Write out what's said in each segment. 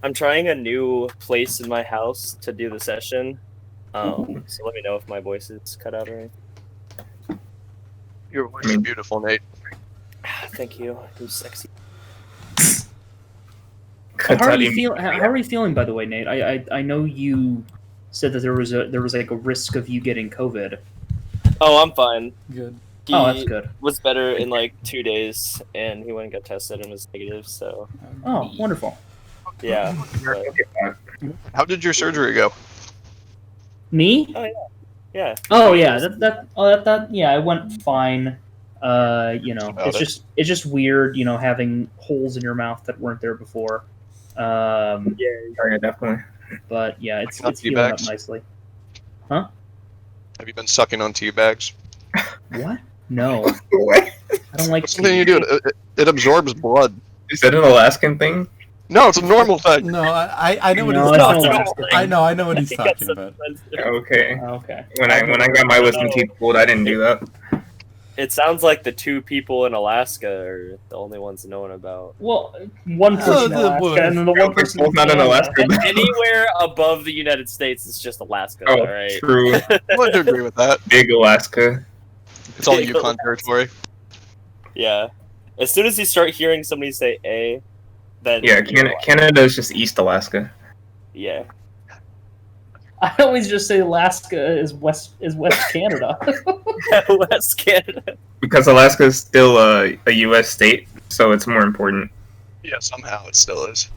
I'm trying a new place in my house to do the session. So let me know if my voice is cut out or anything. Your voice is beautiful, Nate. Thank you. You're sexy. How are you feeling, by the way, Nate? I know you said that there was like a risk of you getting COVID. Oh, I'm fine. Good. He that's good. was better in like 2 days, and he went and got tested and was negative. So. Oh, wonderful. Yeah. But... How did your surgery go? Me? Oh yeah. Yeah. Oh yeah. That yeah. It went fine. It's just weird, having holes in your mouth that weren't there before. Yeah, definitely. But yeah, it's healing up nicely. Huh? Have you been sucking on tea bags? What? No. I don't like. What's something you do? It absorbs blood. Is that an Alaskan thing? No, it's a normal thing. No, I know what No, he's it's talking not about. I know what he's talking about. Okay. Okay. When I got my wisdom teeth pulled, I didn't do that. It sounds like the 2 people in Alaska are the only ones knowing about. Well, one person in Alaska, and then the one person both not in Alaska. Anywhere above the United States is just Alaska, Oh, right? true. I would agree with that. Big Alaska. It's all Yukon territory. Yeah. As soon as you start hearing somebody say A, then Yeah, Canada is just East Alaska. Yeah. I always just say Alaska is West Canada. West Canada. Because Alaska is still a U.S. state, so it's more important. Yeah, somehow it still is.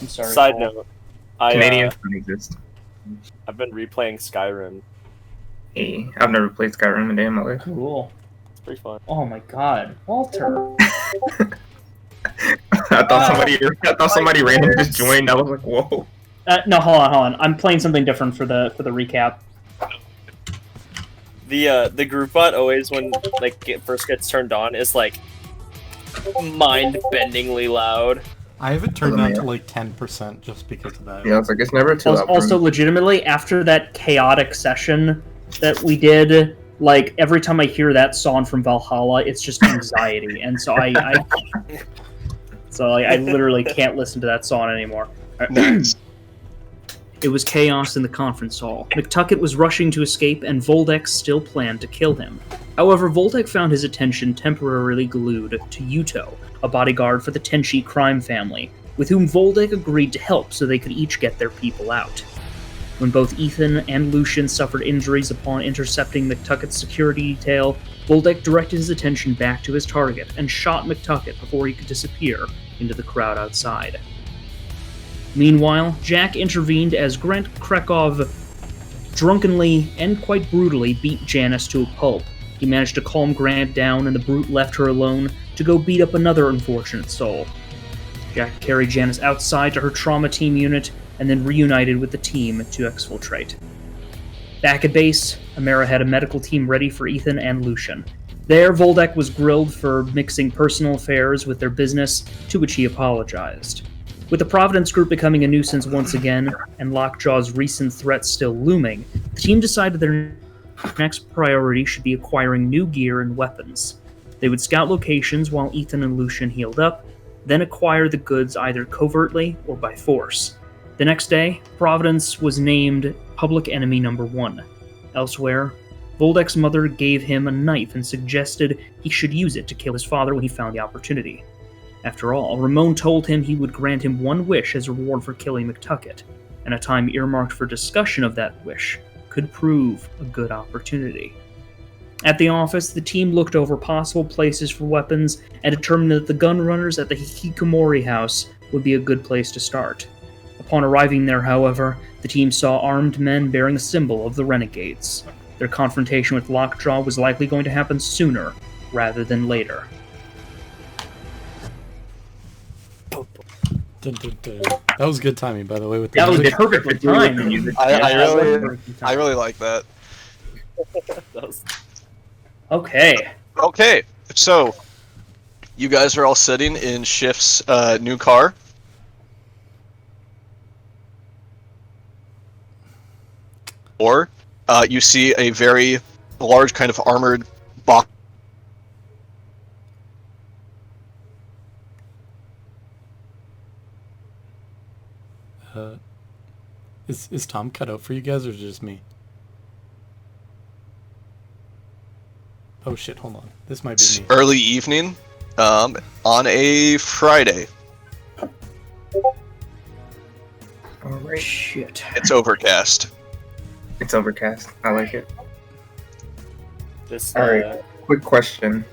I'm sorry. Side Paul. note, Canadians don't exist. I've been replaying Skyrim. Hey, I've never played Skyrim a day in my life. Cool. It's pretty fun. Oh my God, Walter. I thought somebody random just joined. I was like, whoa. No, hold on. I'm playing something different for the recap. The group bot always, when it first gets turned on, is like mind-bendingly loud. I have it turned down to like 10% just because of that. Yeah, it's like it's never too loud. Also, legitimately, after that chaotic session that we did, like every time I hear that song from Valhalla, it's just anxiety, and so I literally can't listen to that song anymore. Nice. It was chaos in the conference hall. McTuckett was rushing to escape, and Voldeck still planned to kill him. However, Voldeck found his attention temporarily glued to Yuto, a bodyguard for the Tenchi crime family, with whom Voldeck agreed to help so they could each get their people out. When both Ethan and Lucian suffered injuries upon intercepting McTuckett's security detail, Voldeck directed his attention back to his target and shot McTuckett before he could disappear into the crowd outside. Meanwhile, Jack intervened as Grant Krekov drunkenly and quite brutally beat Janice to a pulp. He managed to calm Grant down, and the brute left her alone to go beat up another unfortunate soul. Jack carried Janice outside to her trauma team unit, and then reunited with the team to exfiltrate. Back at base, Amara had a medical team ready for Ethan and Lucian. There, Voldeck was grilled for mixing personal affairs with their business, to which he apologized. With the Providence group becoming a nuisance once again, and Lockjaw's recent threats still looming, the team decided their next priority should be acquiring new gear and weapons. They would scout locations while Ethan and Lucian healed up, then acquire the goods either covertly or by force. The next day, Providence was named Public Enemy Number 1. Elsewhere, Voldeck's mother gave him a knife and suggested he should use it to kill his father when he found the opportunity. After all, Ramon told him he would grant him one wish as a reward for killing McTuckett, and a time earmarked for discussion of that wish could prove a good opportunity. At the office, the team looked over possible places for weapons and determined that the gun runners at the Hikikomori house would be a good place to start. Upon arriving there, however, the team saw armed men bearing the symbol of the Renegades. Their confrontation with Lockjaw was likely going to happen sooner rather than later. Dun, dun, dun. That was good timing, by the way. With the That was music. perfectly timed. I really like that. Okay. Okay, so you guys are all sitting in Shift's new car. Or you see a very large kind of armored box. Is Tom cut out for you guys, or just me? Oh shit! Hold on. This might be me. Early evening, on a Friday. Alright. Shit. It's overcast. It's overcast. I like it. This, Alright. Quick question.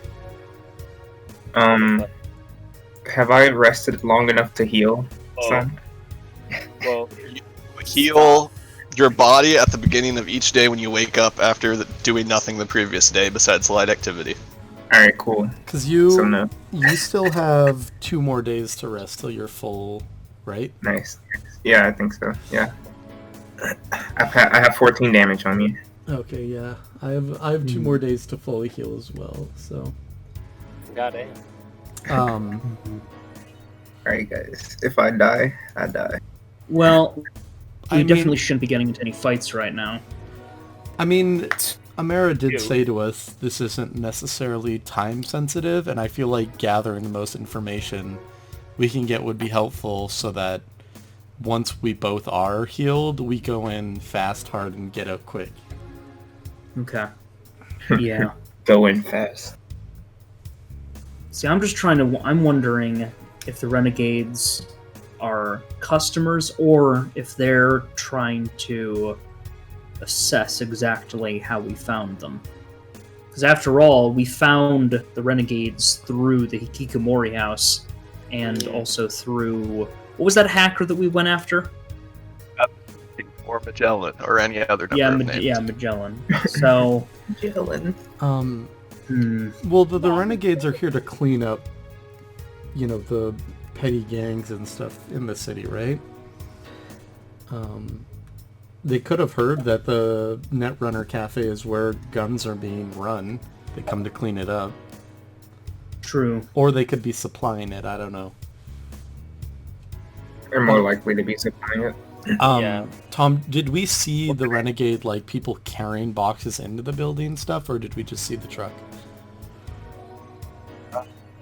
Have I rested long enough to heal? Oh, Son? well, Heal your body at the beginning of each day when you wake up after doing nothing the previous day besides light activity. Alright, cool. Because So you no. still have 2 more days to rest till you're full, right? Nice. Yeah, I think so. Yeah. I have 14 damage on me. Okay, yeah. I have 2 more days to fully heal as well. So, goddamn. Alright, guys. If I die, I die. Well, we I mean- definitely shouldn't be getting into any fights right now. I mean, Amara did Ew. say to us this isn't necessarily time sensitive, and I feel like gathering the most information we can get would be helpful so that once we both are healed, we go in fast, hard, and get out quick. Okay. Yeah. Go in fast. See, I'm wondering if the Renegades are customers or if they're trying to assess exactly how we found them. Because after all, we found the Renegades through the Hikikomori house and also through... What was that hacker that we went after? Or Magellan, or any other number of names. Magellan. So, Magellan. Well, the Renegades are here to clean up, the petty gangs and stuff in the city, right? They could have heard that the Netrunner Cafe is where guns are being run. They come to clean it up. true. Or they could be supplying it, I don't know. They're more likely to be supplying it. Yeah. Tom, did we see the Renegade, people carrying boxes into the building and stuff, or did we just see the truck?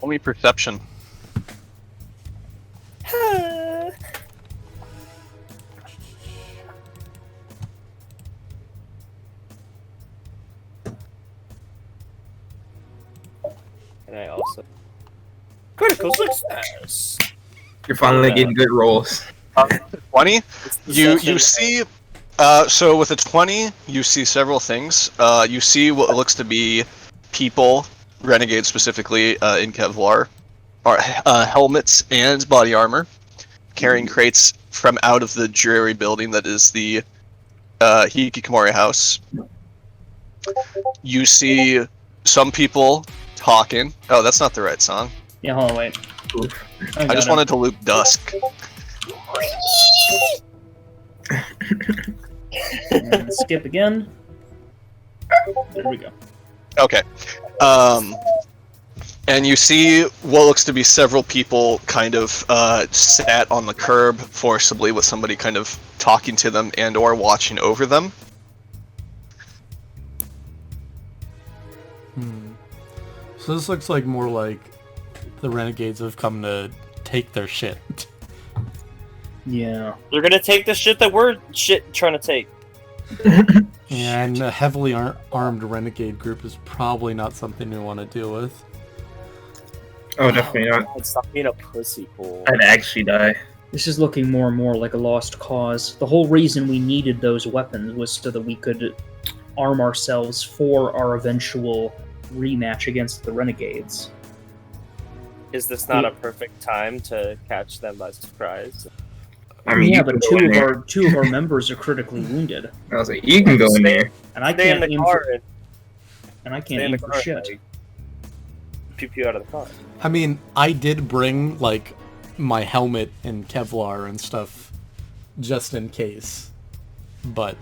Only perception. And I also critical success. You're finally getting good rolls. 20? It's the You session- see, so with a 20, you see several things. You see what looks to be people, renegades specifically, in Kevlar, helmets and body armor, carrying crates from out of the dreary building that is the Hikikomori house. You see some people talking. Oh, that's not the right song. Yeah, hold on, wait. Oof. I just wanted to loop Dusk. And skip again. There we go. Okay. And you see what looks to be several people kind of sat on the curb forcibly with somebody kind of talking to them and or watching over them. So this looks like more like the Renegades have come to take their shit. Yeah. They're gonna take the shit that we're trying to take. And a heavily armed Renegade group is probably not something we want to deal with. Oh, definitely not. Stop being a pussy pool. I'd actually die. This is looking more and more like a lost cause. The whole reason we needed those weapons was so that we could arm ourselves for our eventual rematch against the Renegades. Is this not a perfect time to catch them by surprise? I mean, yeah, you but can go in there. two of our members are critically wounded, I was like, you can go in there. and I Stay in can't the aim car for, and and I stay can't in the aim for car. shit. Like, pew pew out of the car. I mean, I did bring, my helmet and Kevlar and stuff just in case. But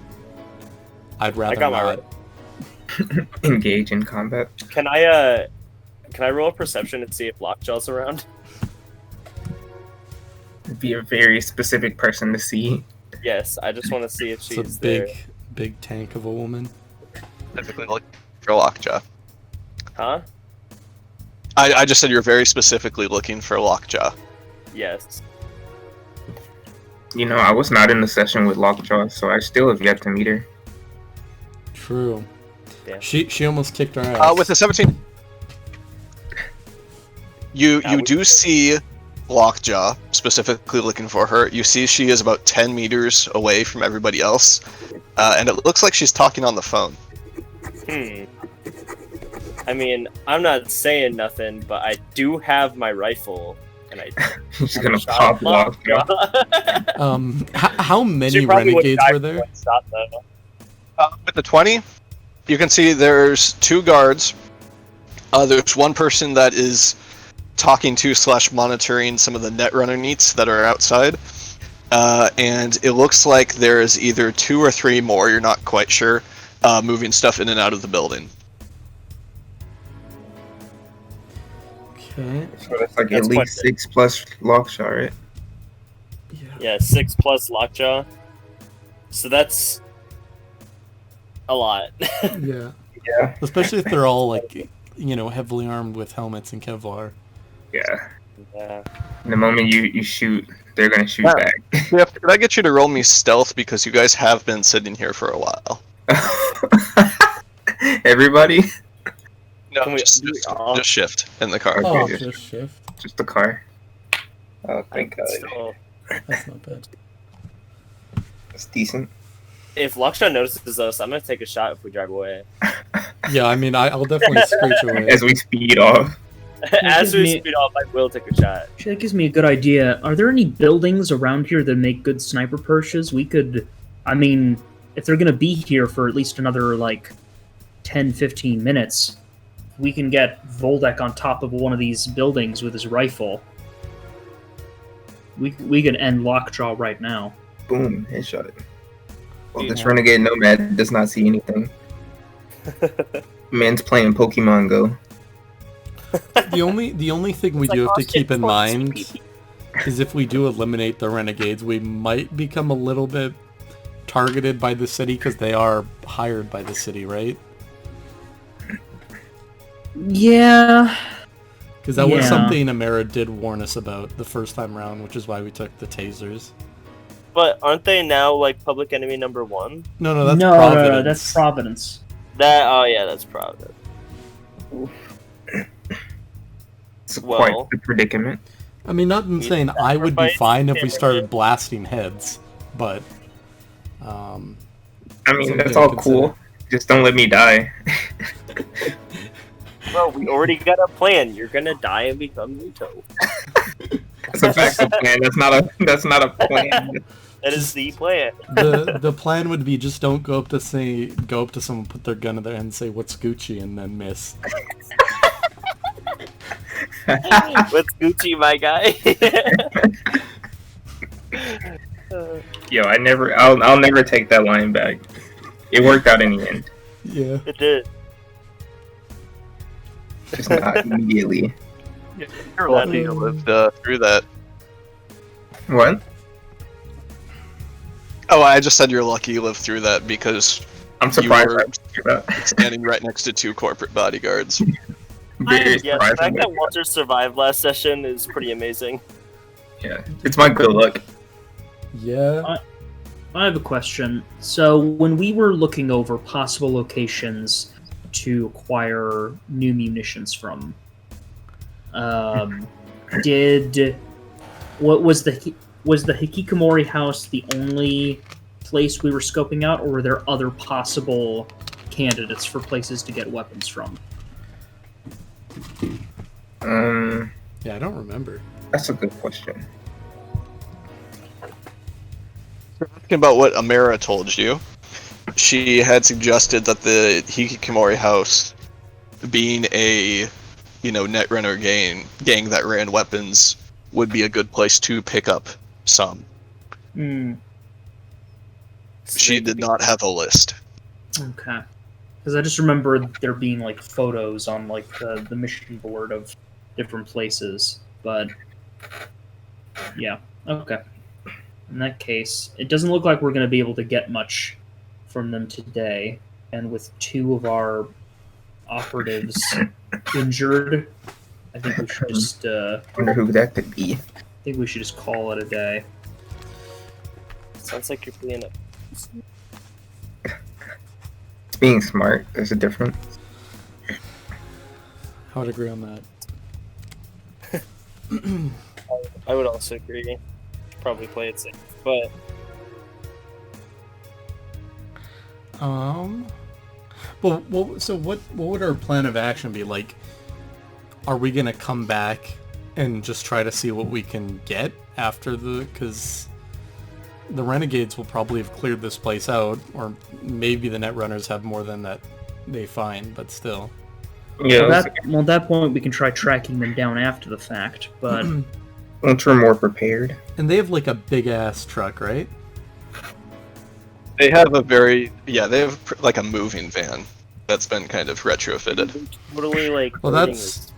I'd rather got my not. Engage in combat. Can I roll a perception and see if Lockjaw's around? Be a very specific person to see. Yes, I just want to see if It's a she's there. big tank of a woman. Typically, like for Lockjaw. Huh? I just said you're very specifically looking for Lockjaw. Yes. You know, I was not in the session with Lockjaw, so I still have yet to meet her. True. Yeah. She almost kicked our ass. With the 17, you do see Lockjaw specifically looking for her. You see she is about 10 meters away from everybody else, and it looks like she's talking on the phone. I mean, I'm not saying nothing, but I do have my rifle, and I. She's gonna pop Lockjaw. How many She probably would renegades die were from there? one shot, though. With the 20, you can see there's 2 guards. There's one person that is talking to / monitoring some of the Netrunner neats that are outside. And it looks like there is either 2 or 3 more, you're not quite sure, moving stuff in and out of the building. Okay. So that's like That's at least 6 plus Lockjaw, right? Yeah, 6 plus Lockjaw. So that's a lot. Yeah. Yeah. Especially if they're all like, heavily armed with helmets and Kevlar. Yeah. Yeah. The moment you shoot, they're gonna shoot Yeah. back. Jeff, could I get you to roll me stealth because you guys have been sitting here for a while? Everybody? No, Can we- just shift in the car. Oh, Okay. just shift. Just the car. Oh, thank God. So, That's not bad. That's decent. if Lockjaw notices us, I'm gonna take a shot if we drive away. Yeah, I mean, I'll definitely screech away. As we speed off. As we me- speed off, I will take a shot. Actually, that gives me a good idea. Are there any buildings around here that make good sniper perches? We could, I mean, if they're gonna be here for at least another, 10, 15 minutes, we can get Voldek on top of one of these buildings with his rifle. We could end Lockjaw right now. Boom, headshot. Well, this Yeah. renegade nomad does not see anything. Man's playing Pokemon Go. The only thing we It's do like, have to oh, shit, keep in close. mind is if we do eliminate the renegades, we might become a little bit targeted by the city because they are hired by the city, right? Yeah. Because that was Yeah. something Amara did warn us about the first time around, which is why we took the tasers. But aren't they now public enemy number 1? No, that's no, Providence. no, that's Providence. That's Providence. It's Well- quite the predicament. I mean, not saying I would be sacrifice fine if we everything. started blasting heads, but I mean, Something that's to all consider. cool. Just don't let me die. Well, we already got a plan. You're gonna die and become Muto. That's a backup plan. That's not a plan. That is the plan. the plan would be just don't go up to someone, put their gun in their hand, and say what's Gucci, and then miss. What's Gucci, my guy? Yo, I'll never take that line back. It worked out in the end. Yeah. It did. Just not immediately. You're lucky you lived through that. What? Oh, I just said you're lucky you lived through that because I'm surprised. were- I figured out. standing right next to 2 corporate bodyguards. Very Yeah, the surprised. fact that Walter survived last session is pretty amazing. Yeah, it's my good luck. Yeah. I have a question. So, when we were looking over possible locations to acquire new munitions from, was the Hikikomori house the only place we were scoping out, or were there other possible candidates for places to get weapons from? Yeah, I don't remember. That's a good question. Talking about what Amara told you, she had suggested that the Hikikomori house, being a, Netrunner gang that ran weapons, would be a good place to pick up some. Hmm. She did not have a list. Okay. Because I just remember there being photos on the mission board of different places, but yeah, okay. In that case, it doesn't look like we're going to be able to get much from them today, and with 2 of our operatives injured. I think we should just. Wonder who that could be. I think we should just call it a day. Sounds like you're being Being smart, there's a difference. I would agree on that. I would also agree. Probably play it safe, but well, so what would our plan of action be? Like, are we gonna come back and just try to see what we can get after because the renegades will probably have cleared this place out, or maybe the netrunners have more than that they find, but still. Yeah. At that point, we can try tracking them down after the fact, but Once we're more prepared. And they have like a big ass truck, right? They have they have like a moving van that's been kind of retrofitted. totally like. Well, hurting that's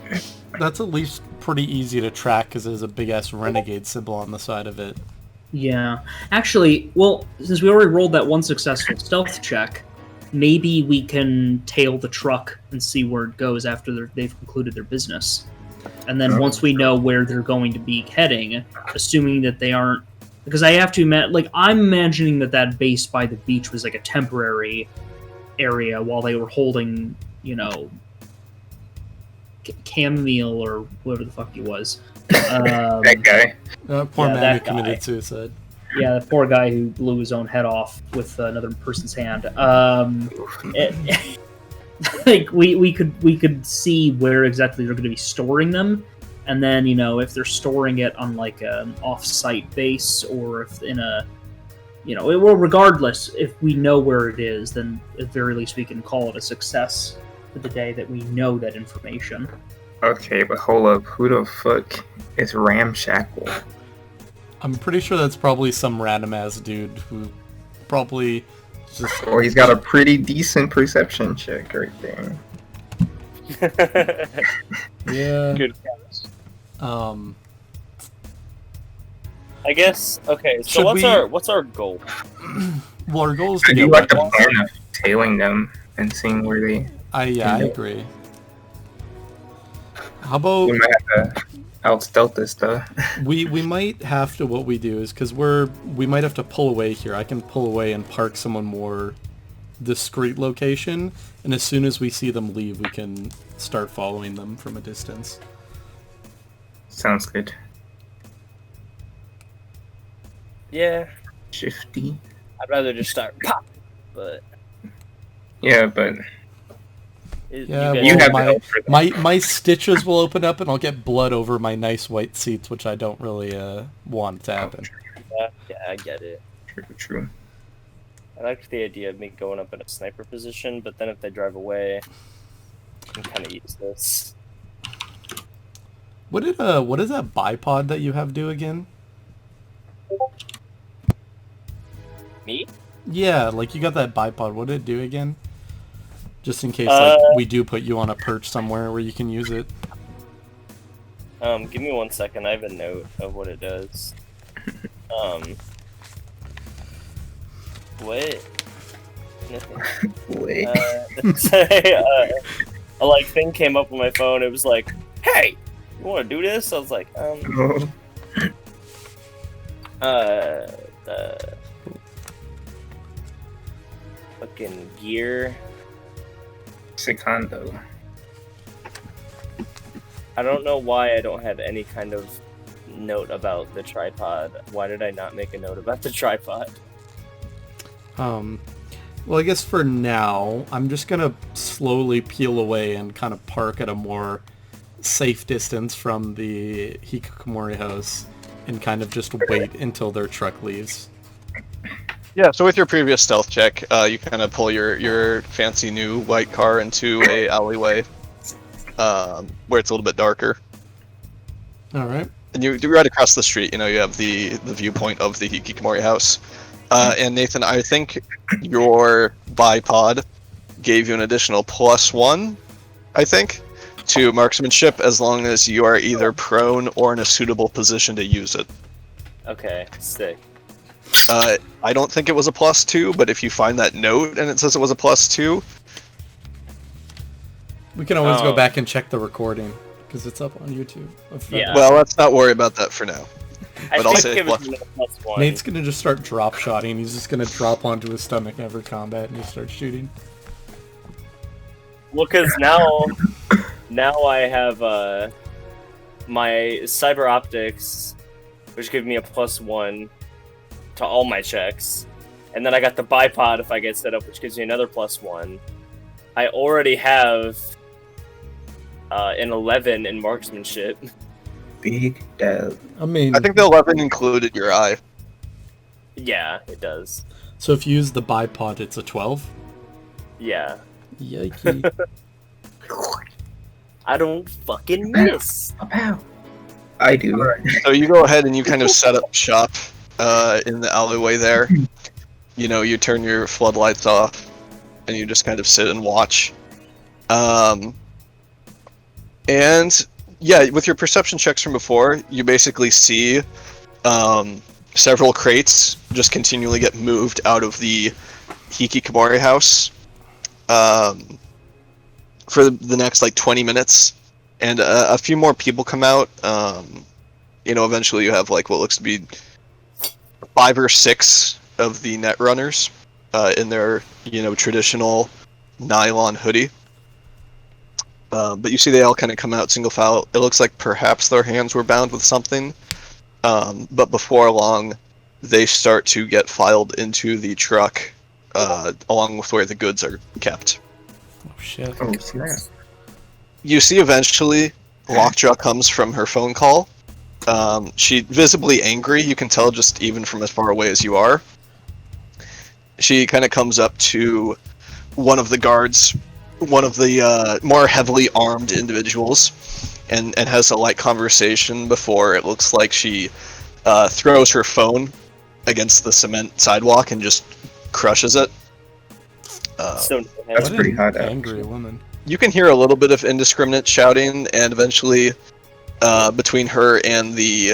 this- at least pretty easy to track because there's a big ass renegade symbol on the side of it. yeah. Actually, well, since we already rolled that one successful stealth check, maybe we can tail the truck and see where it goes after they've concluded their business. And then once we know where they're going to be heading, assuming that they aren't... Because I have to imagine... Like, I'm imagining that base by the beach was like a temporary area while they were holding, Camille or whatever the fuck he was. That guy. Poor Yeah, man that who guy. committed suicide. Yeah, the poor guy who blew his own head off with another person's hand. Like we could see where exactly they're going to be storing them, and then if they're storing it on like an off-site base or if in a well, regardless, if we know where it is, then at the very least we can call it a success for the day that we know that information. Okay, but hold up. Who the fuck is Ramshackle? I'm pretty sure that's probably some random ass dude who probably just Or he's got a pretty decent perception check right there. yeah. Good catch. I guess. Okay, so Should what's our goal? Well, our goal is to I do get like the weapons. plan of tailing them and seeing where they... I agree. How about We might have to out-stealth this though. we might have to, what we do is because we might have to pull away here. I can pull away and park someone more discreet location, and as soon as we see them leave, we can start following them from a distance. Sounds good. Yeah, Shifty. I'd rather just start pop, but Yeah, but Yeah, guys- you well, have to help for that. my stitches will open up, and I'll get blood over my nice white seats, which I don't really want to happen. yeah, I get it. True. I like the idea of me going up in a sniper position, but then if they drive away, I can kind of use this. What does that bipod that you have do again? Me? Yeah, like you got that bipod. What did it do again? Just in case we do put you on a perch somewhere where you can use it. Give me 1 second. I have a note of what it does. What? Nothing. Wait. A like thing came up on my phone. It was like, "Hey, you want to do this?" I was like, Oh. the fucking gear. Secondo. I don't know why I don't have any kind of note about the tripod. Why did I not make a note about the tripod? Well, I guess for now, I'm just gonna slowly peel away and kind of park at a more safe distance from the Hikikomori house and kind of just wait until their truck leaves. Yeah, so with your previous stealth check, you kind of pull your fancy new white car into a alleyway where it's a little bit darker. All right. And you're right across the street, you have the viewpoint of the Hikikomori house. And Nathan, I think your bipod gave you an additional +1, I think, to marksmanship as long as you are either prone or in a suitable position to use it. Okay, sick. I don't think it was a +2, but if you find that note and it says it was a +2, We can always go Oh. back and check the recording because it's up on YouTube. Yeah. Well, let's not worry about that for now. I But I'll think say it was plus- plus one. Nate's gonna just start drop shotting. He's just gonna drop onto his stomach every combat and he starts shooting. Well, because now I have my cyber optics, which give me a +1 to all my checks, and then I got the bipod if I get set up, which gives me another +1. I already have an 11 in marksmanship. Big dub. I mean, I think the 11 included your eye. Yeah, it does. so if you use the bipod, it's a 12. Yeah, Yikey! I don't fucking miss. Pow. I do. So you go ahead and you kind of set up shop in the alleyway there. You know, you turn your floodlights off, and you just kind of sit and watch. And yeah, with your perception checks from before, you basically see several crates just continually get moved out of the Hikikomori house for the next like 20 minutes, and a few more people come out. You know, eventually you have like what looks to be 5 or 6 of the net runners in their, you know, traditional nylon hoodie. But you see they all kind of come out single file. It looks like perhaps their hands were bound with something. But before long, they start to get filed into the truck along with where the goods are kept. Oh shit! Oh snap. You see eventually Lockjaw comes from her phone call. She visibly angry, you can tell just even from as far away as you are. She kind of comes up to one of the guards, one of the more heavily armed individuals, and has a light conversation before it looks like she throws her phone against the cement sidewalk and just crushes it. So That's What pretty an hot, angry actually. woman. You can hear a little bit of indiscriminate shouting, and eventually, between her and the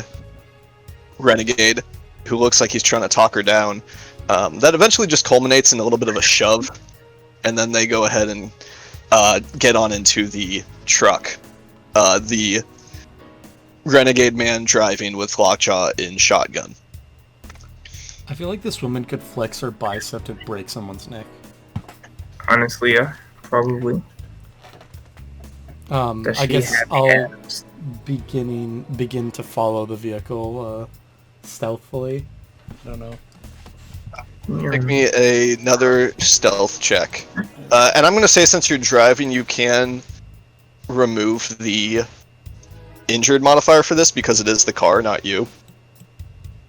renegade, who looks like he's trying to talk her down, that eventually just culminates in a little bit of a shove, and then they go ahead and get on into the truck. The renegade man driving with Lockjaw in shotgun. I feel like this woman could flex her bicep to break someone's neck. Honestly, yeah, probably. Does I she guess have I'll abs? begin to follow the vehicle stealthily. I don't know. Make me another stealth check. And I'm going to say since you're driving, you can remove the injured modifier for this because it is the car, not you.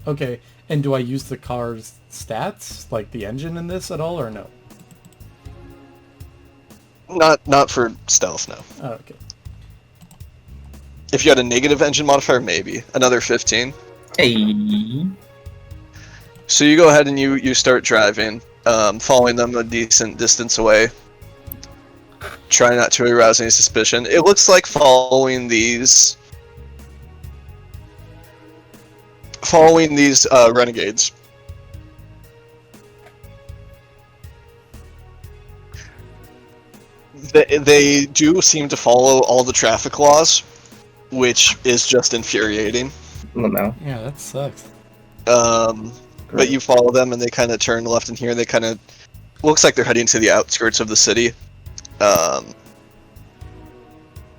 Okay, and do I use the car's stats, like the engine in this at all, or no? Not for stealth, no. Oh, okay. If you had a negative engine modifier, maybe. Another 15. Hey. So you go ahead and you start driving, following them a decent distance away. Try not to arouse any suspicion. It looks like following these renegades. They do seem to follow all the traffic laws, which is just infuriating. Lamau. Yeah, that sucks. But you follow them, and they kind of turn left in here, and they kind of looks like they're heading to the outskirts of the city.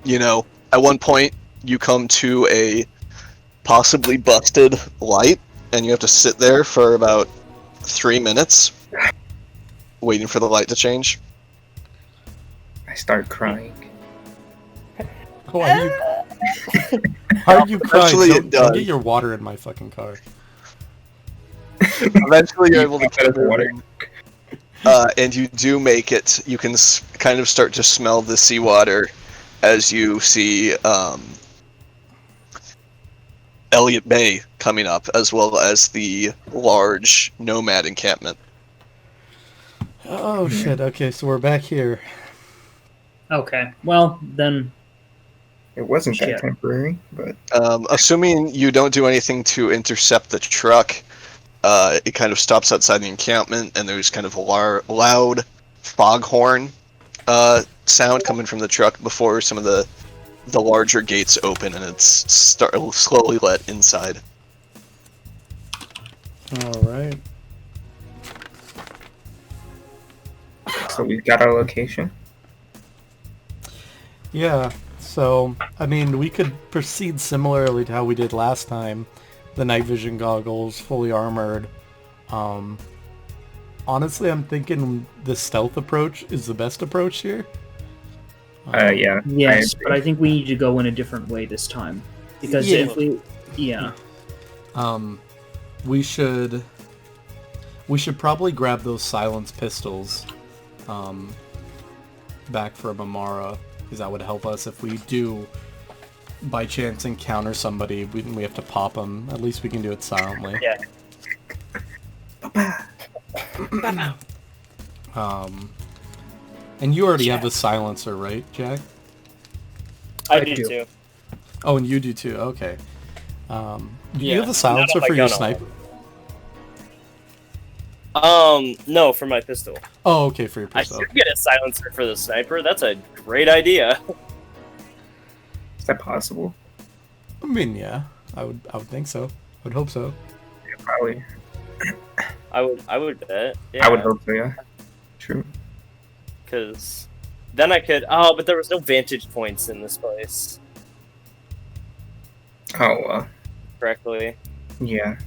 You know, at one point, you come to a possibly busted light, and you have to sit there for about 3 minutes, waiting for the light to change. I start crying. Why are you? Why are you crying? Eventually Don't, it don't does. get your water in my fucking car. Eventually, you're able to Out of get water. and you do make it. You can kind of start to smell the seawater as you see Elliott Bay coming up, as well as the large nomad encampment. Oh shit. Okay, so we're back here. Okay, well, then It wasn't that Shit. temporary, but Assuming you don't do anything to intercept the truck, it kind of stops outside the encampment, and there's kind of a loud foghorn sound coming from the truck before some of the larger gates open and it's slowly let inside. All right. So we've got our location. Yeah. So, I mean, we could proceed similarly to how we did last time. The night vision goggles, fully armored. Honestly, I'm thinking the stealth approach is the best approach here. Yeah. Yes, agree. but I think we need to go in a different way this time. Because Yeah. if we... Yeah. We should probably grab those silence pistols back from Amara, because that would help us if we do by chance encounter somebody. We have to pop them. At least we can do it silently. Yeah. And you already have the silencer, right, Jack? I I do do. too. Oh, and you do too. Okay. Do you Yeah, have the silencer not on for my your gun sniper? No, for my pistol. Oh, okay, for your I pistol. should get a silencer for the sniper. That's a great idea. Is that possible? I mean, yeah, I would think so. I would hope so. Yeah, probably. I would bet. Yeah, I would hope so. Yeah. True. because then I could. Oh, but there was no vantage points in this place. Oh well. Correctly. Yeah.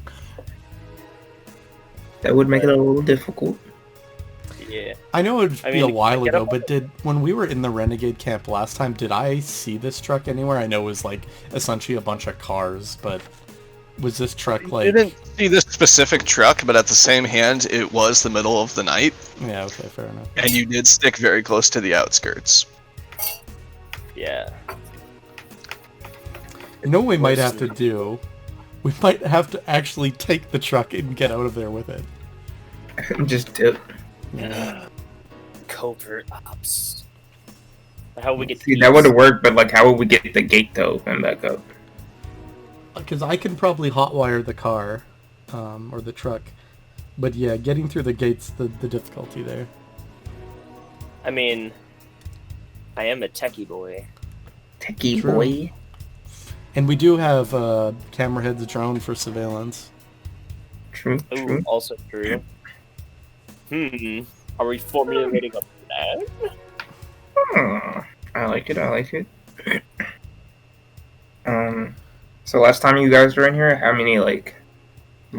That would make it a little difficult. Yeah. I know it would I be a mean, while get ago, up- but when we were in the Renegade camp last time, did I see this truck anywhere? I know it was like essentially a bunch of cars, but was this truck You like? didn't see this specific truck, but at the same hand, it was the middle of the night, Yeah, okay, fair enough. and you did stick very close to the outskirts. Yeah. You know what we might have to do? We might have to actually take the truck and get out of there with it. Just dip. Covert ops. How we get See, that would have worked, but like, how would we get the gate to open back up? Because I can probably hotwire the car, or the truck. But yeah, getting through the gate's the difficulty there. I mean, I am a techie boy. Techie True. boy. And we do have camera heads drone for surveillance. True. Ooh, True. also true. Are we formulating a plan? I like it. I like it. So last time you guys were in here, how many like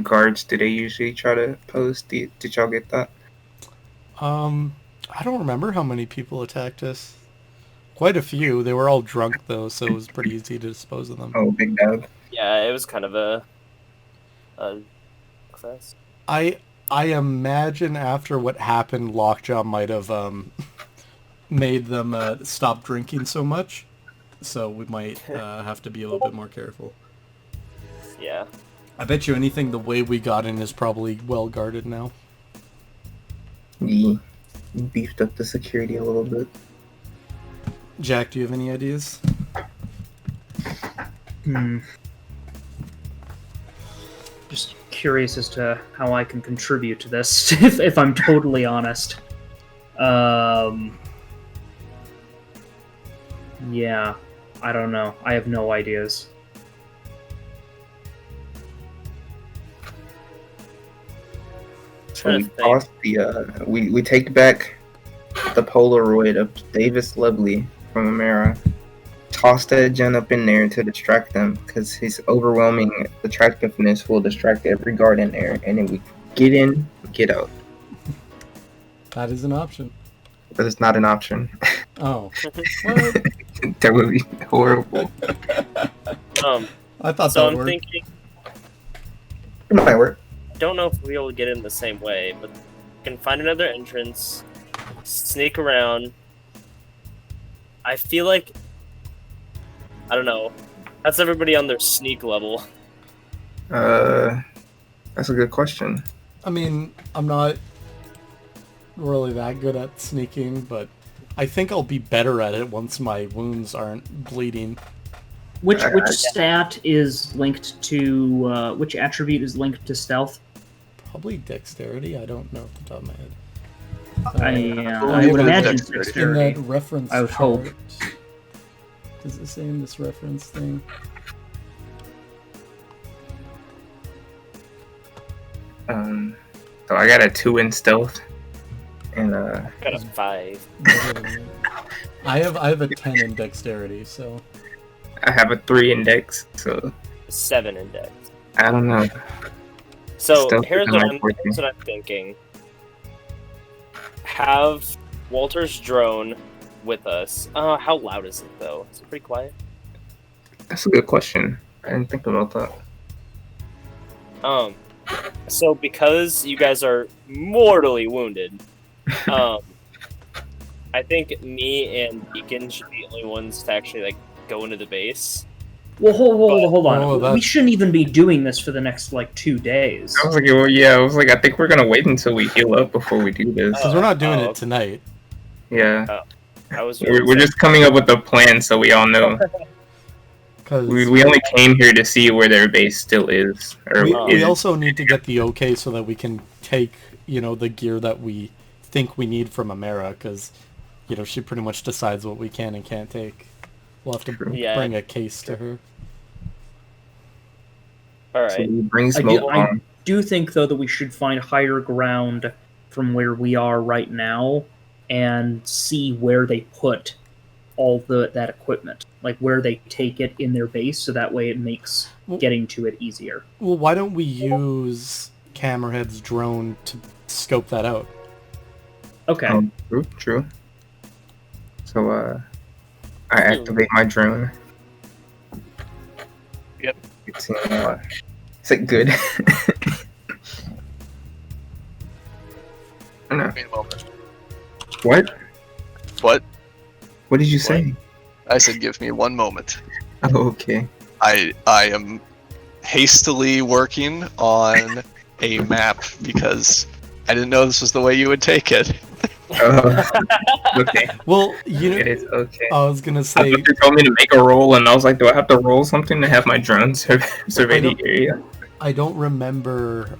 guards do they usually try to post? Did y'all get that? I don't remember how many people attacked us. Quite a few. They were all drunk though, so it was pretty easy to dispose of them. Oh, big dog. Yeah, it was kind of a fest. I imagine after what happened, Lockjaw might have made them stop drinking so much. So we might have to be a little bit more careful. Yeah. I bet you anything the way we got in is probably well guarded now. Yeah. You beefed up the security a little bit. Jack, do you have any ideas? Just curious as to how I can contribute to this, if I'm totally honest. Yeah, I don't know. I have no ideas. So we Trying to think. toss the we take back the Polaroid of Davis Lovely from Amara. Toss that gen up in there to distract them, because his overwhelming attractiveness will distract every guard in there, and then we get in, get out. That is an option. But it's not an option. Oh. What? That would be horrible. I thought So that I'm worked. thinking, It might work. don't know if we'll get in the same way, but we can find another entrance, sneak around. I feel like, I don't know, that's everybody on their sneak level. That's a good question. I mean, I'm not really that good at sneaking, but I think I'll be better at it once my wounds aren't bleeding. Which stat is linked to, which attribute is linked to stealth? Probably dexterity, I don't know off the top of my head. I would imagine it's in dexterity. that reference I would hope. chart, does it say in this reference thing? So I got a 2 in stealth, and Got a 5. I have a 10 in dexterity, so I have a 3 in dex. So 7 index. I don't know. So Stealth here's is what, my forte. here's what I'm thinking. Have Walter's drone with us. How loud is it though? Is it pretty quiet? That's a good question. I didn't think about that. So because you guys are mortally wounded, I think me and Deacon should be the only ones to actually like go into the base. Well, hold on. Oh, We that's- shouldn't even be doing this for the next, 2 days. I was like, well, yeah. I was like, I think we're gonna wait until we heal up before we do this. because we're not doing Oh, it okay. tonight. Yeah, I was we're just coming up with a plan so we all know. Because We only came here to see where their base still is. Or we is. also need to get the okay so that we can take, the gear that we think we need from Amara, because, she pretty much decides what we can and can't take. We'll have to Yeah. bring a case to her. All So right. we bring I smoke do- on. do think, though, that we should find higher ground from where we are right now and see where they put all that equipment, like where they take it in their base, so that way it makes getting to it easier. Well, why don't we use Camerahead's drone to scope that out? Okay. True. So I activate my drone. Yep. Is it good? No. What? What? What did you say? I said, give me 1 moment. Oh, okay. I am hastily working on a map because I didn't know this was the way you would take it. Okay. Well, It is okay. I was gonna I say, thought you told me to make a roll, and I was like, do I have to roll something to have my drone survey the area? I don't remember.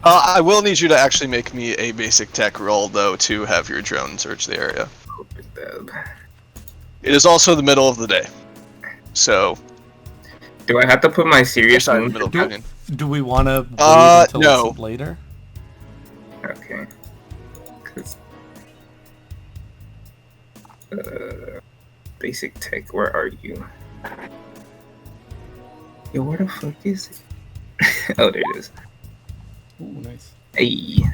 I will need you to actually make me a basic tech roll, though, to have your drone search the area. It is also the middle of the day, so Do I have to put my serious sorry, wound? middle of the evening. do we want to wait until no. it's later? Okay. 'Cause, basic tech, where are you? Yo, where the fuck is it? Oh, there it is. Ooh, nice. Hey.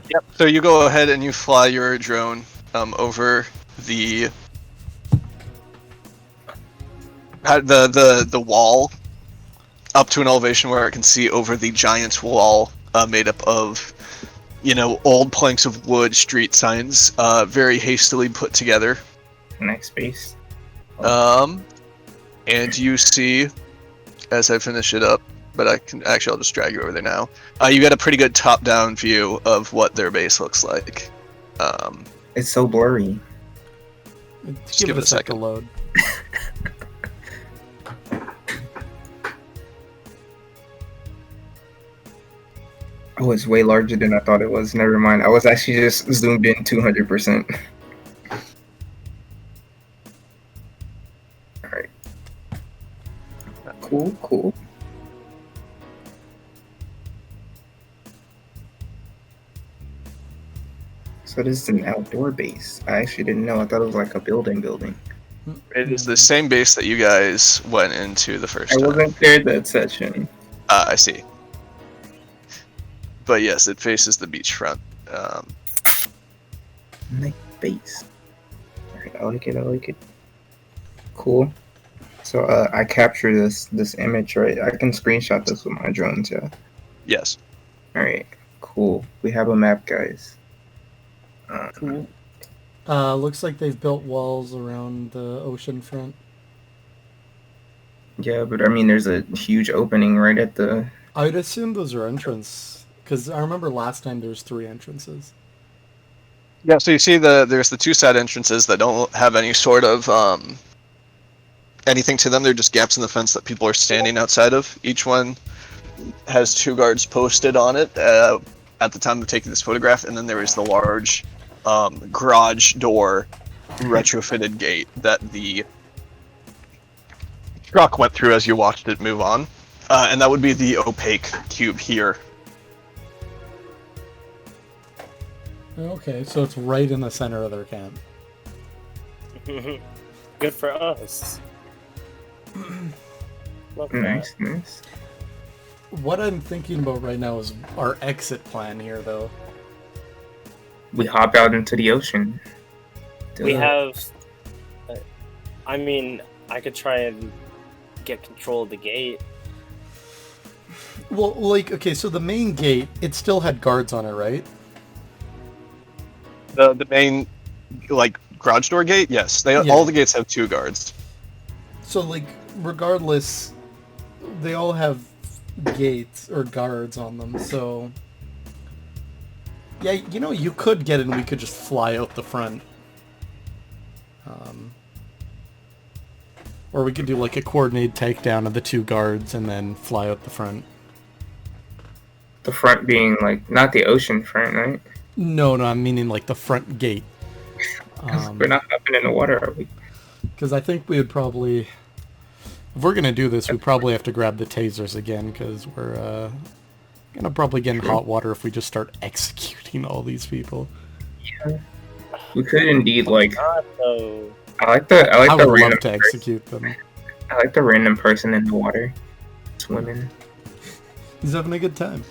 Yep. So you go ahead and you fly your drone over the wall up to an elevation where it can see over the giant wall made up of old planks of wood, street signs, very hastily put together. Nice base. And you see, as I finish it up, but I'll just drag you over there now. You get a pretty good top-down view of what their base looks like. It's so blurry. Just give it a sec to second. load. Oh, it's way larger than I thought it was. Never mind. I was actually just zoomed in 200%. Alright. Cool. So this is an outdoor base. I actually didn't know. I thought it was like a building. It is the same base that you guys went into the first I time. wasn't there that session. I see. But yes, it faces the beachfront. Nice base. Alright, I like it. Cool. So I capture this image, right? I can screenshot this with my drones, yeah. Yes. Alright, cool. We have a map, guys. Cool. Looks like they've built walls around the ocean front. Yeah, but I mean, there's a huge opening right at the. I'd assume those are entrance, because I remember last time there was 3 entrances. Yeah, so you see there's the 2 side entrances that don't have any sort of anything to them. They're just gaps in the fence that people are standing outside of. Each one has 2 guards posted on it at the time of taking this photograph, and then there is the large garage door retrofitted gate that the truck went through as you watched it move on. And that would be the opaque cube here. Okay, so it's right in the center of their camp. Good for us. Love that. Nice, nice. What I'm thinking about right now is our exit plan here, though. We hop out into the ocean. We Duh. have. I mean, I could try and get control of the gate. Well, like, okay, so the main gate, it still had guards on it, right? The main, like, garage door gate? Yes. Yeah. All the gates have 2 guards. So, like, regardless, they all have gates or guards on them, so... Yeah, you know, you could get it and we could just fly out the front. Or we could do, like, a coordinated takedown of the 2 guards and then fly out the front. The front being, like, not the ocean front, right? No, I'm meaning, like, the front gate. We're not hopping in the water, are we? Because I think we would probably... If we're going to do this, we probably have to grab the tasers again, because we're going to probably get in hot water if we just start executing all these people. Yeah. We could indeed, like... Not though. I like the I would random love to person. execute them. I like the random person in the water, swimming. He's having a good time.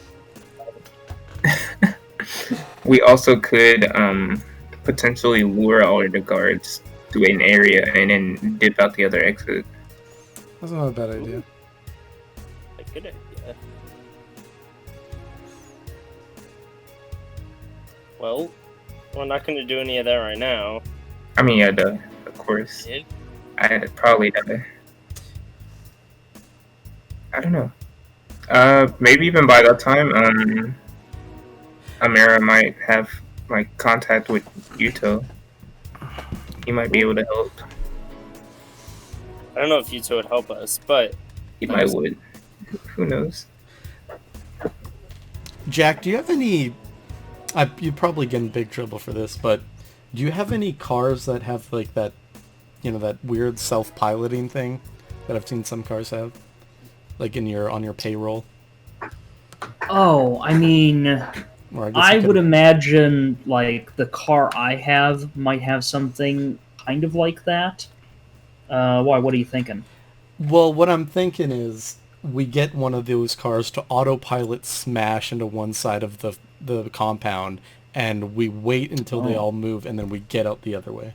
We also could potentially lure all of the guards to an area and then dip out the other exit. That's not a bad idea. A good idea. Well, we're not going to do any of that right now. I mean, yeah, duh, of course. Kid. I'd probably I don't know. Maybe even by that time, Amira might have like contact with Yuto. He might be able to help. I don't know if Yuto would help us, but He might would. Who knows? Jack, do you have any... you'd probably get in big trouble for this, but do you have any cars that have like that, you know, that weird self-piloting thing that I've seen some cars have? Like on your payroll? Oh, I mean, Or I you would could- imagine like the car I have might have something kind of like that. Why? What are you thinking? Well, what I'm thinking is we get one of those cars to autopilot smash into one side of the compound, and we wait until they all move, and then we get out the other way.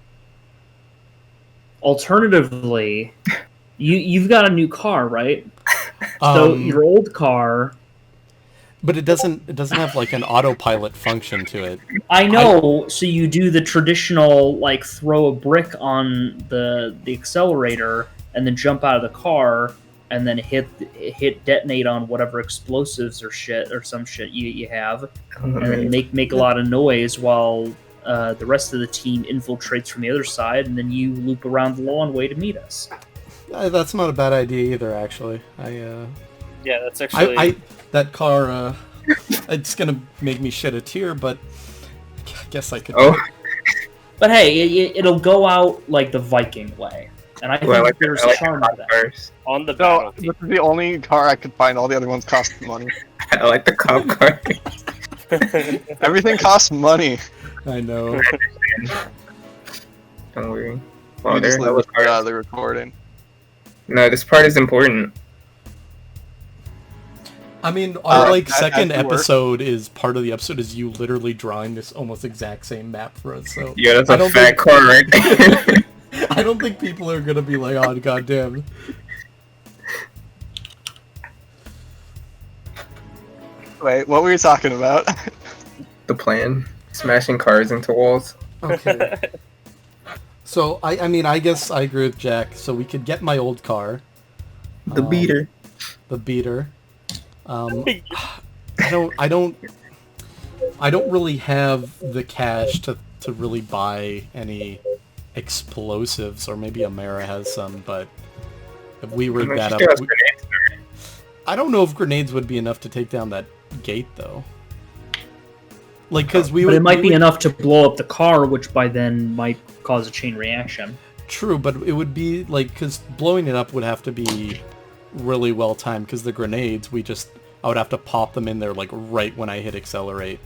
Alternatively, you've got a new car, right? So your old car. But it doesn't have like an autopilot function to it. I know. So you do the traditional like throw a brick on the accelerator and then jump out of the car and then hit detonate on whatever explosives or some shit you have, and then make a lot of noise while the rest of the team infiltrates from the other side, and then you loop around the long way to meet us. That's not a bad idea either, actually. yeah, that's actually... I that car, it's gonna make me shed a tear, but I guess I could. Oh, But hey, it'll go out like the Viking way, and I think well, I like there's I like charm the to that. cop cars. on the So, battlefield. this is the only car I could find. All the other ones cost money. I like the cop car. Everything costs money. I know. Don't worry. We Well, just there. leave this out of the recording. No, this part is important. I mean, our like that second had to work. episode is part of the episode is you literally drawing this almost exact same map for us. So Yeah, that's I a don't fat car right there. I don't think people are gonna be like, oh goddamn. Wait, what were you talking about? The plan. Smashing cars into walls. Okay. So I mean I guess I agree with Jack. So we could get my old car, The beater. the beater. I don't really have the cash to really buy any explosives, or maybe Amara has some, but If we rig She that up, still has grenades. I don't know if grenades would be enough to take down that gate, though. Like, because But it might be enough to blow up the car, which by then might cause a chain reaction. True, but it would be, like, because blowing it up would have to be really well timed, because the grenades, I would have to pop them in there, like, right when I hit accelerate.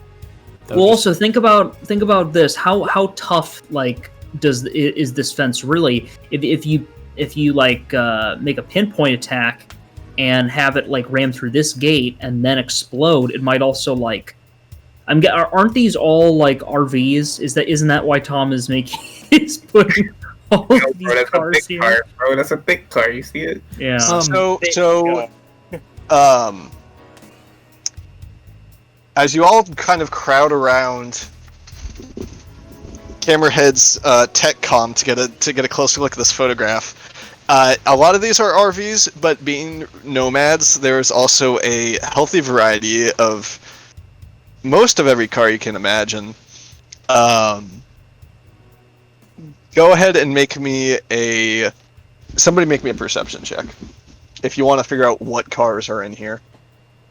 Well, also think about this. How tough like is this fence really? If you like make a pinpoint attack and have it like ram through this gate and then explode, it might also like. Aren't these all like RVs? Isn't that why Tom is making is putting all of these cars here? Car, bro, that's a thick car. You see it? Yeah. As you all kind of crowd around Camerahead's tech comm to get a closer look at this photograph, a lot of these are RVs, but being nomads, there's also a healthy variety of most of every car you can imagine. Go ahead and somebody make me a perception check if you want to figure out what cars are in here.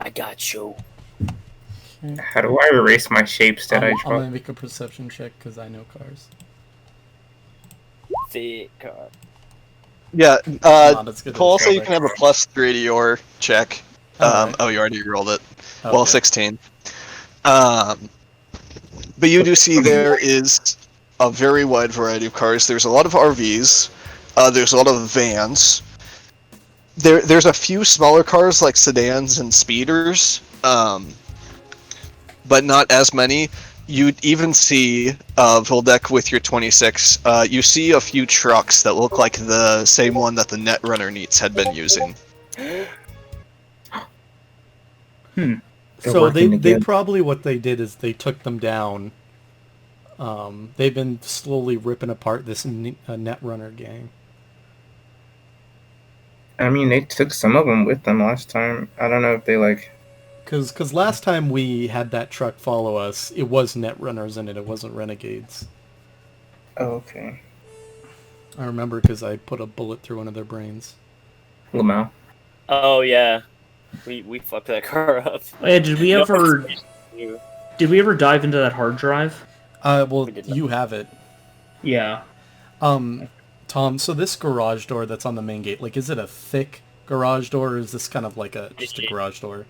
I got you. How do I erase my shapes that I I'm draw? gonna make a perception check because I know cars. The car. Yeah, Not as good as Cole, also you Robert. can have a +3 to your check. Alright. Oh, you already rolled it. Okay. Well, 16. But you do see there is a very wide variety of cars. There's a lot of RVs. There's a lot of vans. There's a few smaller cars like sedans and speeders, but not as many. You'd even see Voldek with your 26. You see a few trucks that look like the same one that the Netrunner Neats had been using. So working they together. probably what they did is they took them down. They've been slowly ripping apart this Netrunner gang. I mean, they took some of them with them last time. I don't know if they like. Cause last time we had that truck follow us, it was Netrunners in it. It wasn't Renegades. Oh, okay. I remember because I put a bullet through one of their brains. Lamau. Oh yeah, we fucked that car up. Oh, yeah, did we No, ever you. dive into that hard drive? Well, We did not. you have it. Yeah. Tom, so this garage door that's on the main gate, like, is it a thick garage door, or is this kind of like just a garage door?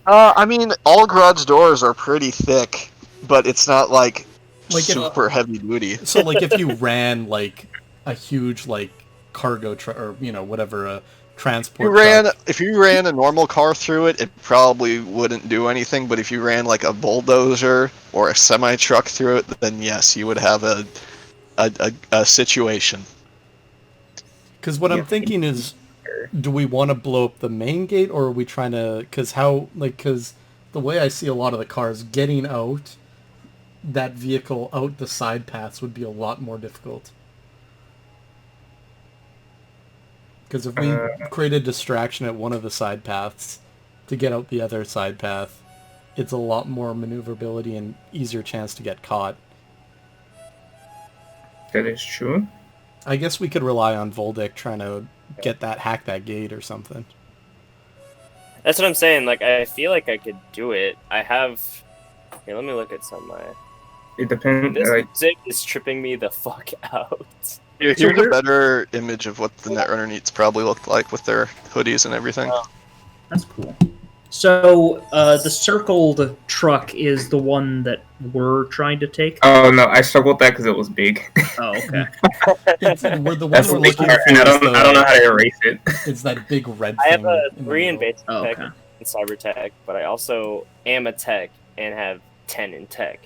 I mean, all garage doors are pretty thick, but it's not like Like, super heavy duty. So, like, if you ran, like, a huge, like, cargo truck, or, whatever, a transport truck. If you ran a normal car through it, it probably wouldn't do anything. But if you ran like a bulldozer or a semi truck through it, then yes, you would have a situation. Because what I'm thinking is, do we want to blow up the main gate, or are we trying to... Because the way I see a lot of the cars getting out, that vehicle out the side paths would be a lot more difficult. Because if we create a distraction at one of the side paths to get out the other side path, it's a lot more maneuverability and easier chance to get caught. That is true. I guess we could rely on Voldek trying to hack that gate or something. That's what I'm saying. Like, I feel like I could do it. I have. Here, let me look at some. It depends. This Like, music is tripping me the fuck out. Here's a better image of what the Netrunner Neats probably looked like with their hoodies and everything. That's cool. So, the circled truck is the one that we're trying to take? oh no, I struggled with that because it was big. Oh, okay. We're the one That's we're a big looking car, for. and I is don't know how to erase it. It's that big red I thing. have a in the 3 in middle. basic Oh, tech okay. and cyber tech, but I also am a tech and have 10 in tech.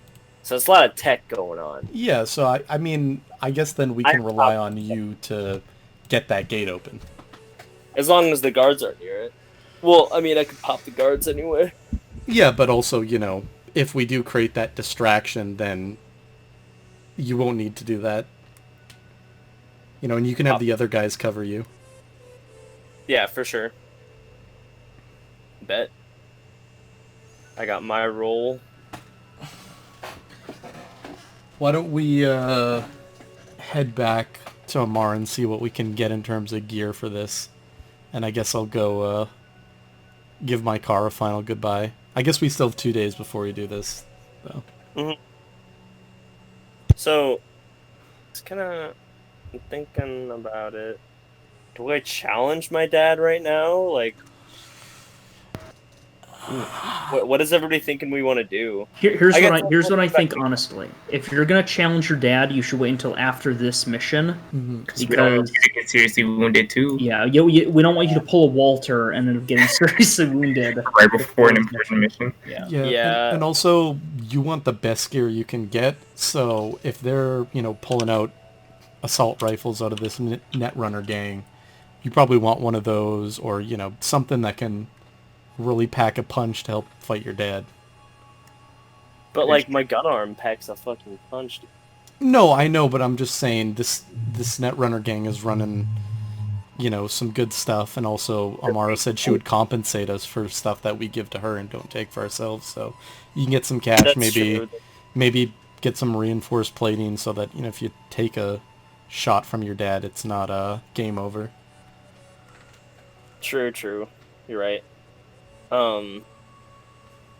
So it's a lot of tech going on. Yeah, so I mean, I guess then we can rely on you to get that gate open. As long as the guards aren't near it. Well, I mean, I could pop the guards anyway. Yeah, but also, if we do create that distraction, then you won't need to do that. And you can have the other guys cover you. Yeah, for sure. Bet. I got my roll. Why don't we head back to Amar and see what we can get in terms of gear for this? and I guess I'll go give my car a final goodbye. I guess we still have 2 days before we do this, though. So, it's kind of thinking about it. Do I challenge my dad right now? Like, what is everybody thinking we want to do? Here's what I think. Honestly, if you're gonna challenge your dad, you should wait until after this mission, Because we don't want you to get seriously wounded too. Yeah, we don't want you to pull a Walter and end up getting seriously wounded right before an important mission. Yeah. And also, you want the best gear you can get. So if they're pulling out assault rifles out of this Netrunner gang, you probably want one of those, or something that can really pack a punch to help fight your dad. But like my gun arm packs a fucking punch. No, I know, but I'm just saying this Netrunner gang is running, some good stuff, and also Amara said she would compensate us for stuff that we give to her and don't take for ourselves. So you can get some cash, That's maybe get some reinforced plating so that if you take a shot from your dad, it's not game over. True. You're right. What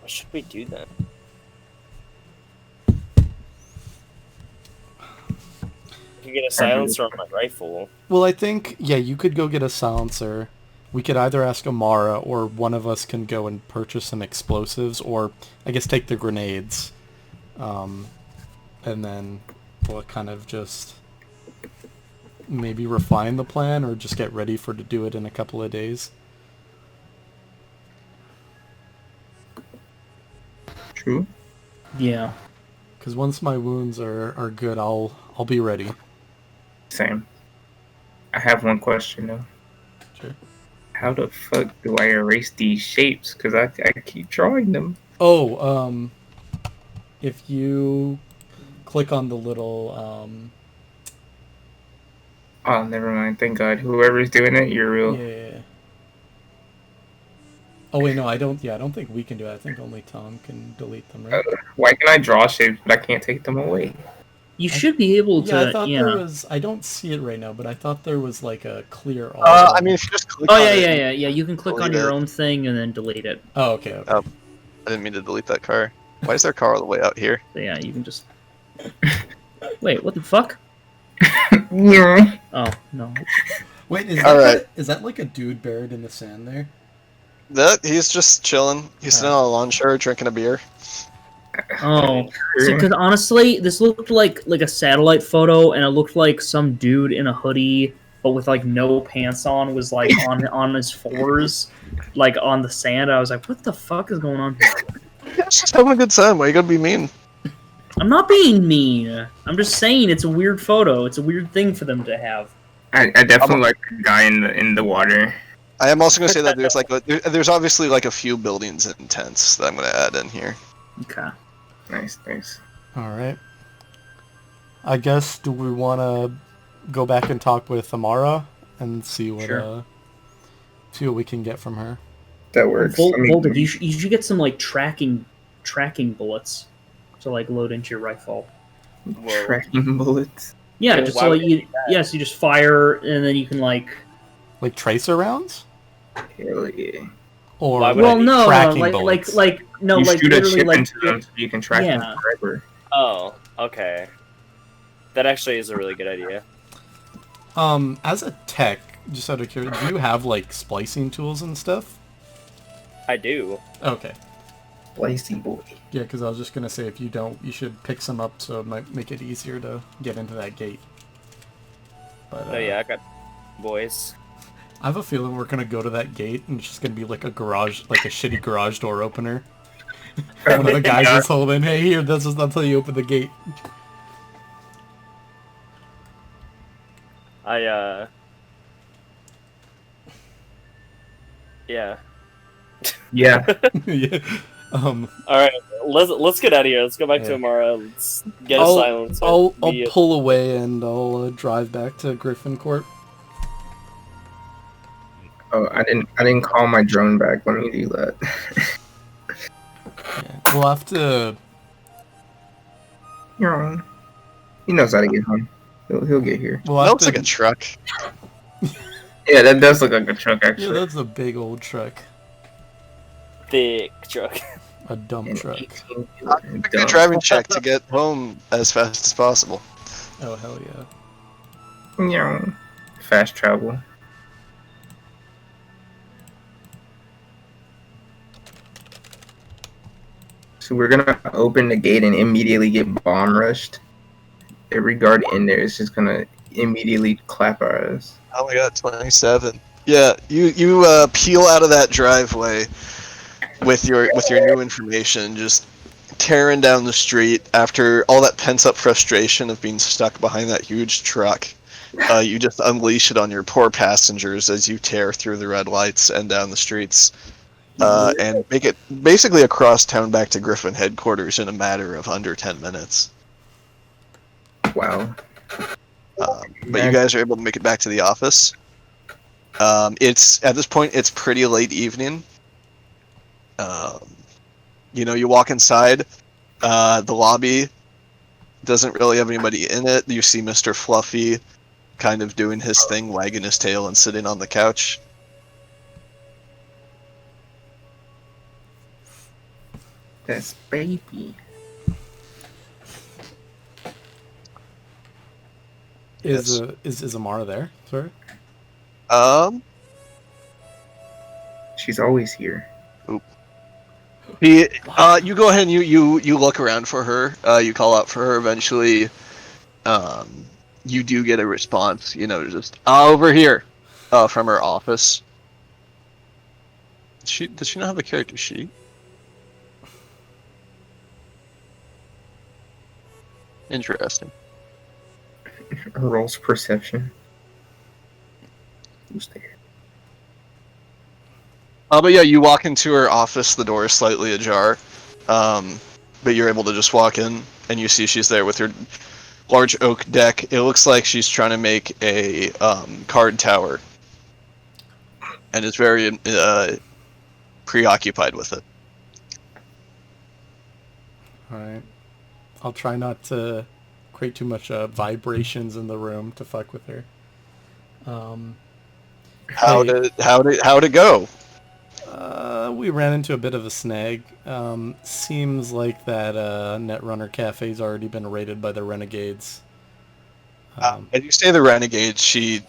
should we do then? You get a silencer on my rifle. Well, I think, you could go get a silencer. We could either ask Amara, or one of us can go and purchase some explosives, or I guess take the grenades. And then we'll kind of just maybe refine the plan, or just get ready to do it in a couple of days. True. Yeah. Because once my wounds are good, I'll be ready. Same. I have one question though. Sure. How the fuck do I erase these shapes? Because I keep drawing them. Oh, if you click on the little Oh, never mind. Thank God. Whoever's doing it, you're real. Yeah. Oh wait, no, I don't think we can do it. I think only Tom can delete them, right? Why can I draw shapes, but I can't take them away? You should be able to. Yeah, I thought there was. I don't see it right now, but I thought there was like a clear. I mean, if you just click on it, Yeah. You can click on your own thing and then delete it. Oh, okay. I didn't mean to delete that car. Why is there a car all the way out here? So yeah, you can just. Wait, what the fuck? Yeah. Oh no. Wait, is that like a dude buried in the sand there? He's just chilling. He's sitting on a lawn chair drinking a beer. Oh, because honestly, this looked like a satellite photo, and it looked like some dude in a hoodie, but with like no pants on, was like on his fours, like on the sand. I was like, what the fuck is going on here? Yeah, just having a good time. Why you gotta be mean? I'm not being mean. I'm just saying it's a weird photo. It's a weird thing for them to have. I definitely like the guy in the water. I am also gonna say that there's obviously like a few buildings and tents that I'm gonna add in here. Okay. Nice. All right. I guess, do we want to go back and talk with Amara and see what we can get from her? That works. Voltic, you should get some like tracking bullets to like load into your rifle. Tracking bullets. Yeah, just so like you just fire and then you can like tracer rounds? Hell yeah. Or tracking bullets. You like shoot a literally chip like into them so you can track them forever. Oh, okay. That actually is a really good idea. As a tech, just out of curiosity, do you have like splicing tools and stuff? I do. Okay. Splicey boy. Yeah, because I was just gonna say, if you don't, you should pick some up so it might make it easier to get into that gate. But I got boys. I have a feeling we're gonna go to that gate and it's just gonna be like a garage, like a shitty garage door opener. One of the guys is holding, hey, here, this is until you open the gate. Yeah. Yeah. Yeah. All right, let's get out of here. Let's go back to Amara. Let's get a silence. I'll pull away and I'll drive back to Griffin Court. Oh, I didn't call my drone back. Let me do that. Yeah, we'll have to. You're on. He knows how to get home. He'll get here. That looks like a truck. Yeah, that does look like a truck, Yeah, actually. that's a big old truck. Thick truck. A dump An truck. 18 Make wheeler a dump. driving check to get home as fast as possible. Oh, hell yeah. Yeah. Fast travel. So we're gonna open the gate and immediately get bomb rushed. Every guard in there is just gonna immediately clap our ass. Oh my god, 27. Yeah, you peel out of that driveway with your new information, just tearing down the street after all that pent up frustration of being stuck behind that huge truck. You just unleash it on your poor passengers as you tear through the red lights and down the streets, and make it basically across town back to Griffin headquarters in a matter of under 10 minutes. Wow. But you guys are able to make it back to the office. It's at this point it's pretty late evening. You walk inside. The lobby doesn't really have anybody in it. You see Mr. Fluffy kind of doing his thing, wagging his tail and sitting on the couch. That's baby. Is Yes. is Amara there? Sorry. Um, She's always here. you go ahead and you look around for her. You call out for her. Eventually, you do get a response. Just over here, from her office. Does she not have a character sheet? Interesting. Rolls perception. Who's there? But yeah, you walk into her office. The door is slightly ajar, but you're able to just walk in, and you see she's there with her large oak deck. It looks like she's trying to make a card tower, and is very preoccupied with it. All right. I'll try not to create too much vibrations in the room to fuck with her. How'd Hey, it go? we ran into a bit of a snag. Seems like that Netrunner Cafe's already been raided by the Renegades. As you say the renegade, she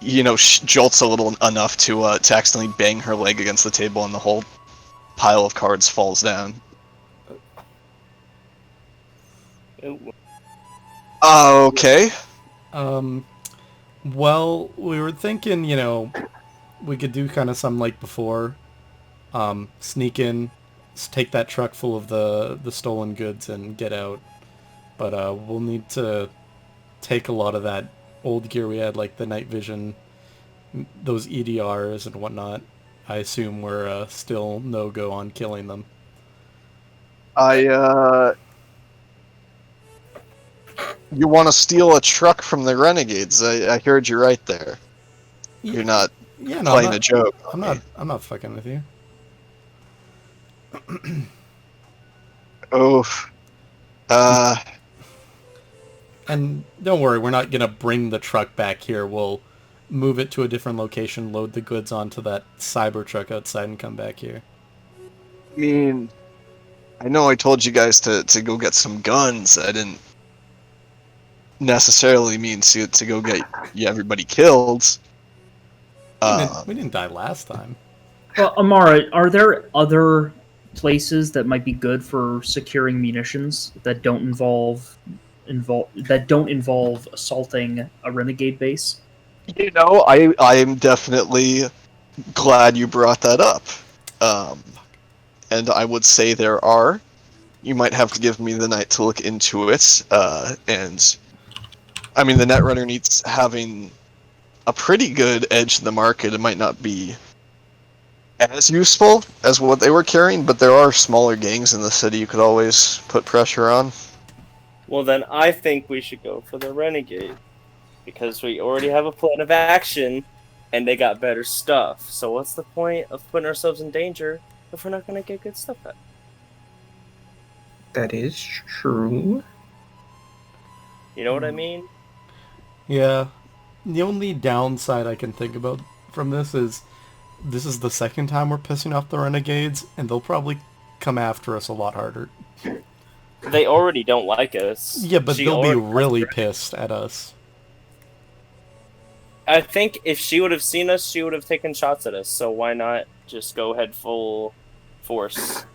jolts a little enough to accidentally bang her leg against the table, and the whole pile of cards falls down. Okay. Well, we were thinking, we could do kind of something like before. Sneak in, take that truck full of the stolen goods and get out. But we'll need to take a lot of that old gear we had, like the night vision, those EDRs and whatnot. I assume we're still no-go on killing them. You want to steal a truck from the renegades? I heard you right there. You're not Yeah, no, playing a joke. I'm not fucking with you. Oof. And don't worry, we're not gonna bring the truck back here. We'll move it to a different location, load the goods onto that cyber truck outside, and come back here. I mean, I know I told you guys to go get some guns. I didn't necessarily mean to go get everybody killed. We didn't die last time. Well, Amara, are there other places that might be good for securing munitions that don't involve assaulting a renegade base? I'm definitely glad you brought that up. And I would say there are. You might have to give me the night to look into it. And I mean, the Netrunner needs having a pretty good edge to the market. It might not be as useful as what they were carrying, but there are smaller gangs in the city you could always put pressure on. Well, then I think we should go for the Renegade. Because we already have a plan of action, and they got better stuff. So what's the point of putting ourselves in danger if we're not going to get good stuff back? That is true. You know what I mean? Yeah. The only downside I can think about from this is the second time we're pissing off the renegades, and they'll probably come after us a lot harder. They already don't like us. Yeah, but She they'll be already really has- pissed at us. I think if she would have seen us, she would have taken shots at us. So why not just go head full force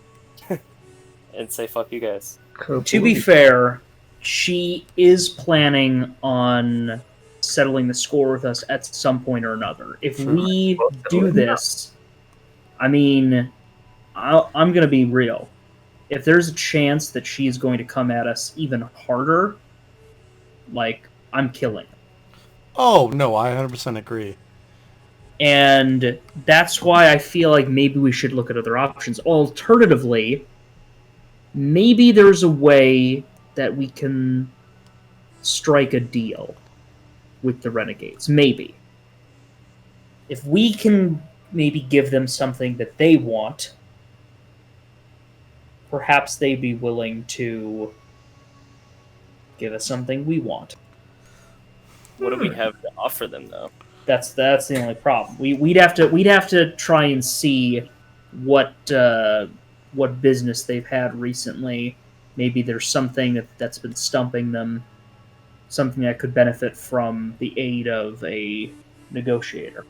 and say "fuck you guys"? To be fair, she is planning on settling the score with us at some point or another. If Sure. we do this, I mean, I'm going to be real. If there's a chance that she's going to come at us even harder, like, I'm killing her. Oh, no, I 100% agree. And that's why I feel like maybe we should look at other options. Alternatively, maybe there's a way that we can strike a deal with the Renegades. Maybe. If we can maybe give them something that they want, perhaps they'd be willing to give us something we want. What do we have to offer them, though? That's the only problem. We'd have to try and see what business they've had recently. Maybe there's something that's been stumping them, something that could benefit from the aid of a negotiator.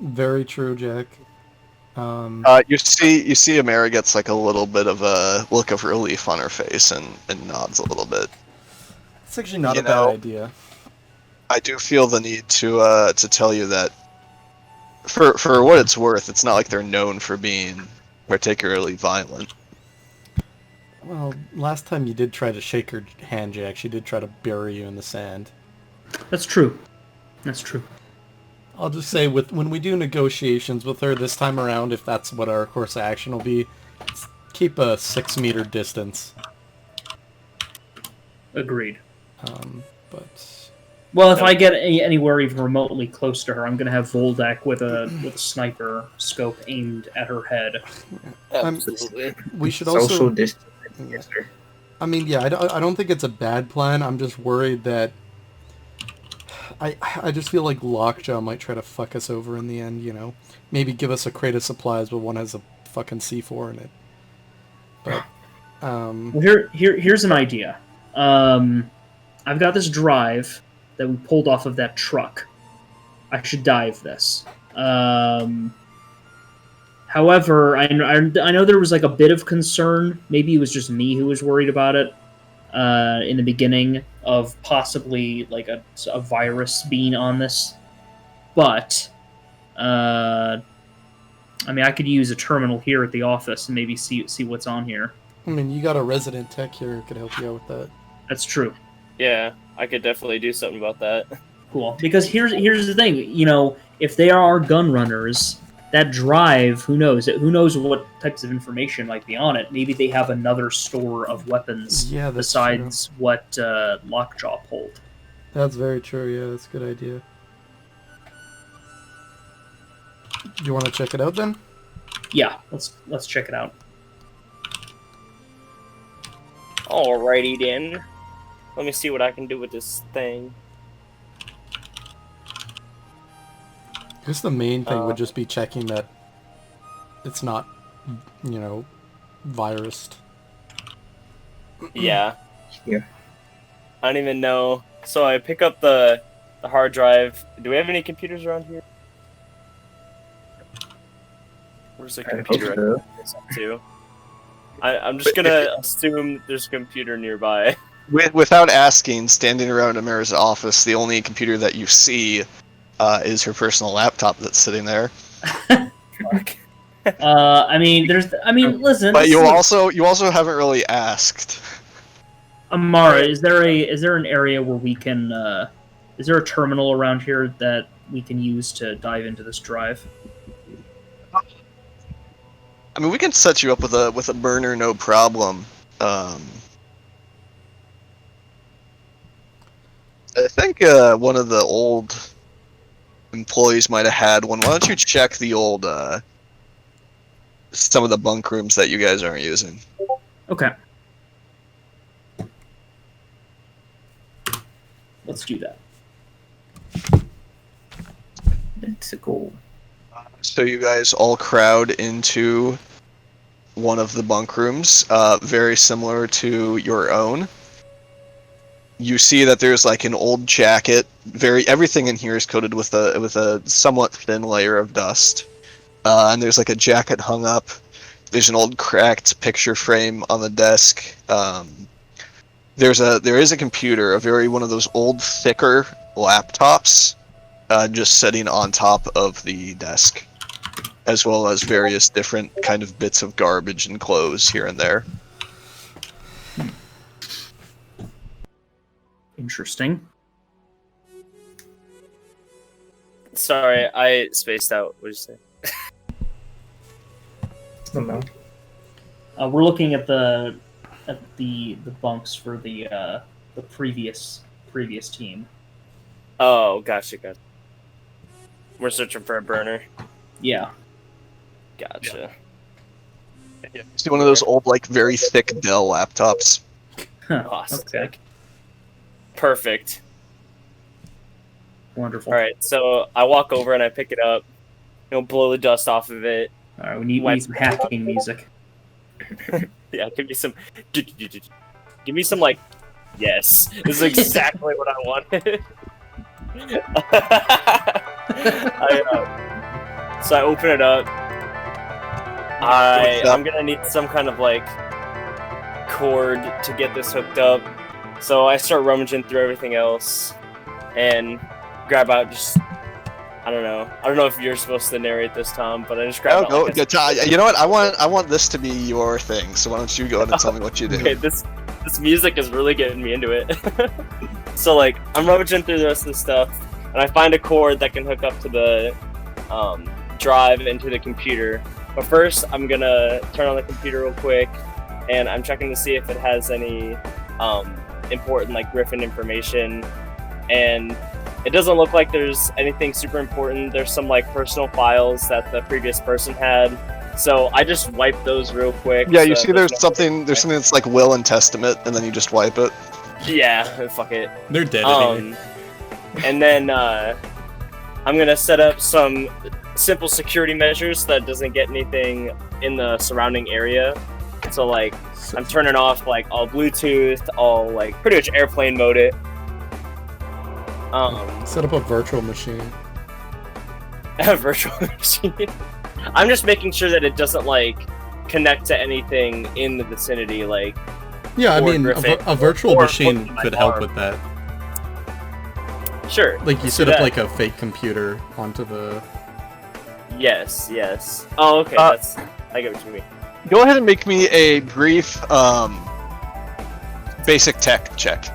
Very true, Jack. You see Amara gets like a little bit of a look of relief on her face and nods a little bit. It's actually not You a bad know, idea. I do feel the need to tell you that for what it's worth, it's not like they're known for being particularly violent. Well, last time you did try to shake her hand, Jack, she did try to bury you in the sand. That's true. That's true. I'll just say, when we do negotiations with her this time around, if that's what our course of action will be, keep a 6-meter distance. Agreed. But Well, if I get anywhere even remotely close to her, I'm going to have Voldak with a sniper scope aimed at her head. Absolutely. we should Social also... distance. Yes, sir. I mean, yeah, I don't think it's a bad plan. I'm just worried that... I just feel like Lockjaw might try to fuck us over in the end, you know? Maybe give us a crate of supplies, but one has a fucking C4 in it. But, Well, here's an idea. I've got this drive that we pulled off of that truck. I should dive this. However, I know there was like a bit of concern. Maybe it was just me who was worried about it in the beginning of possibly like a virus being on this. But I mean, I could use a terminal here at the office and maybe see what's on here. I mean, you got a resident tech here who could help you out with that. That's true. Yeah, I could definitely do something about that. Cool. Because here's the thing, you know, if they are gun runners, that drive, who knows? Who knows what types of information might be on it? Maybe they have another store of weapons besides what Lockjaw pulled. That's very true, yeah, that's a good idea. Do you want to check it out then? Yeah, let's check it out. Alrighty then. Let me see what I can do with this thing. I guess the main thing would just be checking that it's not, you know, virused. Yeah. Yeah. I don't even know. So I pick up the hard drive. Do we have any computers around here? Where's the computer I can pick this up to? I'm just gonna assume there's a computer nearby. Without asking, standing around Amara's office, the only computer that you see is her personal laptop that's sitting there. Fuck. Listen. But you also haven't really asked. Amara, is there an area where we can? Is there a terminal around here that we can use to dive into this drive? I mean, we can set you up with a burner, no problem. I think one of the old employees might have had one. Why don't you check the old some of the bunk rooms that you guys aren't using? Okay. Let's do that. It's a goal. So you guys all crowd into one of the bunk rooms, very similar to your own. You see that there's like an old jacket. Everything in here is coated with a somewhat thin layer of dust. And there's like a jacket hung up. There's an old cracked picture frame on the desk. There is a computer, one of those old thicker laptops, just sitting on top of the desk, as well as various different kind of bits of garbage and clothes here and there. Interesting. Sorry, I spaced out. What did you say? No. We're looking at the bunks for the previous team. Oh, gotcha. We're searching for a burner. Yeah. Gotcha. See one of those old, like, very thick Dell laptops. Huh. Awesome. Okay. Perfect. Wonderful. All right, so I walk over and I pick it up. Blow the dust off of it. All right. We need some hacking music. Yeah, give me some. Give me some like. Yes, this is exactly what I wanted. So I open it up. I'm gonna need some kind of like cord to get this hooked up. So I start rummaging through everything else and grab out just. I don't know if you're supposed to narrate this, Tom, but I just grabbed out. You know what? I want this to be your thing. So why don't you go ahead and tell me what you do? Okay, this music is really getting me into it. So like I'm rummaging through the rest of the stuff, and I find a cord that can hook up to the drive into the computer. But first, I'm gonna turn on the computer real quick, and I'm checking to see if it has any important like Griffin information, and it doesn't look like there's anything super important. There's some like personal files that the previous person had, so I just wipe those real quick. Yeah, you see there's something that's like will and testament, and then you just wipe it. Yeah, fuck it. They're dead anyway. And then I'm gonna set up some simple security measures that doesn't get anything in the surrounding area. So like I'm turning off like all Bluetooth, all like pretty much airplane mode it. Set up a virtual machine. A virtual machine. I'm just making sure that it doesn't like connect to anything in the vicinity, like. Yeah, I mean, a virtual machine could help farm. with that. Sure. Like you set up like a fake computer onto the. Yes. Oh, okay. I get what you mean. Go ahead and make me a brief basic tech check.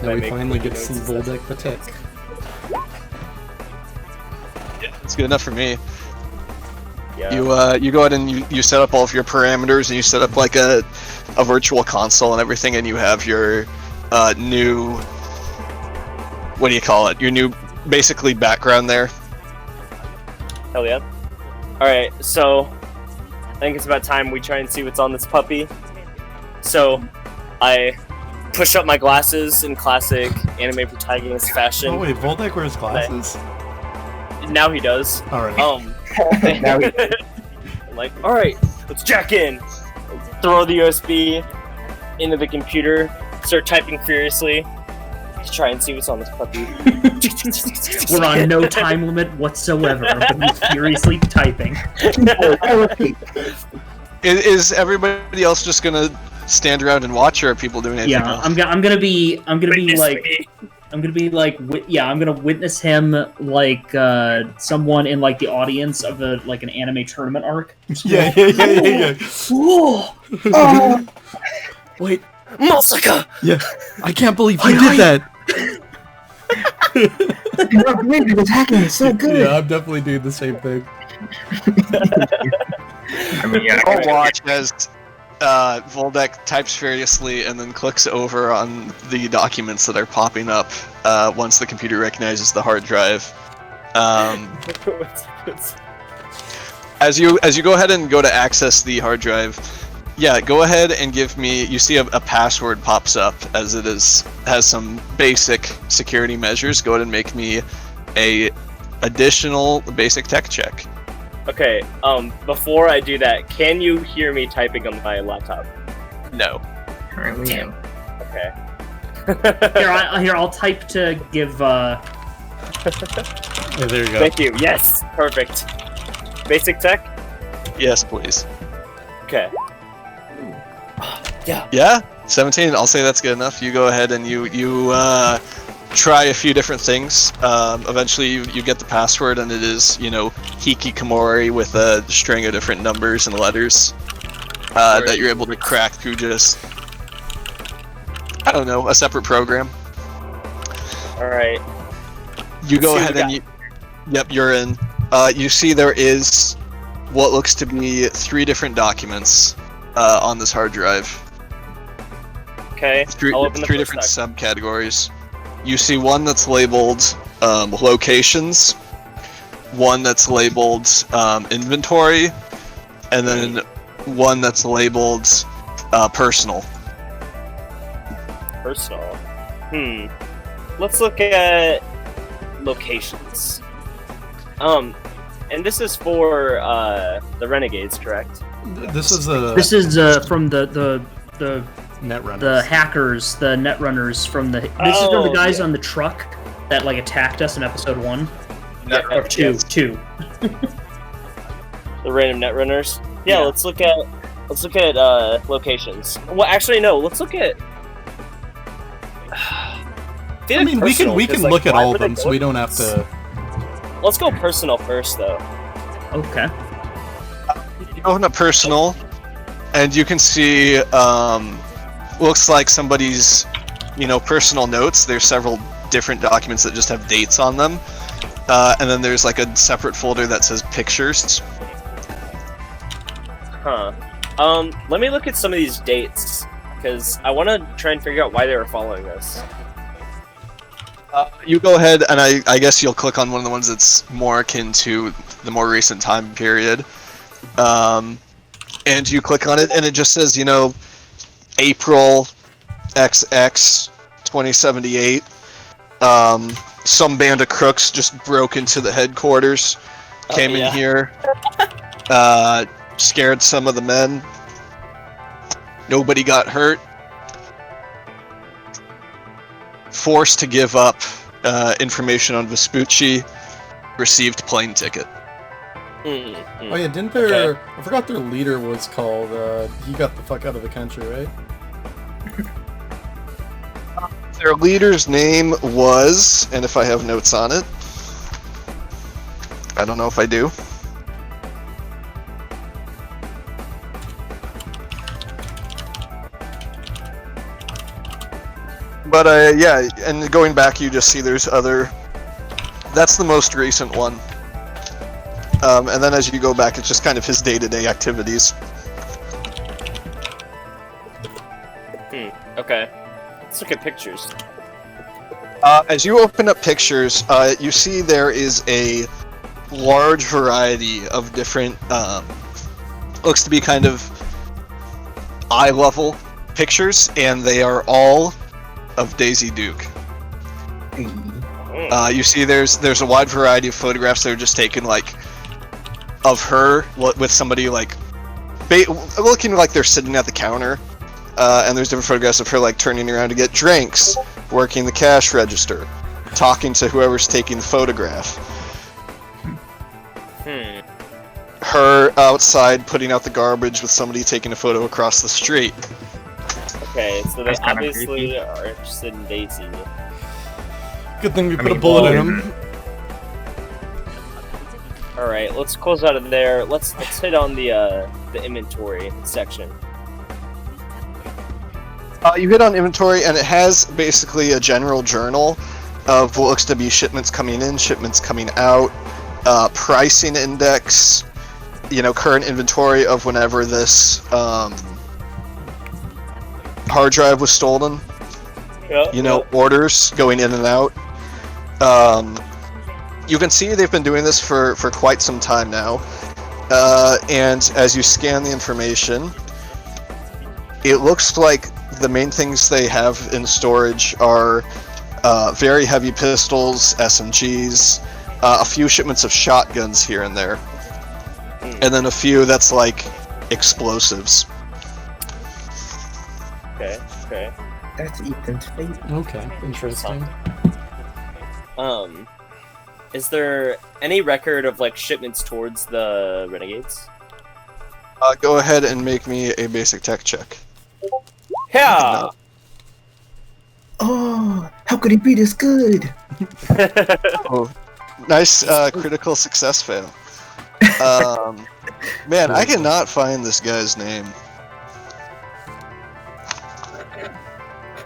Now we finally get to see Voldeck the Tech. Yeah, it's good enough for me. Yeah. You go ahead and you set up all of your parameters, and you set up like a virtual console and everything, and you have your new, what do you call it? Your new basically background there. Hell yeah. Alright, so I think it's about time we try and see what's on this puppy. So I push up my glasses in classic anime protagonist fashion. Oh wait, Voldeck wears glasses? Now he does. Alright. Now he- I'm like, alright, let's jack in. Throw the USB into the computer, start typing furiously. Let's try and see what's on this puppy. We're on no time limit whatsoever, but he's furiously typing. Is everybody else just gonna stand around and watch, or are people doing anything Yeah, else? I'm gonna be like, Me. I'm gonna witness him like someone in like the audience of an anime tournament arc. Yeah. Whoa! Oh, Wait, Masaka! yeah, I can't believe you did that! I cannot believe it was hacking. It's so good. Yeah, I'm definitely doing the same thing. I mean, yeah. I'll watch as Voldeck types furiously and then clicks over on the documents that are popping up once the computer recognizes the hard drive. What's- As you go ahead and go to access the hard drive, Yeah, go ahead and give me. You see a password pops up as it has some basic security measures. Go ahead and make me a additional basic tech check. Okay. Before I do that, can you hear me typing on my laptop? No. Currently, Damn. Okay. Here, I'll type to give. Yeah, there you go. Thank you. Yes. Perfect. Basic tech. Yes, please. Okay. Yeah. Yeah, 17. I'll say that's good enough. You go ahead and you try a few different things. Eventually, you get the password, and it is hikikomori with a string of different numbers and letters that you're able to crack through just a separate program. All right. You go Let's see ahead what and we you're in. You see there is what looks to be 3 different documents on this hard drive. Okay. I'll open the Three first different document. subcategories. You see one that's labeled locations, one that's labeled inventory, and then one that's labeled personal. Personal. Let's look at locations. And this is for the Renegades, correct? This is from the Netrunner. the hackers, the netrunners from the. This is from the guys on the truck that attacked us in episode 1 or 2. Yes. 2. The random netrunners. Yeah, Yeah. let's look at locations. Well, actually, no. Let's look at. I mean, we can look at all of them, so we don't have to. Let's go personal first, though. Okay. You open up personal, and you can see looks like somebody's personal notes. There's several different documents that just have dates on them, and then there's a separate folder that says pictures. Huh. Let me look at some of these dates, because I want to try and figure out why they were following us. You go ahead, and I guess you'll click on one of the ones that's more akin to the more recent time period. And you click on it, and it just says, April XX 2078. Some band of crooks just broke into the headquarters, came in here, scared some of the men. Nobody got hurt. Forced to give up information on Vespucci, received plane ticket. Oh yeah, didn't their... I forgot their leader was called, he got the fuck out of the country, right? Their leader's name was, and if I have notes on it, I don't know if I do. But yeah, and going back, you just see there's other. That's the most recent one. And then as you go back, it's just kind of his day-to-day activities. Okay. Let's look at pictures. As you open up pictures, you see there is a large variety of different, looks to be kind of eye-level pictures, and they are all of Daisy Duke. You see there's a wide variety of photographs that are just taken, of her with somebody, looking like they're sitting at the counter. And there's different photographs of her turning around to get drinks, working the cash register, talking to whoever's taking the photograph. Her outside putting out the garbage with somebody taking a photo across the street. Okay, so they That's kinda obviously creepy. are interested in Daisy. Good thing we put a bullet in him. Alright, let's close out of there. Let's hit on the inventory section. You hit on inventory, and it has basically a general journal of what looks to be shipments coming in, shipments coming out, pricing index, current inventory of whenever this hard drive was stolen, orders going in and out. You can see they've been doing this for quite some time now, and as you scan the information, it looks like the main things they have in storage are very heavy pistols, SMGs, a few shipments of shotguns here and there, and then a few that's like explosives. Okay. That's Ethan's favorite. Okay, interesting. Is there any record of like shipments towards the Renegades? Go ahead and make me a basic tech check. Yeah. Oh, how could he be this good? Oh, nice critical success fail. Man, I cannot find this guy's name.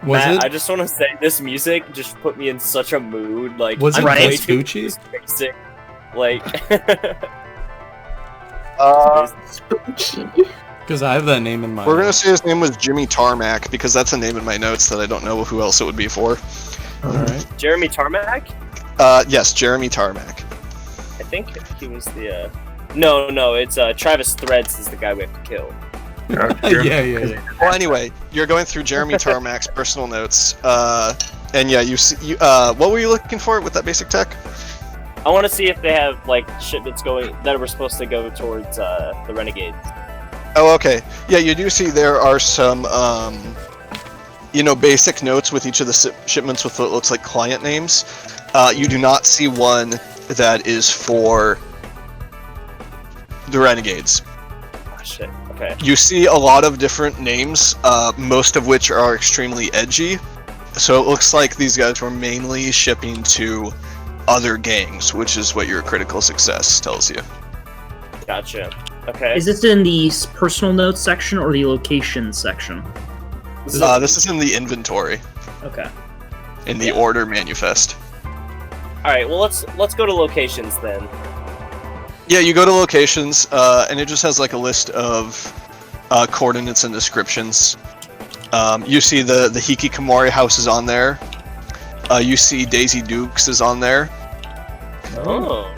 Was Matt, it? I just want to say this music just put me in such a mood. Like, Was it I'm way too Vespucci? basic. Like, Because I have that name in my. We're gonna say his name was Jimmy Tarmac because that's a name in my notes that I don't know who else it would be for. Alright. Jeremy Tarmac? Yes, Jeremy Tarmac. I think he was the. No, it's Travis Threads is the guy we have to kill. Yeah. Well, anyway, you're going through Jeremy Tarmac's personal notes, and yeah, what were you looking for with that basic tech? I want to see if they have like shipments going that were supposed to go towards the Renegades. Oh, okay. Yeah, you do see there are some, basic notes with each of the shipments with what looks like client names. You do not see one that is for the Renegades. Oh, shit. Okay. You see a lot of different names, most of which are extremely edgy. So it looks like these guys were mainly shipping to other gangs, which is what your critical success tells you. Gotcha. Okay. Is this in the personal notes section or the location section? This is in the inventory, Okay. in the order manifest. All right. Well, let's go to locations then. Yeah, you go to locations, and it just has like a list of coordinates and descriptions. You see the Hikikomori house is on there. You see Daisy Dukes is on there. Oh.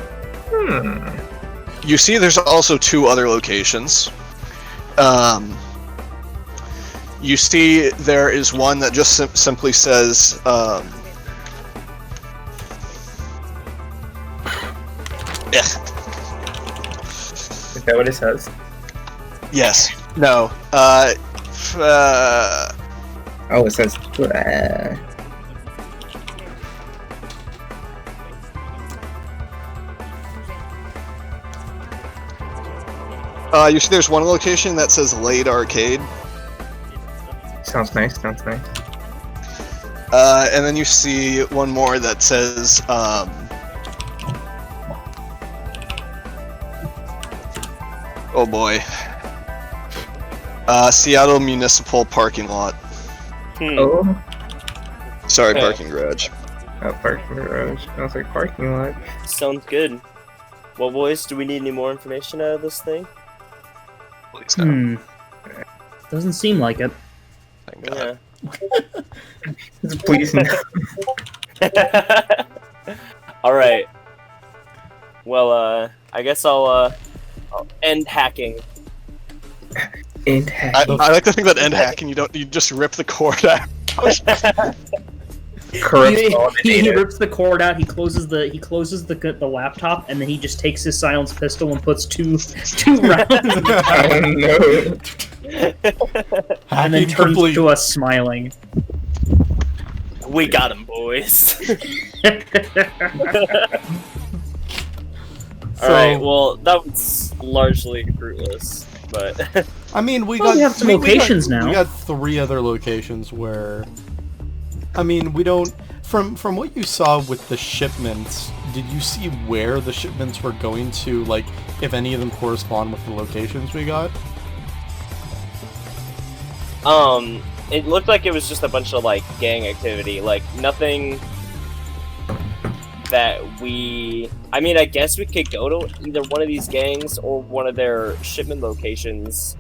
You see there's also 2 other locations. You see there is one that just simply says... Is that what it says? Yes. No. Oh, it says. You see there's one location that says Late Arcade. Sounds nice. And then you see one more that says, oh boy. Seattle Municipal Parking Lot. Oh. Sorry, Okay. parking garage. Oh, parking garage. Sounds like parking lot. Sounds good. Well, boys, do we need any more information out of this thing? Please no. Doesn't seem like it. Thank God. Yeah. Please no. All right. Well, I guess I'll end hacking. And I like to think that end hacking, you just rip the cord out. corrupts all the He data. rips the cord out. He closes the laptop, and then he just takes his silenced pistol and puts two rounds, Oh no. and then turns complete. to us smiling. We got him, boys. All right. Well, that was largely fruitless, but I mean, we Well, got we have some we got- locations now. We got 3 other locations where, I mean, we don't. From what you saw with the shipments, did you see where the shipments were going to? Like, if any of them correspond with the locations we got? it looked like it was just a bunch of like gang activity, like nothing that we. I mean, I guess we could go to either one of these gangs or one of their shipment locations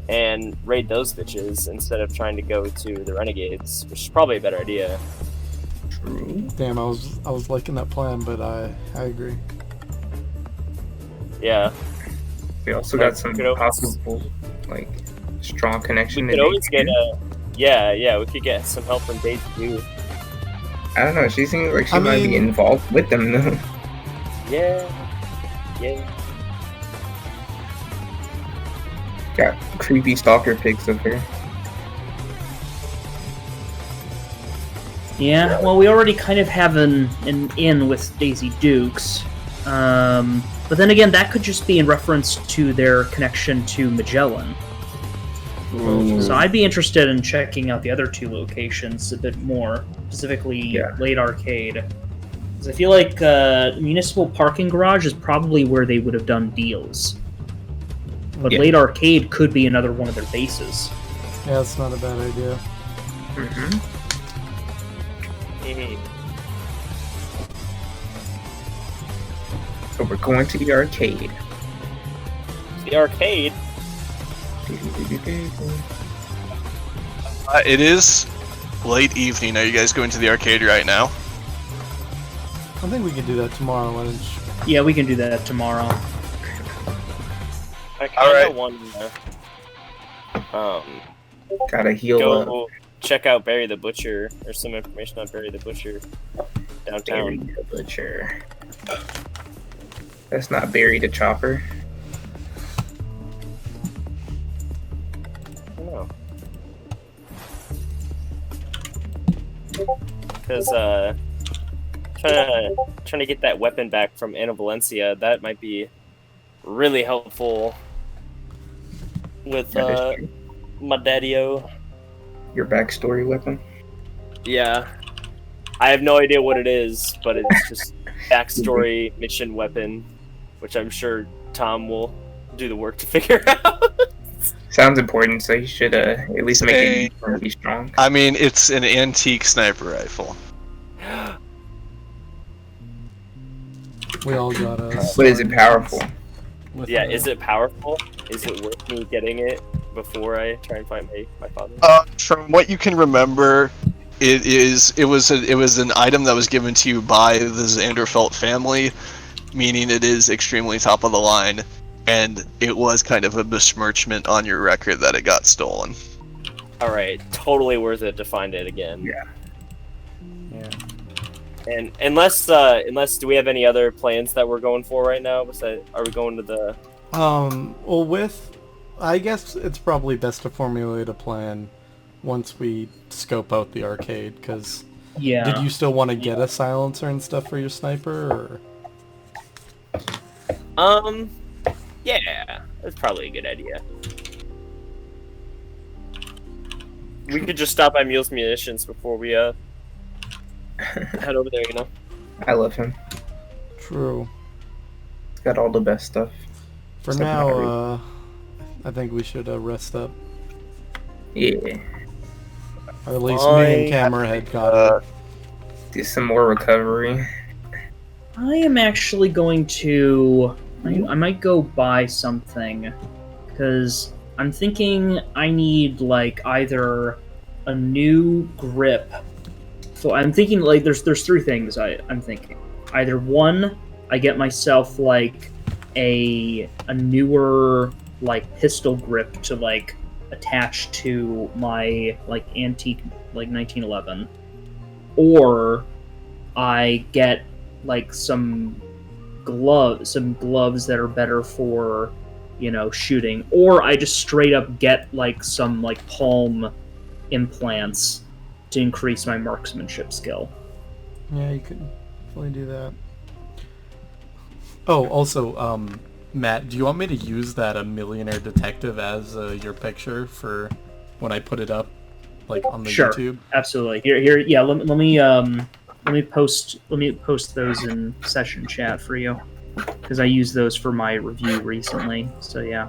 and raid those bitches instead of trying to go to the Renegades, which is probably a better idea. Damn, I was liking that plan, but I agree. Yeah. We also got some Could open- possible, like, strong We connection. could always get a. Yeah, we could get some help from Daisy too. I don't know. She seems like she I might be mean- involved with them though. Yeah. Got creepy stalker pics of her. Yeah, well, we already kind of have an in with Daisy Dukes. But then again, that could just be in reference to their connection to Magellan. So I'd be interested in checking out the other two locations a bit more, specifically Late Arcade. Because I feel like Municipal Parking Garage is probably where they would have done deals. But Late Arcade could be another one of their bases. Yeah, that's not a bad idea. So we're going to the arcade. The arcade. It is late evening. Are you guys going to the arcade right now? I think we could do that tomorrow, Lynch. Yeah, we can do that tomorrow. I kind Alright. of want to Gotta heal up. go check out Barry the Butcher, or some information on Barry the Butcher Barry downtown. the Butcher. That's not Barry the Chopper. I don't know. Because trying to get that weapon back from Ana Valencia, that might be really helpful with That is true. my daddy-o. Your backstory weapon. Yeah. I have no idea what it is, but it's just backstory mission weapon, which I'm sure Tom will do the work to figure out. Sounds important, so you should at least make Hey. it really strong. I mean, it's an antique sniper rifle. We all got a. But is it powerful? Yeah, is it powerful? Is it worth me getting it before I try and find my father? From what you can remember, it was an item that was given to you by the Zanderfelt family, meaning it is extremely top of the line, and it was kind of a besmirchment on your record that it got stolen. Alright, totally worth it to find it again. Yeah. And unless do we have any other plans that we're going for right now? Are we going to the Well, I guess it's probably best to formulate a plan once we scope out the arcade, because Yeah. did you still want to get a silencer and stuff for your sniper, or? Yeah, that's probably a good idea. We could just stop by Mule's Munitions before we head over there, you know? I love him. True. He's got all the best stuff. For Stuff now, not I think we should rest up. Yeah. Or at least me and Camerahead got it. Do some more recovery. I am actually going to... I might go buy something, because I'm thinking I need, like, either a new grip. So I'm thinking, like, there's three things I'm thinking. Either one, I get myself, like, a newer, like, pistol grip to, like, attach to my, like, antique, like, 1911. Or I get, like, some gloves that are better for, you know, shooting. Or I just straight up get, like, some, like, palm implants to increase my marksmanship skill. Yeah, you could definitely do that. Oh, also, Matt, do you want me to use that A Millionaire Detective as your picture for when I put it up, like, on the Sure. YouTube? Absolutely. Here. Yeah. Let me post those in session chat for you, because I used those for my review recently. So yeah.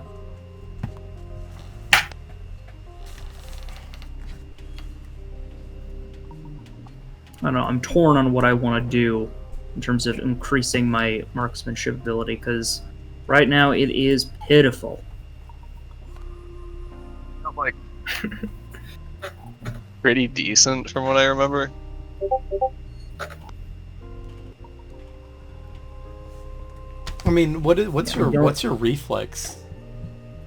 I don't know. I'm torn on what I want to do in terms of increasing my marksmanship ability, because right now it is pitiful. Like, pretty decent from what I remember. I mean, what's your reflex?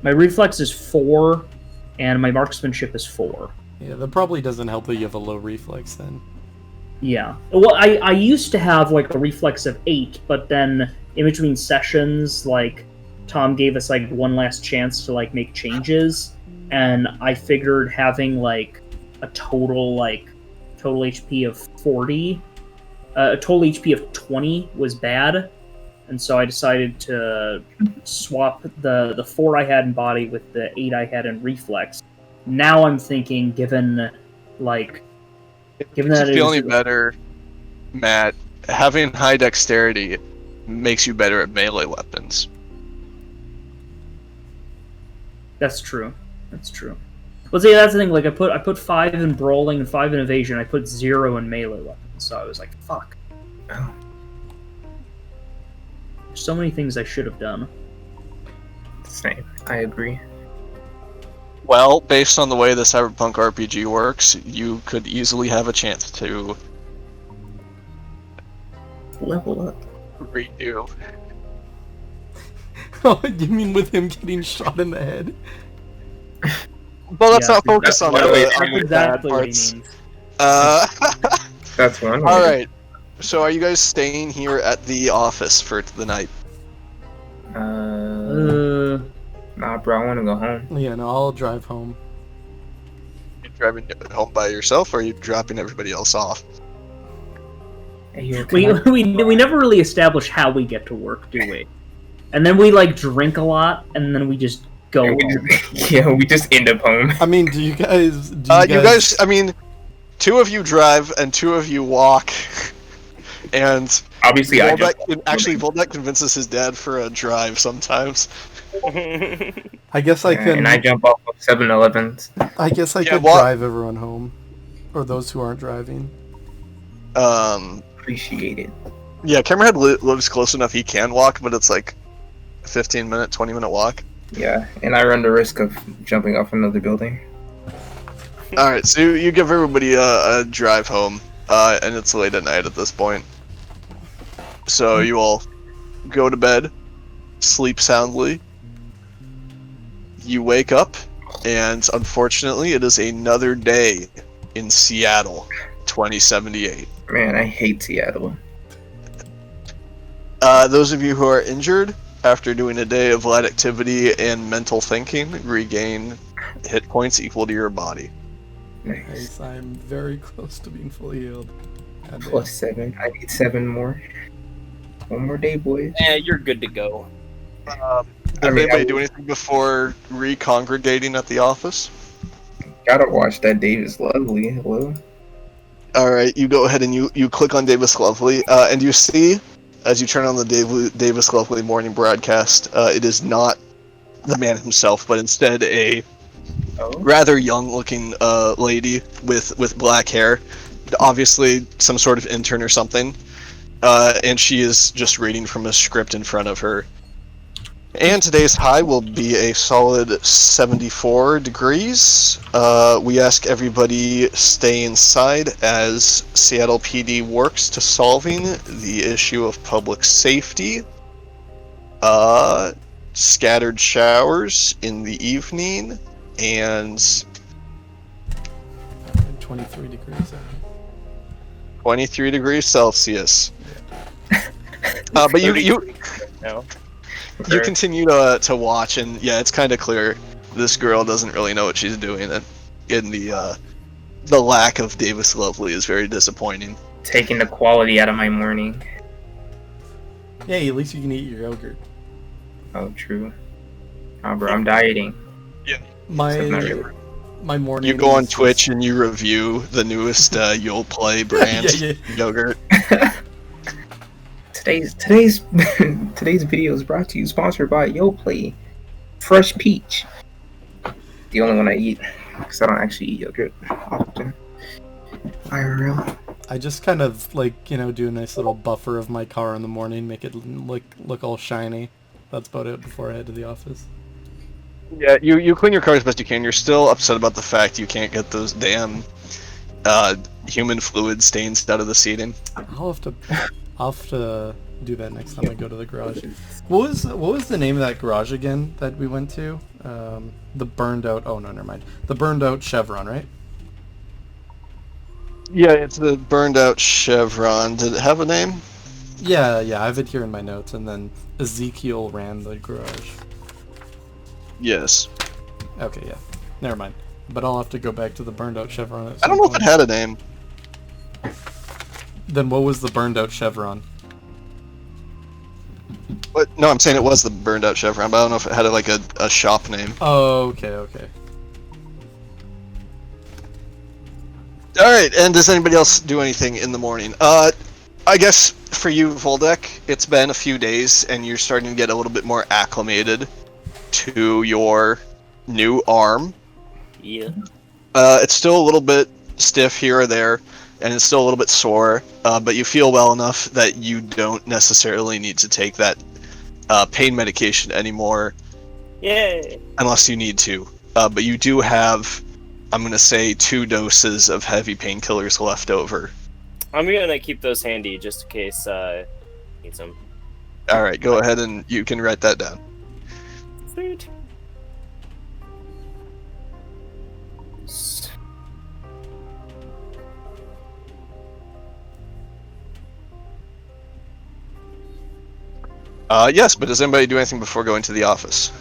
My reflex is 4, and my marksmanship is 4. Yeah, that probably doesn't help that you have a low reflex then. Yeah. Well, I used to have like a reflex of 8, but then in between sessions, like Tom gave us like one last chance to like make changes, and I figured having like a total HP of 40, a total HP of 20 was bad, and so I decided to swap the 4 I had in body with the 8 I had in reflex. Now I'm thinking, given that To feel any better, Matt, having high dexterity makes you better at melee weapons. That's true. That's true. Well, see, that's the thing. Like, I put 5 in brawling and 5 in evasion. I put 0 in melee weapons. So I was like, fuck. Oh. So many things I should have done. Same. I agree. Well, based on the way the Cyberpunk RPG works, you could easily have a chance to Level up. redo. Oh, you mean with him getting shot in the head? Well, let's Yeah, not focus on that's the That's bad exactly what he parts. means. That's one. All right. So, are you guys staying here at the office for the night? Nah, bro. I want to go home. Yeah, no, I'll drive home. You driving home by yourself, or are you dropping everybody else off? Hey, here, We never really establish how we get to work, do we? And then we like drink a lot, and then we just go. we just end up home. I mean, do you guys? You guys. I mean, 2 of you drive and 2 of you walk, and Obviously, Volbeck convinces his dad for a drive sometimes. I guess I can. And I jump off of 7-Elevens. I guess I could what? drive everyone home, or those who aren't driving. Appreciate it. Yeah, Camerahead lives close enough he can walk, but it's like a 15-minute, 20-minute walk. Yeah, and I run the risk of jumping off another building. Alright, so you give everybody a drive home, and it's late at night at this point. So you all go to bed, sleep soundly. You wake up, and unfortunately it is another day in Seattle, 2078. Man, I hate Seattle. Those of you who are injured, after doing a day of light activity and mental thinking, regain hit points equal to your body. Nice. Nice, I'm very close to being fully healed. God damn. Plus 7. I need 7 more. 1 more day, boys. You're good to go. Did anybody do anything before re-congregating at the office? Gotta watch that Davis Lovely. Hello. Alright, you go ahead and you click on Davis Lovely, and you see, as you turn on the Davis Lovely morning broadcast, it is not the man himself, but instead a rather young-looking lady with black hair, obviously some sort of intern or something, and she is just reading from a script in front of her. And today's high will be a solid 74 degrees. We ask everybody stay inside as Seattle PD works to solving the issue of public safety. Scattered showers in the evening, and 23 degrees out. 23 degrees Celsius. But you continue to watch, and yeah, it's kind of clear this girl doesn't really know what she's doing, and in the lack of Davis Lovely is very disappointing. Taking the quality out of my morning. Yeah, at least you can eat your yogurt. Oh, true. Oh, bro, I'm dieting. My morning. You go on is Twitch and you review the newest You'll Play brand yogurt. Today's video is brought to you, sponsored by YoPlay Fresh Peach. The only one I eat, because I don't actually eat yogurt often. IRL. I just kind of do a nice little buffer of my car in the morning, make it look all shiny. That's about it before I head to the office. Yeah, you clean your car as best you can. You're still upset about the fact you can't get those damn human fluid stains out of the seating. I'll have to do that next time I go to the garage. What was the name of that garage again that we went to? the burned out. Oh no, never mind. The burned out chevron, right? Yeah, it's the burned out chevron. Did it have a name? Yeah, I have it here in my notes. And then Ezekiel ran the garage. Yes. Okay, yeah. Never mind. But I'll have to go back to the burned out chevron. At I don't some know if point. it had a name. Then what was the burned out chevron? But no, I'm saying it was the burned out chevron, but I don't know if it had like a shop name. Oh, okay. Alright, and does anybody else do anything in the morning? I guess for you, Voldek, it's been a few days and you're starting to get a little bit more acclimated to your new arm. Yeah. It's still a little bit stiff here or there, and it's still a little bit sore, but you feel well enough that you don't necessarily need to take that pain medication anymore. Yay! Unless you need to. But you do have, I'm going to say, 2 doses of heavy painkillers left over. I'm gonna keep those handy just in case need some. Alright, go ahead and you can write that down. Sweet. Yes, but does anybody do anything before going to the office?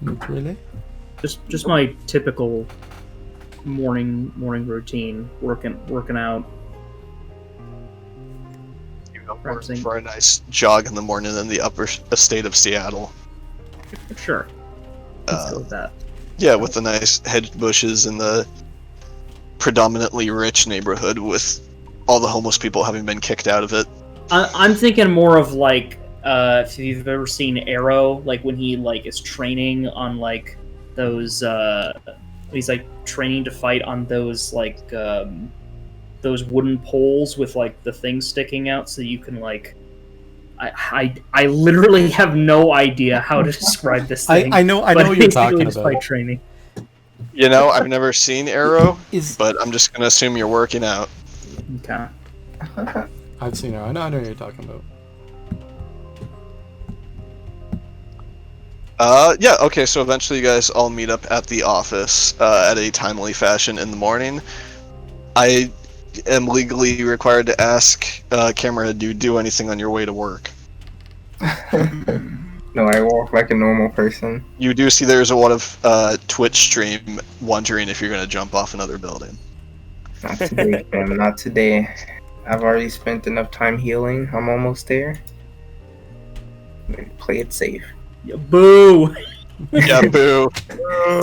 Not really. Just my typical morning routine, working out. You know, Practicing. for a nice jog in the morning in the upper estate of Seattle. Sure. Let's go with that. Yeah, with the nice hedge bushes and the predominantly rich neighborhood with all the homeless people having been kicked out of it. I'm thinking more of like if you've ever seen Arrow, like when he like is training on like those he's like training to fight on those like those wooden poles with like the things sticking out so you can like I literally have no idea how to describe this thing. I know what you're basically talking just about. fight training. You know, I've never seen Arrow, Is but I'm just gonna assume you're working out. Okay. I've seen it. I know what you're talking about. Yeah, okay, so eventually you guys all meet up at the office at a timely fashion in the morning. I am legally required to ask Camera, do you do anything on your way to work? No, I walk like a normal person. You do see there's a lot of Twitch stream wondering if you're going to jump off another building. Not today, fam. Not today. I've already spent enough time healing. I'm almost there. Play it safe. Yeah, boo! Yeah, boo.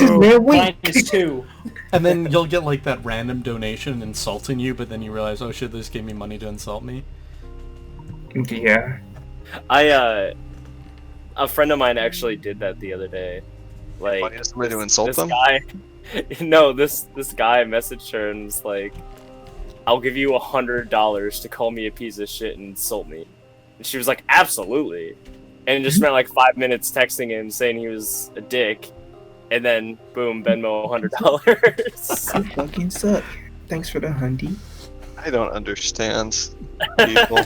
Man, wait. -2. And then you'll get like that random donation insulting you, but then you realize, oh shit, this gave me money to insult me. Yeah. A friend of mine actually did that the other day. Like, Money to somebody to insult this them? guy, no, this guy messaged her and was like, "I'll give you $100 to call me a piece of shit and insult me." And she was like, "Absolutely," and just spent like 5 minutes texting him saying he was a dick, and then boom, Venmo $100. You fucking suck. Thanks for the hundy. I don't understand people.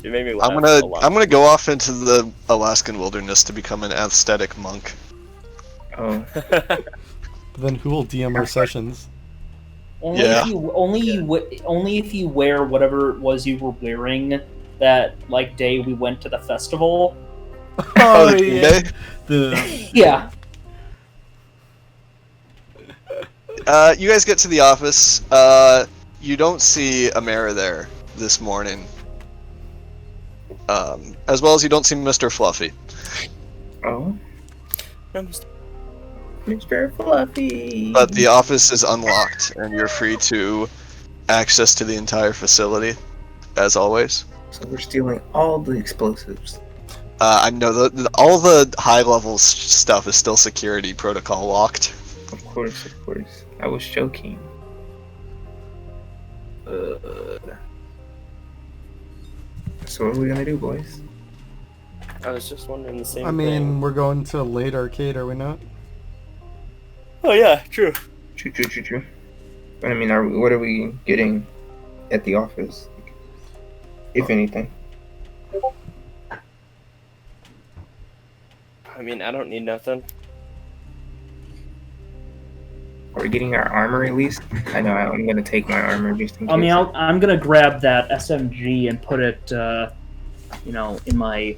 It made me laugh. I'm a lot. gonna go off into the Alaskan wilderness to become an aesthetic monk. Oh. But then who will DM our sessions? Only Yeah. if you only if you wear whatever it was you were wearing that like day we went to the festival. Oh, the Green Day? The Yeah. You guys get to the office. You don't see Amara there this morning. As well as you don't see Mr. Fluffy. Oh. Mr. Fluffy. But the office is unlocked, and you're free to access to the entire facility, as always. So we're stealing all the explosives. I know all the high-level stuff is still security protocol locked. Of course, of course. I was joking. So what are we gonna do, boys? I was just wondering the same I mean, thing. we're going to late arcade, are we not? Oh yeah, true. True. But I mean, what are we getting at the office? If anything. I mean, I don't need nothing. Are we getting our armor at least? I know I'm gonna take my armor just in case. I mean, I'm gonna grab that SMG and put it, you know, in my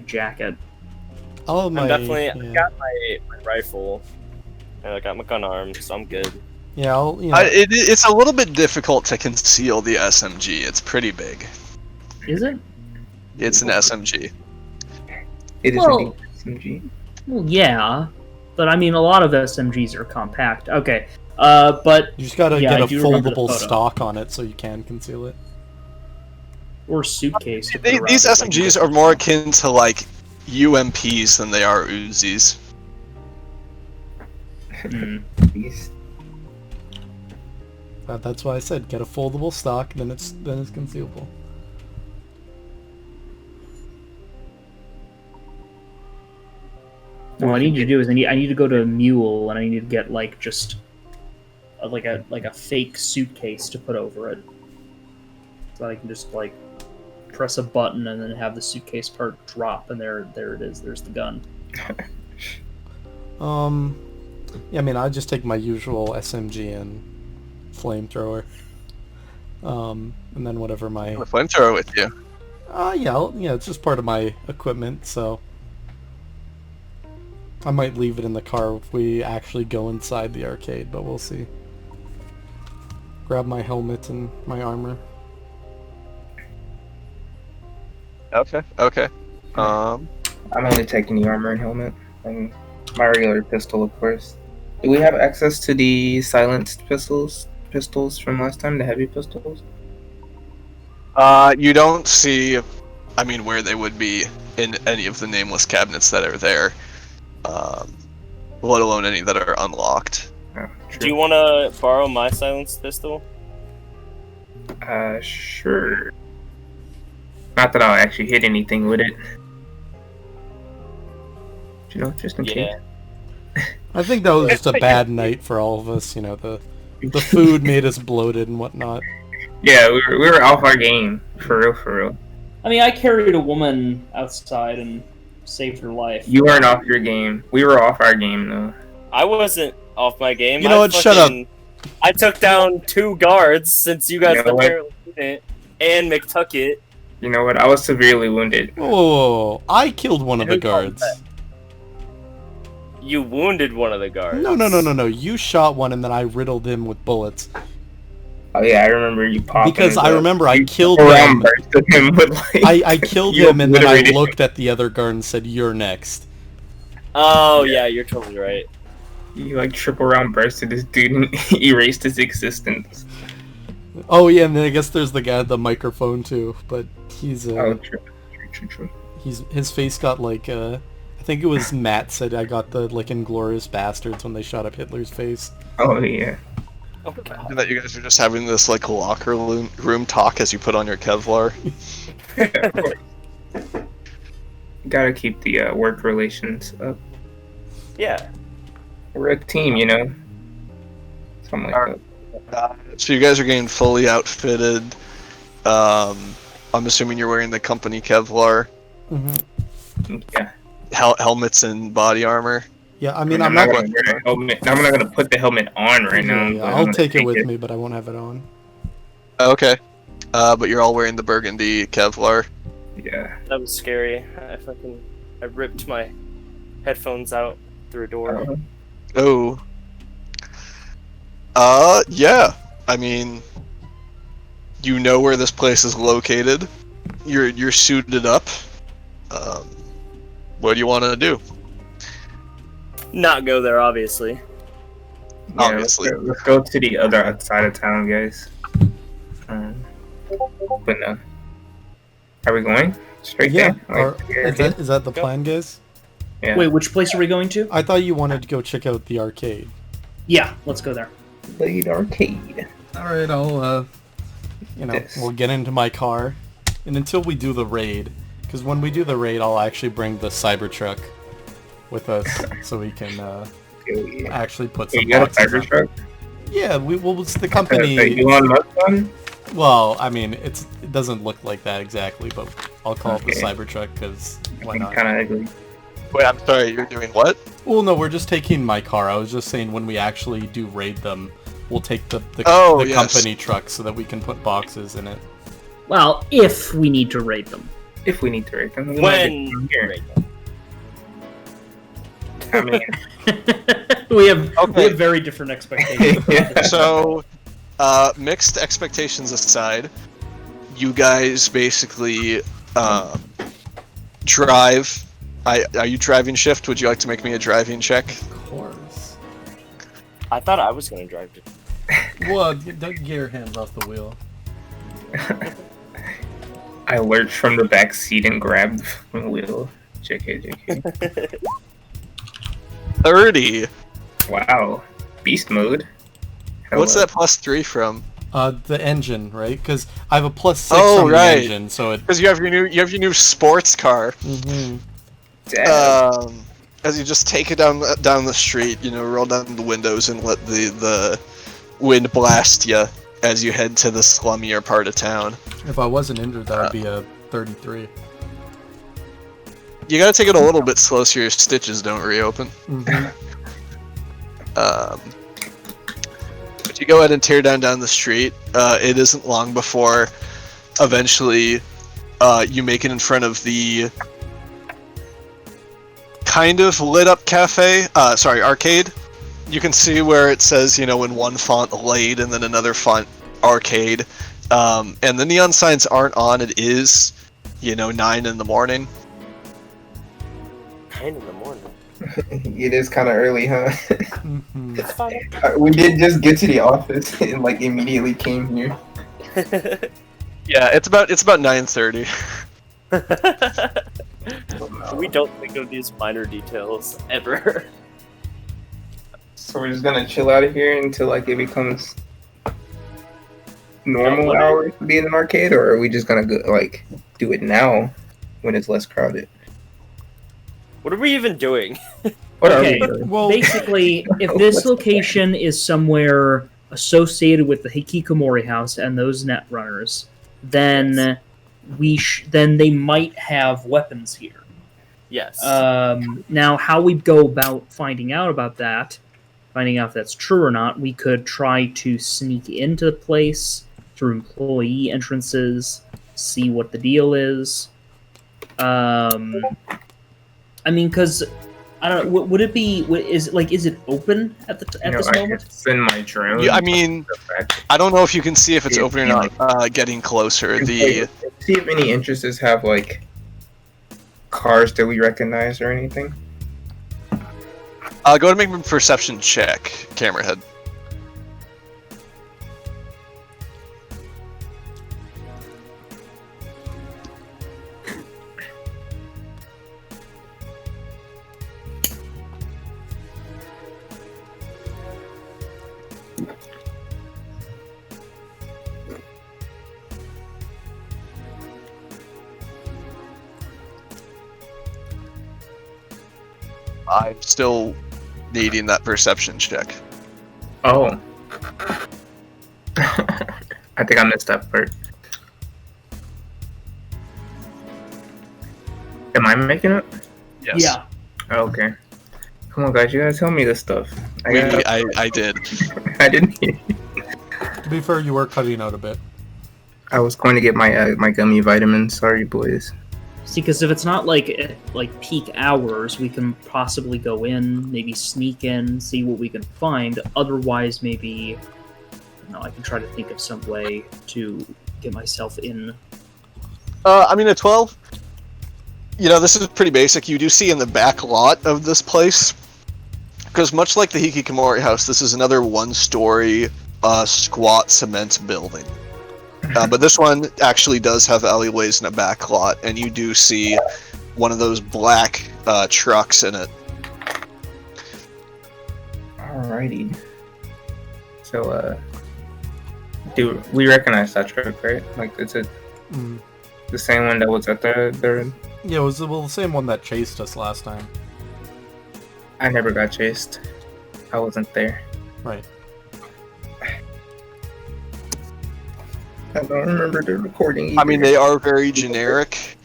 jacket. Oh my! I'm definitely. Yeah. I got my rifle. And I got my gun arm, so I'm good. Yeah, I'll, you know, It's a little bit difficult to conceal the SMG. It's pretty big. Is it? It's an SMG. It is Well- indeed SMG. Well, yeah, but I mean, a lot of SMGs are compact. Okay, but you just gotta yeah, I get a do remember the foldable photo. stock on it so you can conceal it. or suitcase. To put around These it, like SMGs you are could- more akin to like UMPs than they are Uzis. Hmm. Please. That's why I said get a foldable stock, then it's concealable. What I need to do is I need to go to a mule and I need to get like just like a fake suitcase to put over it, so I can just like press a button and then have the suitcase part drop, and there it is. There's the gun. Yeah, I mean, I just take my usual SMG and flamethrower. And then whatever my... A flamethrower with you. yeah, it's just part of my equipment, so... I might leave it in the car if we actually go inside the arcade, but we'll see. Grab my helmet and my armor. Okay. I'm only taking the armor and helmet, and my regular pistol, of course. Do we have access to the silenced pistols from last time, the heavy pistols? You don't see, I mean, where they would be in any of the nameless cabinets that are there. Let alone any that are unlocked. Oh, true. Do you want to borrow my silenced pistol? Sure. Not that I'll actually hit anything with it. You know, just in case. Yeah. I think that was just a bad night for all of us, you know, the food made us bloated and whatnot. Yeah, we were off our game. For real. I mean, I carried a woman outside and saved her life. You weren't off your game. We were off our game, though. I wasn't off my game. You know what? Shut up. I took down 2 guards since you guys You know what? apparently didn't, and McTucket. You know what? I was severely wounded. Whoa, I killed one of the Who called guards. You wounded one of the guards. No. You shot one and then I riddled him with bullets. Oh yeah, I remember you popping. Because I remember I you killed around him. bursted him with like. I killed you him and then I obliterated him. looked at the other guard and said, "You're next." Oh yeah, you're totally right. You like triple round bursted this dude and erased his existence. Oh yeah, and then I guess there's the guy with the microphone too, but he's Oh, true. his face got like I think it was Matt said I got the like Inglourious Bastards when they shot up Hitler's face. Oh yeah. Oh god. And that you guys are just having this like locker room talk as you put on your Kevlar. Of course. Gotta keep the work relations up. Yeah. We're a team, you know. Something like that. So you guys are getting fully outfitted. I'm assuming you're wearing the company Kevlar, Yeah. helmets and body armor. Yeah, I mean I'm I'm not not. gonna wear the helmet. I'm not gonna put the helmet on right now. Yeah, but I'm I'll gonna take it with me, but I won't have it on. Okay. But you're all wearing the burgundy Kevlar. Yeah. That was scary. I ripped my headphones out through a door. Oh. Yeah. I mean, you know where this place is located. You're suited up. What do you want to do? Not go there, obviously. Yeah, Obviously. Let's go to the other side of town, guys. But no. Are we going straight Yeah. there? Or, is that the plan, guys? Yeah. Wait, which place are we going to? I thought you wanted to go check out the arcade. Yeah, let's go there. Blade Arcade. All right, I'll This. we'll get into my car, and until we do the raid, because when we do the raid, I'll actually bring the Cybertruck with us so we can Yeah. actually put Wait, some. you got a boxes on. Cybertruck? Yeah, it's the Wait, company. Elon Musk one? Well, I mean, it doesn't look like that exactly, but I'll call it the Okay. Cybertruck because why not? Kind of ugly. Wait, I'm sorry, you're doing what? Well, no, we're just taking my car. I was just saying when we actually do raid them, we'll take the Yes. company truck so that we can put boxes in it. Well, if we need to raid them. If we need to rate them, we might When be here. right now. I mean, we have Okay. very different expectations. So, mixed expectations aside, you guys basically drive. Are you driving shift? Would you like to make me a driving check? Of course. I thought I was gonna drive it. Well, don't get your hands off the wheel. I lurched from the back seat and grabbed the fucking wheel. JK. 30. Wow. Beast mode. Hello. What's that +3 from? The engine, right? Because I have a +6 Oh, on right. the engine, so it. Because you have your new sports car. Mhm. Damn. As you just take it down the street, roll down the windows and let the wind blast you as you head to the slummier part of town. If I wasn't injured, that would be a 33. You gotta take it a little bit slow so your stitches don't reopen. Mhm. But you go ahead and tear down the street. It isn't long before eventually you make it in front of the kind of lit up arcade. You can see where it says, in one font late and then another font arcade. And the neon signs aren't on. It is, 9 in the morning. 9 in the morning. It is kind of early, huh? Mhm. It's fine. We did just get to the office and immediately came here. Yeah, it's about 9:30. We don't think of these minor details ever. So we're just gonna chill out of here until it becomes normal what- hours to be in an arcade, or are we just gonna go do it now when it's less crowded? What are we even doing? What Okay. are we doing? Well, Basically, if this location is somewhere associated with the Hikikomori house and those net runners, then then they might have weapons here. Yes. Now, how we go about finding out if that's true or not, we could try to sneak into the place through employee entrances, see what the deal is. Because I don't know. Would it be? Is it open at this moment? It's in my drone. I mean, I don't know if you can see if it's Yeah, open or not. Getting closer. See if any entrances have cars that we recognize or anything. Go ahead and make a perception check, camera head. I'm still needing that perception check. Oh. I think I missed that part. Am I making it? Yes. Yeah. Oh, okay. Come on, guys, you gotta tell me this stuff. I did. I didn't hear. to be fair, you were cutting out a bit. I was going to get my my gummy vitamins. Sorry, boys. See, because if it's not like peak hours, we can possibly go in, maybe sneak in, see what we can find. Otherwise, maybe I can try to think of some way to get myself in. A 12. This is pretty basic. You do see in the back lot of this place, because much like the Hikikomori house, this is another one-story squat cement building. But this one actually does have alleyways in a back lot, and you do see one of those black trucks in it. Alrighty. So, do we recognize that truck, right? It's the same one that was at the. Yeah, it was the same one that chased us last time. I never got chased. I wasn't there. Right. I don't remember the recording either. I mean, they are very generic.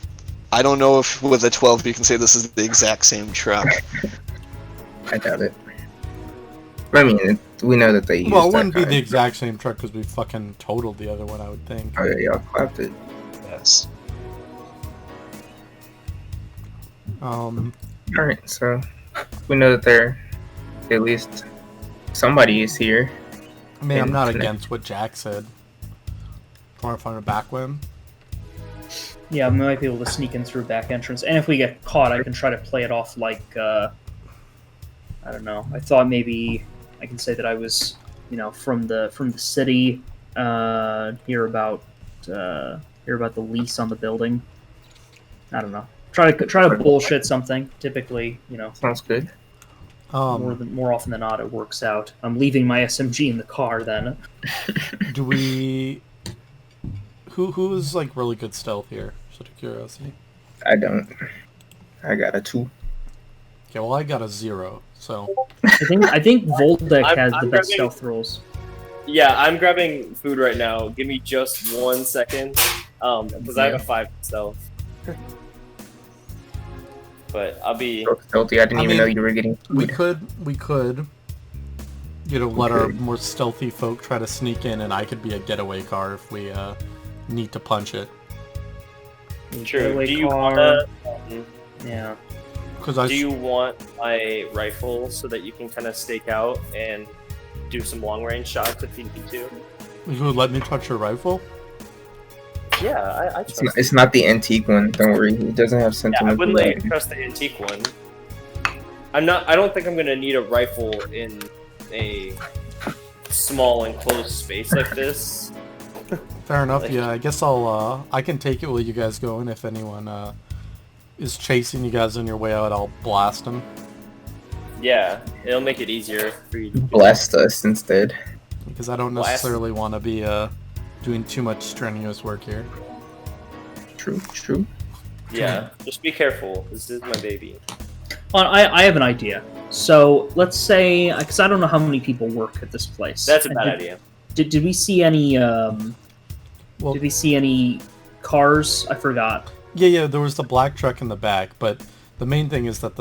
I don't know if with a 12 you can say this is the exact same truck. I doubt it. I mean, we know that they use. Well, it that wouldn't be kind. the exact same truck because we fucking totaled the other one, I would think. Oh yeah, y'all clapped it. Yes. Alright, so we know that they're at least somebody is here. I mean, I'm not And- against what Jack said. Want to find a back win? Yeah, we might be able to sneak in through back entrance, and if we get caught, I can try to play it off like I don't know. I thought maybe I can say that I was, from the city. Hear about the lease on the building. I don't know. Try to bullshit something. Typically, Sounds good. more often than not, it works out. I'm leaving my SMG in the car. Then Do we? Who is like really good stealth here? Just out of curiosity. I don't. I got a 2. Okay, well I got a 0. So I think Voldeck has I'm the best grabbing- stealth rolls. Yeah, I'm grabbing food right now. Give me just 1 second, because I have a 5 stealth. But I'll be. So stealthy. I didn't I even mean, know you were getting we food. could, let our Okay. more stealthy folk try to sneak in, and I could be a getaway car if we need to punch it. True. Getaway Do you car. wanna? Yeah. Because Do you want my rifle so that you can kind of stake out and do some long range shots if you need to? you would let me touch your rifle? Yeah, I trust. It's not the antique one. Don't worry. It doesn't have Yeah, I sentimental wouldn't let value. you trust the antique one. I don't think I'm gonna need a rifle in a small enclosed space like this. Fair enough. Like- Yeah, I guess I can take it while you guys go, and if anyone is chasing you guys on your way out, I'll blast them. Yeah, it'll make it easier for you. Blast us instead. Because I don't Blast 'em. necessarily want to be doing too much strenuous work here. True. Yeah, just be careful. This is my baby. I have an idea. So let's say, because I don't know how many people work at this place. That's a And bad did, idea. Did we see any? Well, Did we see any cars? I forgot. yeah, there was the black truck in the back, but the main thing is that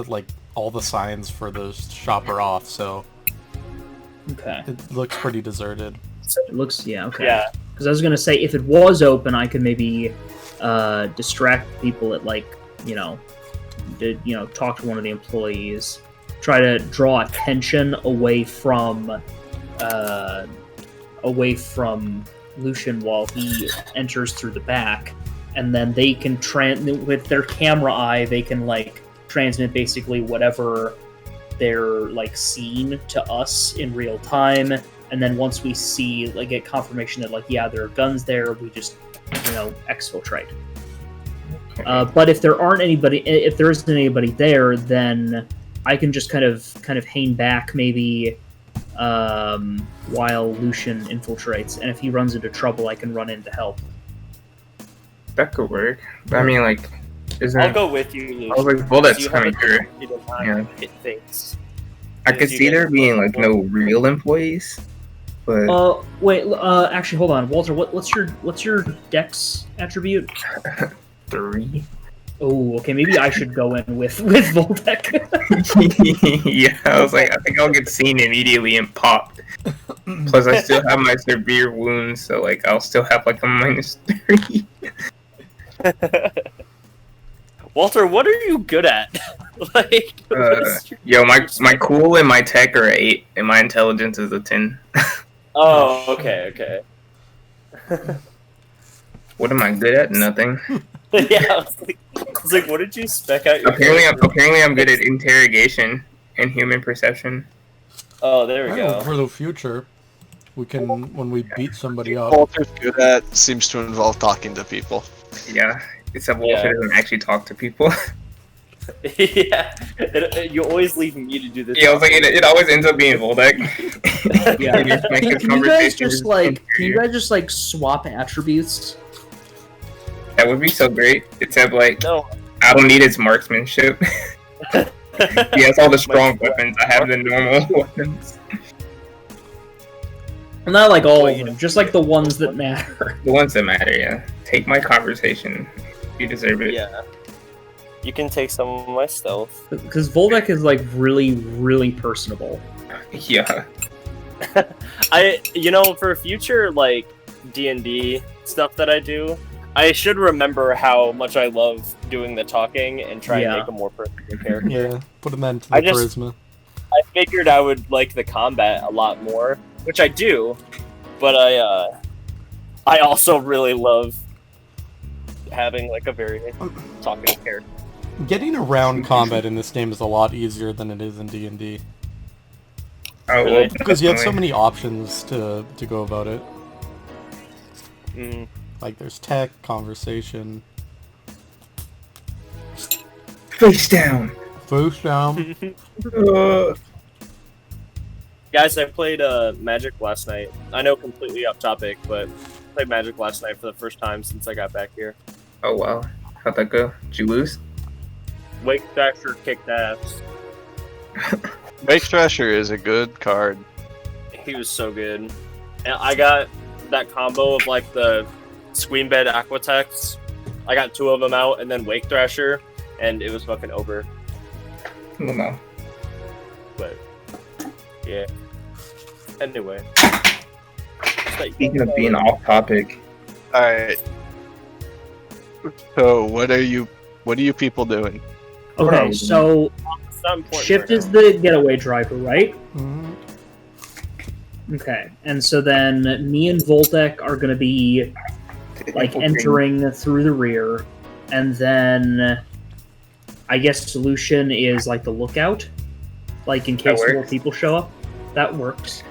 all the signs for the shop are off, so Okay. it looks pretty deserted. It looks okay. Yeah, Because I was gonna say if it was open, I could maybe distract people at talk to one of the employees, try to draw attention away from Lucian while he enters through the back, and then they can with their camera eye they can transmit basically whatever they're seeing to us in real time, and then once we see get confirmation that there are guns there, we just exfiltrate. But if there isn't anybody there, then I can just kind of hang back maybe while Lucian infiltrates, and if he runs into trouble, I can run in to help. That could work. But I mean, isn't I'll go with you, Luke. I was like, well, that's coming through. Yeah. Hit things. I could see there being no real employees, but Wait. Actually, hold on, Walter. What's your Dex attribute? 3. Oh, okay. Maybe I should go in with Voltec. Yeah, I was like, I think I'll get seen immediately and popped. Plus, I still have my severe wounds, so I'll still have a -3. Walter, what are you good at? What is your- My cool and my tech are 8, and my intelligence is a 10. Oh, okay. What am I good at? Nothing. Yeah, I was like, what did you spec out your Apparently, I'm good at interrogation and human perception. Oh, there we I know go. for the future, we can, when we beat somebody up. Walter's good at seems to involve talking to people. Yeah, except Walter doesn't actually talk to people. Yeah, you always leave me to do this. Yeah, I was like, it always ends up being Voldeck. Yeah. You just make the Can you guys conversation just swap attributes? That would be so great. Except No. I don't need his marksmanship. He has all the strong weapons. I have the normal weapons. Not all Well, of them, just the ones that matter. The ones that matter, yeah. Take my conversation. You deserve it. Yeah. You can take some of my stealth. Because Volbeck is like really, really personable. Yeah. For future like D&D stuff that I do, I should remember how much I love doing the talking and try and make a more personal character. Yeah, put him into the charisma. I figured I would like the combat a lot more, which I do, but I also really love having like a very talking character. Getting around combat in this game is a lot easier than it is in D&D. Oh, Really? Because you have so many options to go about it. Mm. Like there's tech, conversation. Face down. Face down. Guys, I played Magic last night. I know, completely off topic, but I played Magic last night for the first time since I got back here. Oh wow, how'd that go? Did you lose? Wake Thrasher kicked ass. Wake Thrasher is a good card. He was so good. And I got that combo of like the Squeenbed Aquatex. I got 2 of them out, and then Wake Thrasher, and it was fucking over. Oh no. But yeah. Anyway. Speaking of being off topic, Alright. So what are you people doing? Okay, so It's not important Shift right is now. the getaway driver, right? Mhm. Okay, and so then me and Voltek are going to be like entering through the rear, and then I guess Solution is like the lookout, like in case more works. people show up. That works.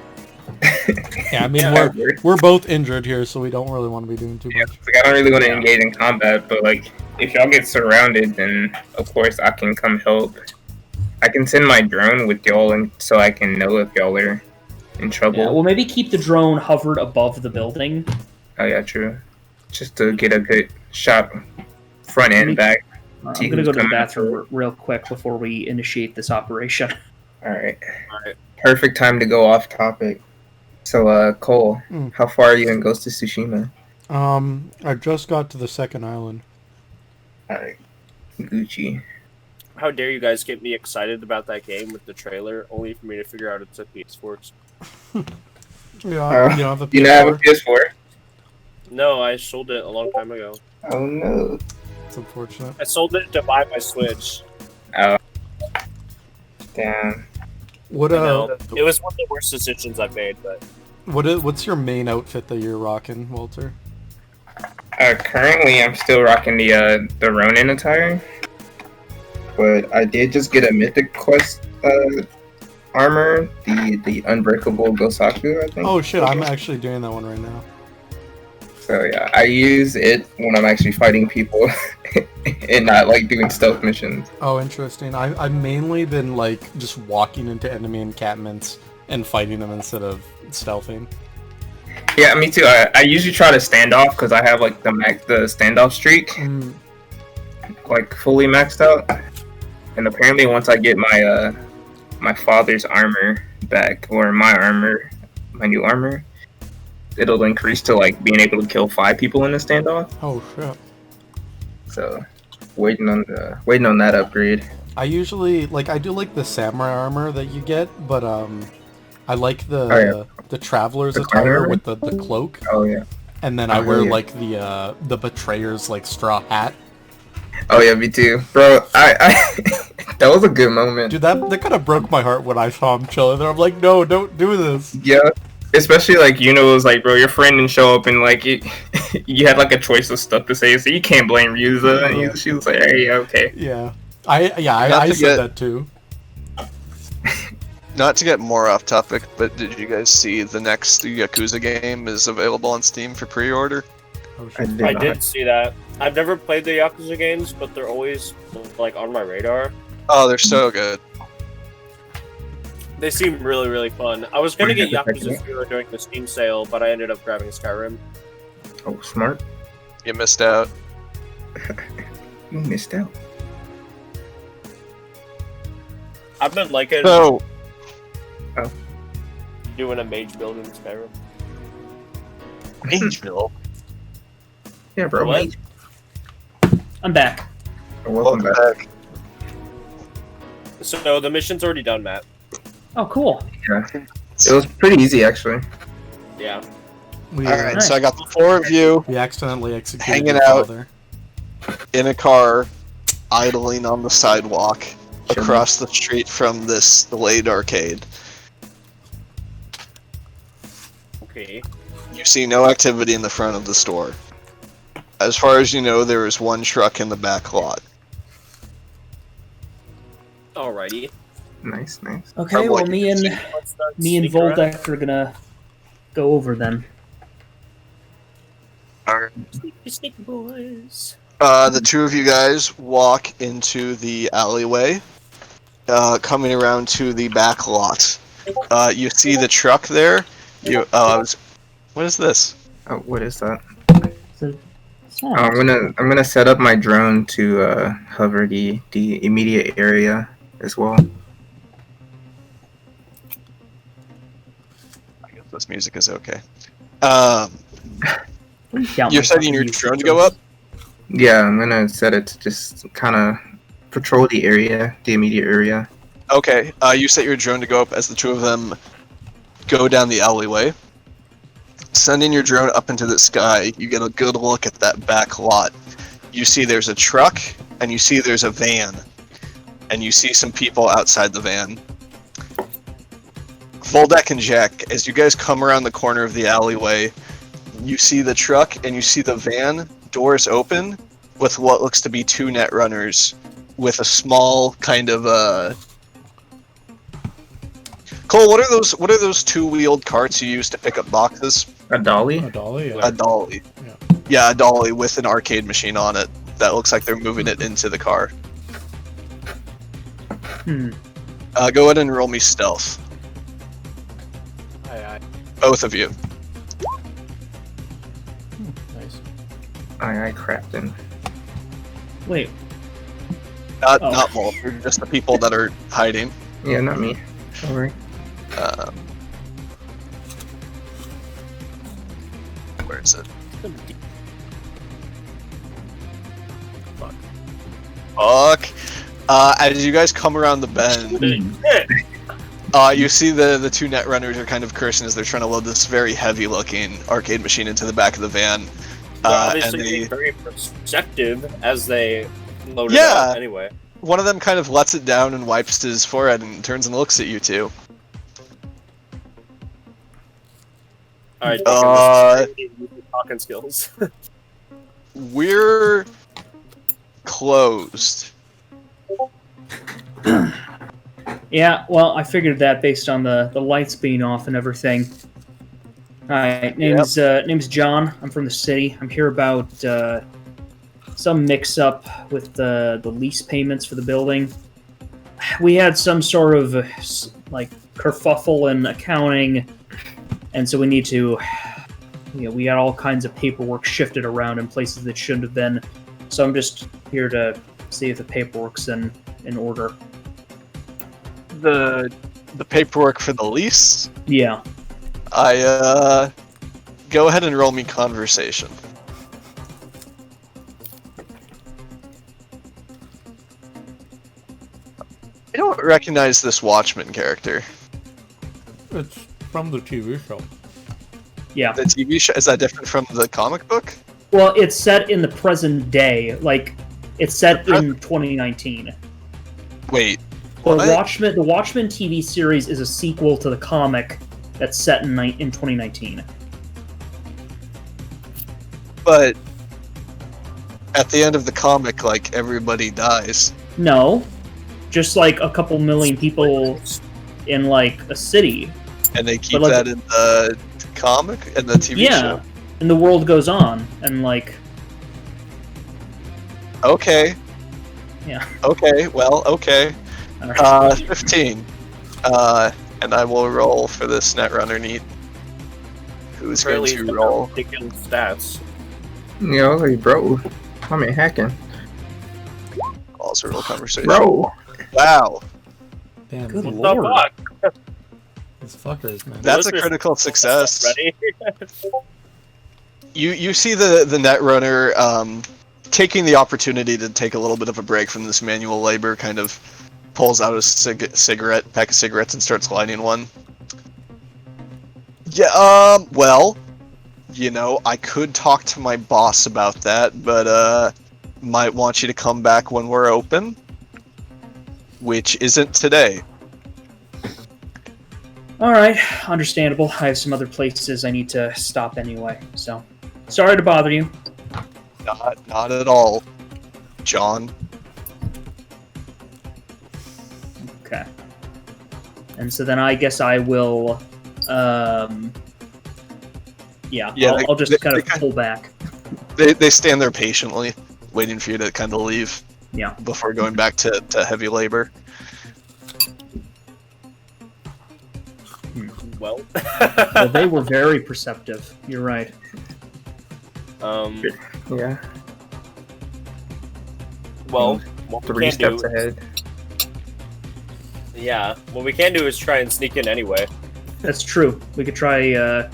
Yeah, I mean Yeah, we're both injured here, so we don't really want to be doing too much. like, I don't really want to engage in combat, but like if y'all get surrounded, then of course I can come help. I can send my drone with y'all, and so I can know if y'all are in trouble. Yeah, well, maybe keep the drone hovered above the building. Oh yeah, true. Just to get a good shot, front and back. I'm See going to who's go to the coming bathroom after. real quick before we initiate this operation. All right. Alright. Perfect time to go off topic. So, Cole, Mm. how far are you in Ghost of Tsushima? I just got to the second island. All right, Gucci. How dare you guys get me excited about that game with the trailer, only for me to figure out it's a PS4. Yeah, you don't have a You don't have a PS4? PS4? No, I sold it a long time ago. Oh no. It's unfortunate. I sold it to buy my Switch. Oh. Damn. What You know, it was one of the worst decisions I've made, but what's your main outfit that you're rocking, Walter? Currently, I'm still rocking the Ronin attire, but I did just get a Mythic Quest armor, the Unbreakable Gosaku, I think. Oh shit, I'm actually doing that one right now. So yeah, I use it when I'm actually fighting people and not like doing stealth missions. Oh, interesting. I've mainly been like just walking into enemy encampments and fighting them instead of stealthing. Yeah, me too. I usually try to stand off because I have like the standoff streak like fully maxed out, and apparently once I get my my father's armor back, or my new armor, it'll increase to like being able to kill 5 people in a standoff. Oh shit. So waiting on that upgrade. I usually I do like the samurai armor that you get, but I like the traveler's The attire armor? with the cloak, Oh yeah. and then I Oh, wear yeah. like the betrayer's like straw hat. Oh yeah, me too, bro. I that was a good moment. Dude, that kind of broke my heart when I saw him chilling there. I'm like, no, don't do this. Yeah, especially like it was like, bro, your friend didn't show up, and like you had like a choice of stuff to say, so you can't blame Ryuza. And she was like, hey, okay. Yeah, Not I to said get- that too. Not to get more off topic, but did you guys see the next Yakuza game is available on Steam for pre-order? Oh, I shit. did I not. did see that. I've never played the Yakuza games, but they're always like on my radar. Oh, they're so good. They seem really, really fun. I was gonna get Check it Yakuza out. 0 during the Steam sale, but I ended up grabbing Skyrim. Oh, smart. You missed out. You missed out. I've been liking So, doing a mage build in Skyrim. Angel. Yeah, bro. What? I'm back. Welcome back. So the mission's already done, Matt. Oh, cool. Yeah. It was pretty easy, actually. Yeah. Alright, so I got the 4 of you We accidentally executed Hanging your out. father. in a car, idling on the sidewalk Chilling. across the street from this delayed arcade. Okay. You see no activity in the front of the store. As far as you know, there is one truck in the back lot. Alrighty. Nice. Okay, From well, what me and Sneak around. Voldeck are gonna go over then. Sneaky boys. The 2 of you guys walk into the alleyway, coming around to the back lot. You see the truck there. What is this? Oh, what is that? So, I'm gonna set up my drone to hover the immediate area as well. I guess this music is okay. Count You're my setting your fucking drone to YouTube go up? Yeah, I'm gonna set it to just kind of patrol the area, the immediate area. Okay, you set your drone to go up as the 2 of them go down the alleyway. Sending your drone up into the sky, you get a good look at that back lot. You see there's a truck, and you see there's a van. And you see some people outside the van. Voldeck and Jack, as you guys come around the corner of the alleyway, you see the truck and you see the van, doors open, with what looks to be 2 net runners, with a small kind of Cole, what are those 2-wheeled carts you use to pick up boxes? A dolly? A dolly? A dolly. Yeah. Yeah, a dolly with an arcade machine on it. That looks like they're moving it into the car. Hmm. Go ahead and roll me stealth. Aye. Both of you. Nice. Aye, Crafton. Wait. Not Walter, just the people that are hiding. Yeah, not me. Don't worry. Where is it? Fuck. As you guys come around the bend, you see the 2 net runners are kind of cursing as they're trying to load this very heavy-looking arcade machine into the back of the van. They're And obviously being very perceptive as they load it Yeah. out anyway. one of them kind of lets it down and wipes his forehead and turns and looks at you 2. Alright, talking skills. We're closed. Yeah, well, I figured that based on the lights being off and everything. Alright, name's John. I'm from the city. I'm here about some mix-up with the lease payments for the building. We had some sort of, kerfuffle in accounting, and so we need to... we got all kinds of paperwork shifted around in places that shouldn't have been. So I'm just here to see if the paperwork's in order. The paperwork for the lease? Yeah. Go ahead and roll me conversation. I don't recognize this Watchman character. It's from the TV show. Yeah. The TV show, is that different from the comic book? Well, it's set in the present day. It's set in 2019. Wait, The what? Watchmen TV series is a sequel to the comic that's set in 2019. But at the end of the comic, everybody dies. No, just a couple million people in a city. And they keep But, that in the comic and the TV show? And the world goes on, and Okay. Yeah. Okay, well, okay. Alright. 15. And I will roll for this Netrunner Neat. Who's going Apparently to roll? ridiculous stats. Yo, bro. I'm in hacking. Also roll conversation. Bro. Wow. Damn, Good What lord. the fuck? these fuckers, man. That's a Listeners- critical success. Ready? You see the Netrunner taking the opportunity to take a little bit of a break from this manual labor, kind of pulls out a cigarette, pack of cigarettes, and starts lighting one. Yeah, well, you know, I could talk to my boss about that, but, might want you to come back when we're open, which isn't today. Alright, understandable. I have some other places I need to stop anyway, so... Sorry to bother you. Not at all, John. Okay. And so then I guess I will, yeah, I'll just kind of pull back. They stand there patiently, waiting for you to kind of leave. Yeah. Before going back to heavy labor. Well, Well, they were very perceptive. You're right. Yeah. Well, what we 3 can steps do, ahead. yeah, what we can do is try and sneak in anyway. That's true. We could try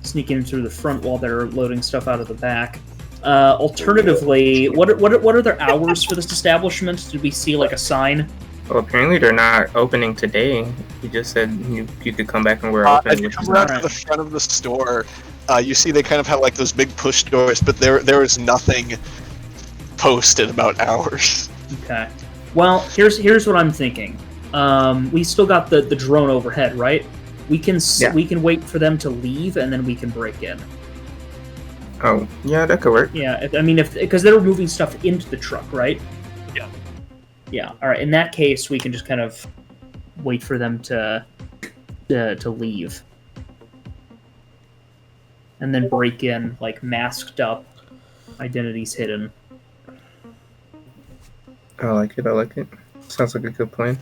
sneaking in through the front while they're loading stuff out of the back. Alternatively, what are their hours for this establishment? Did we see like a sign? Well, apparently they're not opening today. You just said you could come back and we're As open. you Which come is around not. to the front of the store, you see they kind of have like those big push doors, but there is nothing posted about hours. Okay. Well, here's what I'm thinking. We still got the drone overhead, right? We can we can wait for them to leave and then we can break in. Oh, yeah, that could work. Yeah, I mean, because they're moving stuff into the truck, right? Yeah. Yeah. All right. In that case, we can just kind of wait for them to leave, and then break in, like masked up, identities hidden. I like it. I like it. Sounds like a good plan.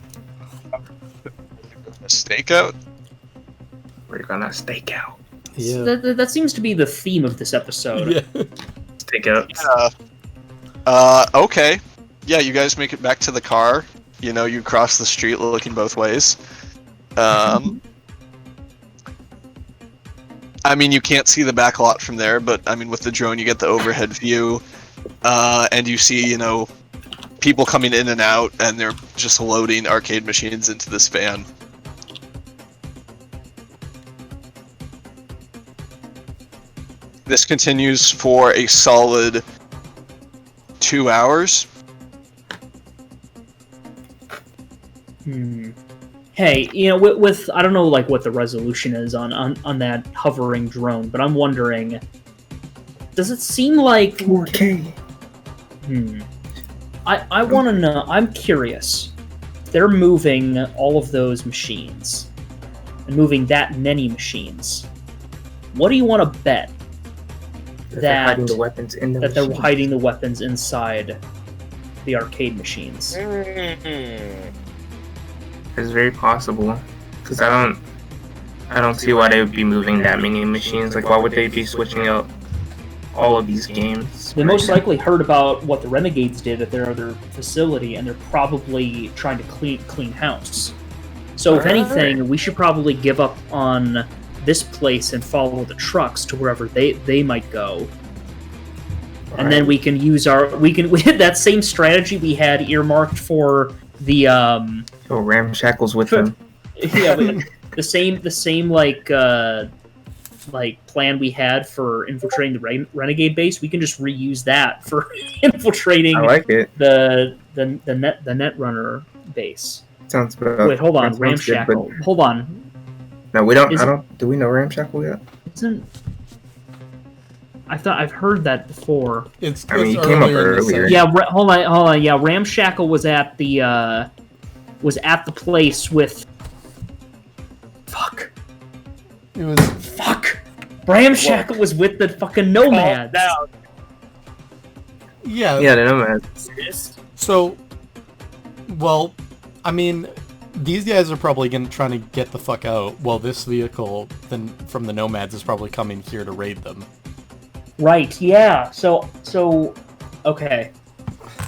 A stakeout? We're gonna stake out. Yeah. That seems to be the theme of this episode. Yeah. Stake out. Okay. Yeah, you guys make it back to the car. You know, you cross the street looking both ways. I mean, you can't see the back lot from there, but I mean, with the drone, you get the overhead view, and you see, you know, people coming in and out, and they're just loading arcade machines into this van. This continues for a solid 2 hours. Hey, you know, with I don't know like what the resolution is on that hovering drone, but I'm wondering, does it seem like 4K. I want to know. I'm curious. They're moving all of those machines, and moving that many machines. What do you want to bet They're hiding the weapons in the they're machine. hiding the weapons inside the arcade machines? It's very possible. Because I don't see why they would be moving that many machines. Like, why would they be switching out all of these games? They most likely heard about what the Renegades did at their other facility, and they're probably trying to clean house. So, if anything, we should probably give up on this place and follow the trucks to wherever they might go. And then we can use we had that same strategy we had earmarked for the Oh, ramshackles with them. yeah, the same like plan we had for infiltrating the Renegade base. We can just reuse that for infiltrating I like it. the Netrunner base. Sounds about. Wait, hold on, that sounds good, Ramshackle. but- Hold on. No, we don't. Is I it- don't. Do we know ramshackle yet? Isn't I thought I've heard that before. It's I mean, he came up earlier in the earlier. session. Yeah, hold on. Yeah, Ramshackle was at the place with. Fuck. It was Ramshackle was with the fucking nomads. Calm yeah. Yeah, the nomads. down. So, well, I mean, these guys are probably trying to get the fuck out. Well, this vehicle then from the nomads is probably coming here to raid them. Right. Yeah. So. Okay.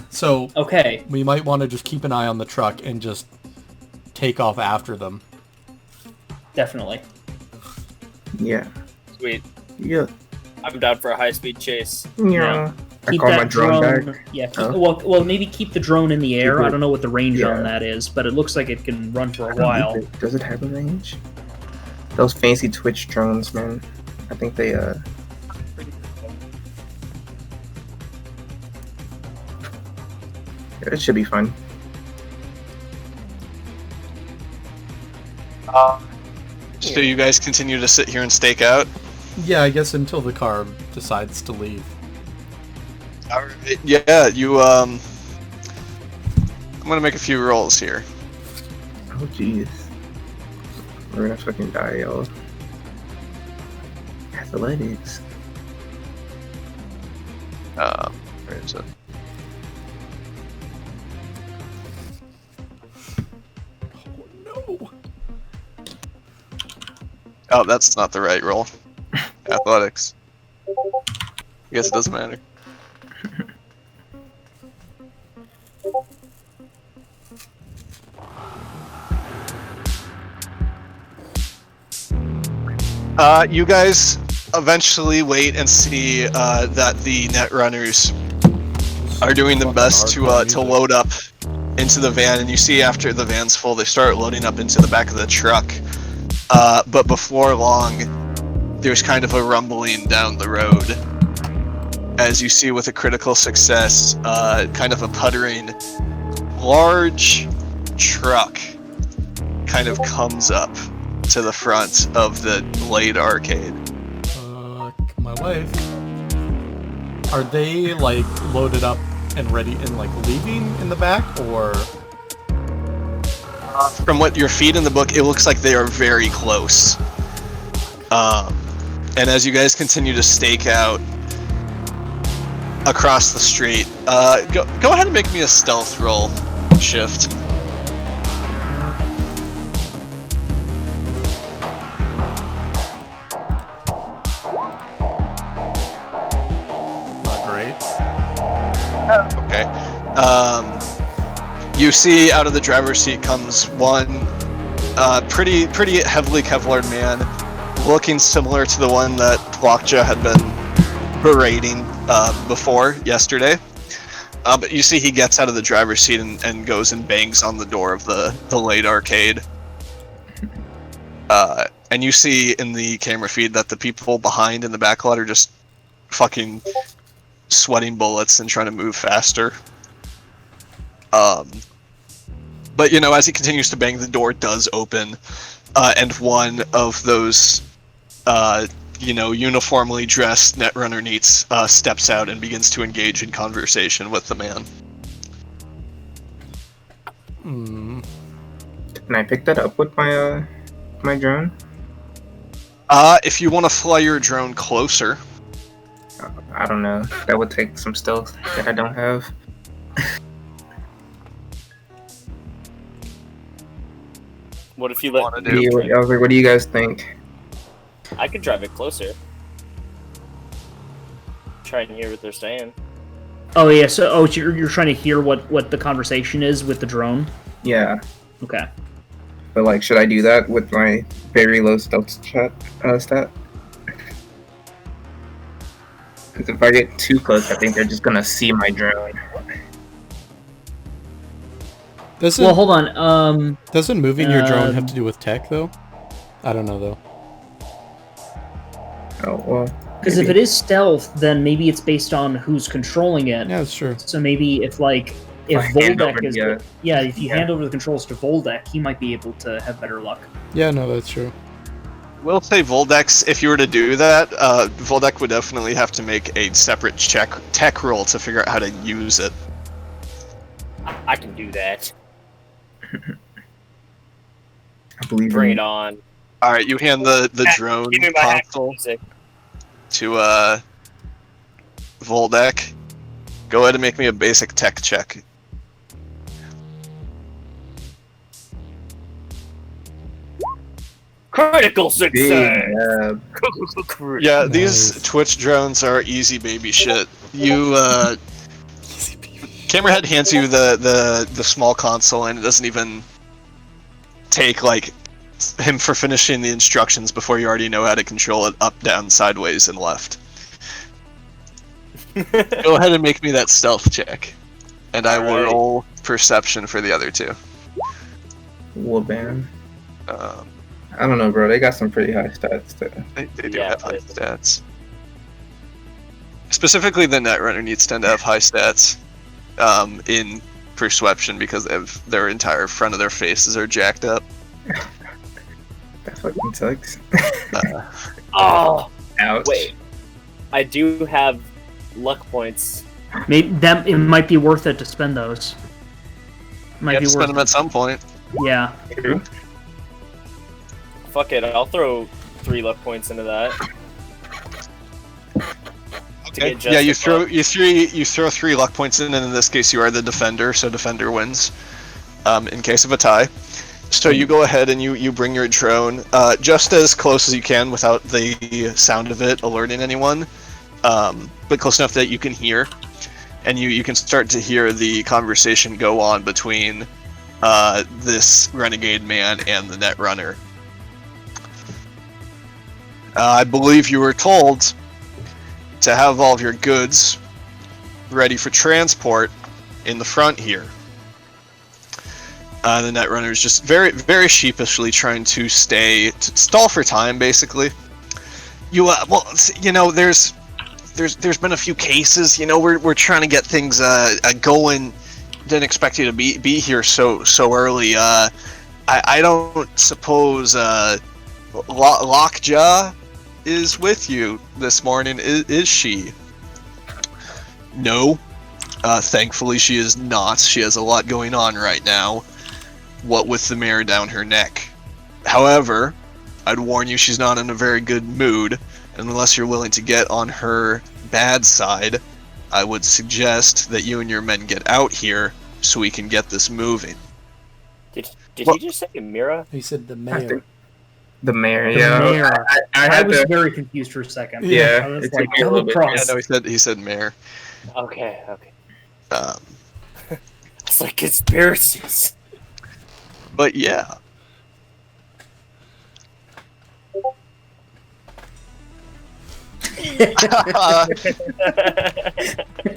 So Okay. we might want to just keep an eye on the truck and just take off after them. Definitely. Yeah. Sweet. Yeah. I'm down for a high-speed chase. Yeah. Keep call my that drone drone. back? Yeah. Keep, Oh. well, maybe keep the drone in the air. Keep I it- don't know what the range yeah. on that is, but it looks like it can run for I a don't while. know if Does it have a range? Those fancy Twitch drones, man. I think they it should be fun. So you guys continue to sit here and stake out? Yeah, I guess until the car decides to leave. Alright, yeah, you, I'm gonna make a few rolls here. Oh jeez. We're gonna fucking die, y'all. Athletics. Where is it? No. Oh, that's not the right roll. Athletics. I guess it doesn't matter. You guys eventually wait and see that the Netrunners are doing their best to load up into the van, and you see after the van's full, they start loading up into the back of the truck. But before long, there's kind of a rumbling down the road. As you see with a critical success, kind of a puttering, large truck kind of comes up to the front of the Blade Arcade. My wife. Are they like loaded up and ready and like leaving in the back, or? From what your feed in the book, it looks like they are very close. And as you guys continue to stake out across the street, go ahead and make me a stealth roll, Shift. Not great. Okay. You see out of the driver's seat comes one pretty heavily Kevlared man, looking similar to the one that Blokja had been berating before yesterday. But you see he gets out of the driver's seat and goes and bangs on the door of the Late Arcade. And you see in the camera feed that the people behind in the back lot are just fucking sweating bullets and trying to move faster. But you know, as he continues to bang, the door does open, and one of those, uniformly dressed Netrunner Neats steps out and begins to engage in conversation with the man. Hmm. Can I pick that up with my my drone? If you want to fly your drone closer. I don't know. That would take some stealth that I don't have. What if you let? Wanna do? I was like, what do you guys think? I could drive it closer. Try and hear what they're saying. Oh yeah. So you're trying to hear what the conversation is with the drone. Yeah, Okay. but like, should I do that with my very low stealth stat? Because if I get too close, I think they're just gonna see my drone. Doesn't Well, hold on. doesn't moving your drone have to do with tech though? I don't know though. Oh well. Because if it is stealth, then maybe it's based on who's controlling it. Yeah, that's true. So maybe if I hand over Voldek is the, if you yeah. hand over the controls to Voldek, he might be able to have better luck. Yeah, no, that's true. We'll say Voldex, if you were to do that, Voldek would definitely have to make a separate tech roll to figure out how to use it. I can do that. I believe Bring in it on. Alright, you hand the drone Give me my hack console music. to Voldek. Go ahead and make me a basic tech check. Critical Big success. Dab. Yeah, Nice. these Twitch drones are easy baby shit. You Camerahead hands you the small console, and it doesn't even take like him for finishing the instructions before you already know how to control it up, down, sideways, and left. Go ahead and make me that stealth check, and I will Alright. roll perception for the other two. Whoopin. Um, I don't know, bro. They got some pretty high stats too. they do Yeah, have high they- stats. Specifically, the Netrunner needs tend to have high stats in perception because their entire front of their faces are jacked up. That fucking sucks. Oh, Ouch. wait. I do have luck points. Maybe that it might be worth it to spend those. You Might have be to spend worth them at some point. it. Yeah. True. Fuck it, I'll throw 3 luck points into that. Okay. get Yeah, you justified. throw 3 luck points in, and in this case, you are the defender, so defender wins. In case of a tie, so you go ahead and you bring your drone just as close as you can without the sound of it alerting anyone, but close enough that you can hear, and you can start to hear the conversation go on between this renegade man and the Netrunner. I believe you were told to have all of your goods ready for transport in the front here. The Netrunner is just very, very sheepishly trying to stall for time, basically. There's been a few cases. We're trying to get things going. Didn't expect you to be here so early. I don't suppose Lockjaw is with you this morning, is she? No. Thankfully she is not. She has a lot going on right now, what with the mare down her neck. However, I'd warn you she's not in a very good mood, and unless you're willing to get on her bad side, I would suggest that you and your men get out here so we can get this moving. Did Well- he just say Mira? He said the mayor. The mayor, The yeah. mayor. I I had was to. very confused for a second. Yeah, I was it like, took me a double little bit. Yeah, cross. no, he said mare. Okay. Um, It's like conspiracies. but yeah.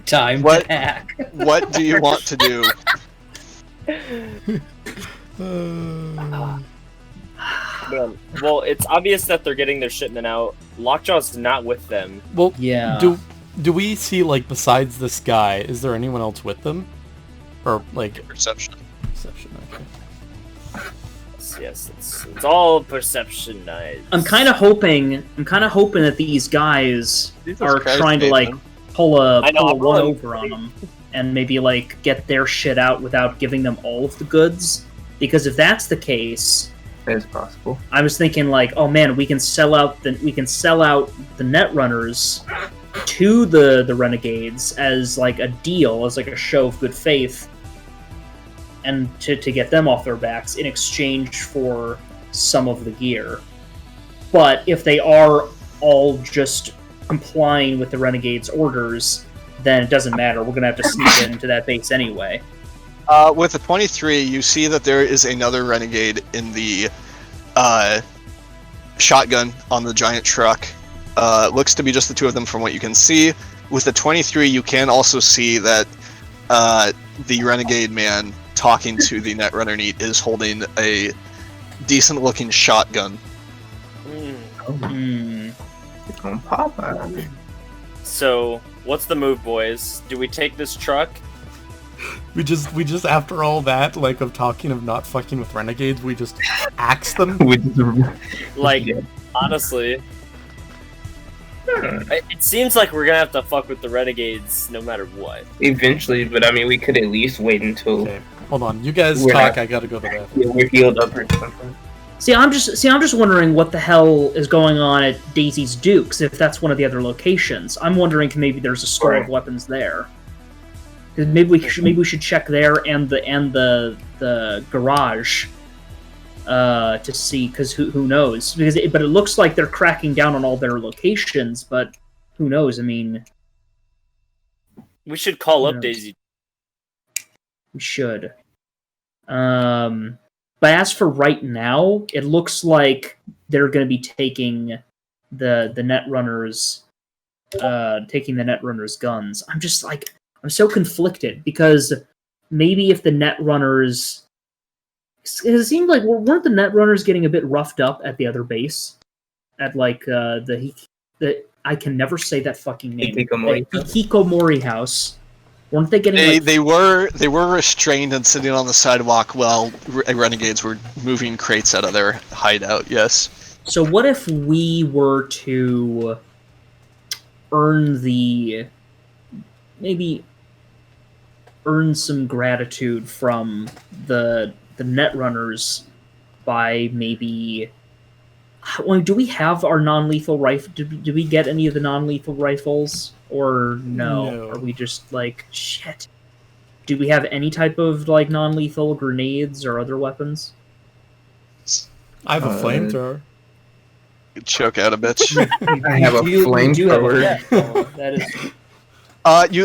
Time What? to hack. What do you want to do? Man, well, it's obvious that they're getting their shipment out. Lockjaw's not with them. Well, Yeah. do we see, like, besides this guy, is there anyone else with them? Or, like, Perception. perception, okay. Yes, it's all perceptionized. I'm kind of hoping that these guys Jesus are Christ, trying to like Nathan. pull a I know, I'm one rolling. over on them and maybe like get their shit out without giving them all of the goods. Because if that's the case, It's possible. I was thinking like, oh man, we can sell out the Netrunners to the Renegades as like a deal, as like a show of good faith, and to get them off their backs in exchange for some of the gear. But if they are all just complying with the Renegades' orders, then it doesn't matter. We're gonna have to sneak into that base anyway. With the 23, you see that there is another renegade in the shotgun on the giant truck. Looks to be just the two of them from what you can see. With the 23, you can also see that the renegade man talking to the Netrunner Neat is holding a decent-looking shotgun. Hmm. It's gonna pop out. So, what's the move, boys? Do we take this truck? We just after all that, like, of talking of not fucking with renegades, we just axe them. Like, Yeah. honestly, it seems like we're gonna have to fuck with the renegades no matter what. Eventually, but I mean, we could at least wait until Okay, hold on. You guys We're talk. not- I gotta go to the bathroom. we're healed up or something. See, I'm just wondering what the hell is going on at Daisy's Dukes, if that's one of the other locations. I'm wondering if maybe there's a store of Right. weapons there. 'Cause maybe we should check there and the garage to see, because who knows? But it looks like they're cracking down on all their locations, but who knows? I mean, We should call up Yeah. Daisy. we should. But as for right now, it looks like they're going to be taking the Netrunners taking the Netrunner's guns. I'm just like, I'm so conflicted because maybe if the Netrunners, it seemed like weren't the Netrunners getting a bit roughed up at the other base, at like the I can never say that fucking name. Hikikomori house. Weren't they getting they were restrained and sitting on the sidewalk while renegades were moving crates out of their hideout? Yes. So what if we were to maybe earn some gratitude from the Netrunners by maybe... Do we have our non-lethal rifle? Do we get any of the non-lethal rifles? Or no? Are we just like, shit? Do we have any type of like non-lethal grenades or other weapons? I have a flamethrower. Choke out a bitch. I have a flamethrower. That is.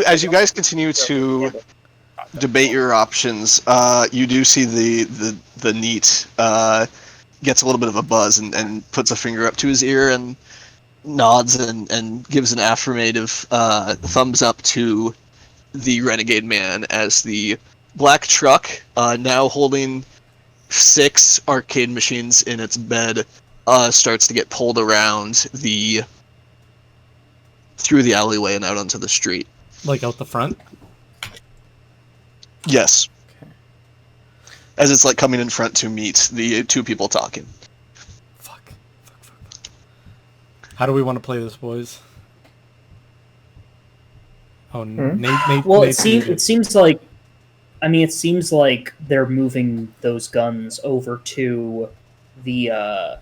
As you guys continue to debate your options, you do see the neat gets a little bit of a buzz and puts a finger up to his ear and nods and gives an affirmative thumbs up to the renegade man as the black truck, now holding 6 arcade machines in its bed, starts to get pulled around through the alleyway and out onto the street. Like out the front? Yes. Okay. As it's like coming in front to meet the 2 people talking. Fuck. How do we want to play this, boys? Oh, Nate. Well, it seems like, I mean, it seems like they're moving those guns over to the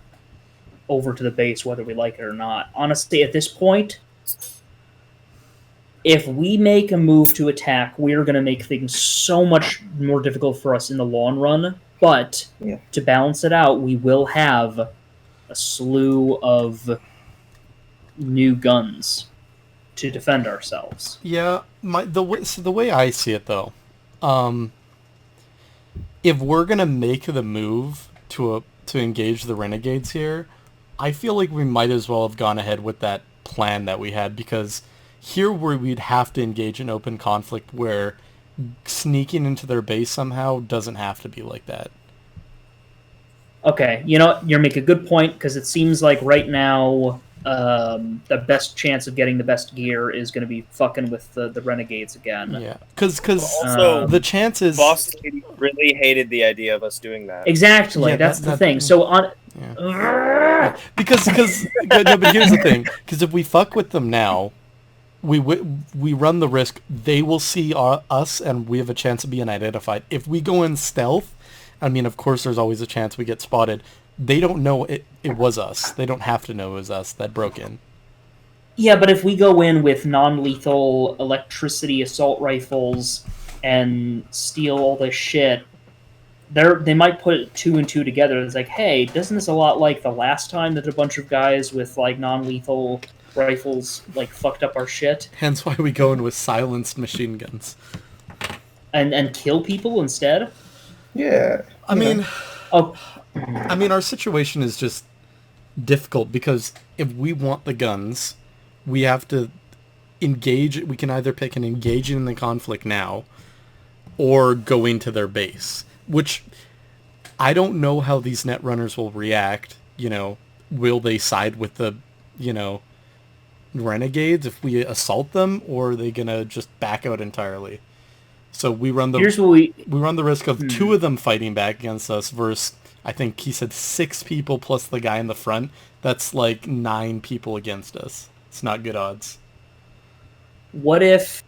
base, whether we like it or not. Honestly, at this point, if we make a move to attack, we're going to make things so much more difficult for us in the long run. But to balance it out, we will have a slew of new guns to defend ourselves. Yeah, the way I see it though, if we're gonna make the move to engage the renegades here, I feel like we might as well have gone ahead with that plan that we had, because here where we'd have to engage in open conflict, where sneaking into their base somehow doesn't have to be like that. Okay, you know, you make a good point, because it seems like right now the best chance of getting the best gear is going to be fucking with the renegades again. Yeah, because also the chances. Boss Lady really hated the idea of us doing that. Exactly, yeah, that's the thing. So on. Yeah. Because no, but here's the thing. Because if we fuck with them now, we run the risk they will see us and we have a chance of being identified. If we go in stealth, I mean, of course, there's always a chance we get spotted. They don't know it was us. They don't have to know it was us that broke in. Yeah, but if we go in with non-lethal electricity assault rifles and steal all this shit, they might put 2 and 2 together. It's like, hey, doesn't this a lot like the last time that a bunch of guys with like non-lethal rifles like fucked up our shit? Hence why we go in with silenced machine guns. And kill people instead? Yeah. I mean, oh. I mean, our situation is just difficult because if we want the guns, we have to engage. We can either pick an engaging in the conflict now or go into their base, which I don't know how these Netrunners will react. You know, will they side with the, renegades if we assault them, or are they gonna just back out entirely? So we run the we run the risk of 2 of them fighting back against us versus, I think he said 6 people plus the guy in the front. That's like 9 people against us. It's not good odds. What if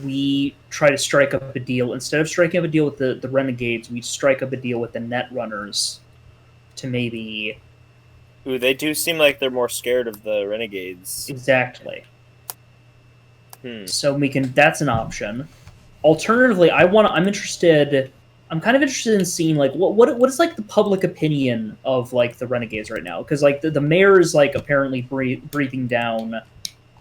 we try to strike up a deal? Instead of striking up a deal with the renegades, we strike up a deal with the Netrunners to maybe... Ooh, they do seem like they're more scared of the renegades. Exactly. So that's an option. Alternatively, I'm kind of interested in seeing like what is like the public opinion of like the renegades right now, because like the mayor is like apparently breathing down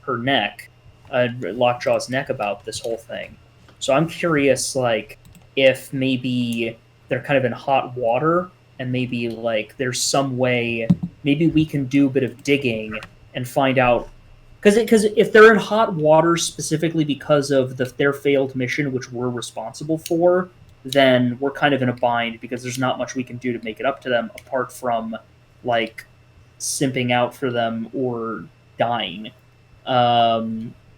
her neck, Lockjaw's neck, about this whole thing. So I'm curious, like, if maybe they're kind of in hot water and maybe like there's some way maybe we can do a bit of digging and find out Because if they're in hot water specifically because of their failed mission, which we're responsible for, then we're kind of in a bind because there's not much we can do to make it up to them apart from like simping out for them or dying.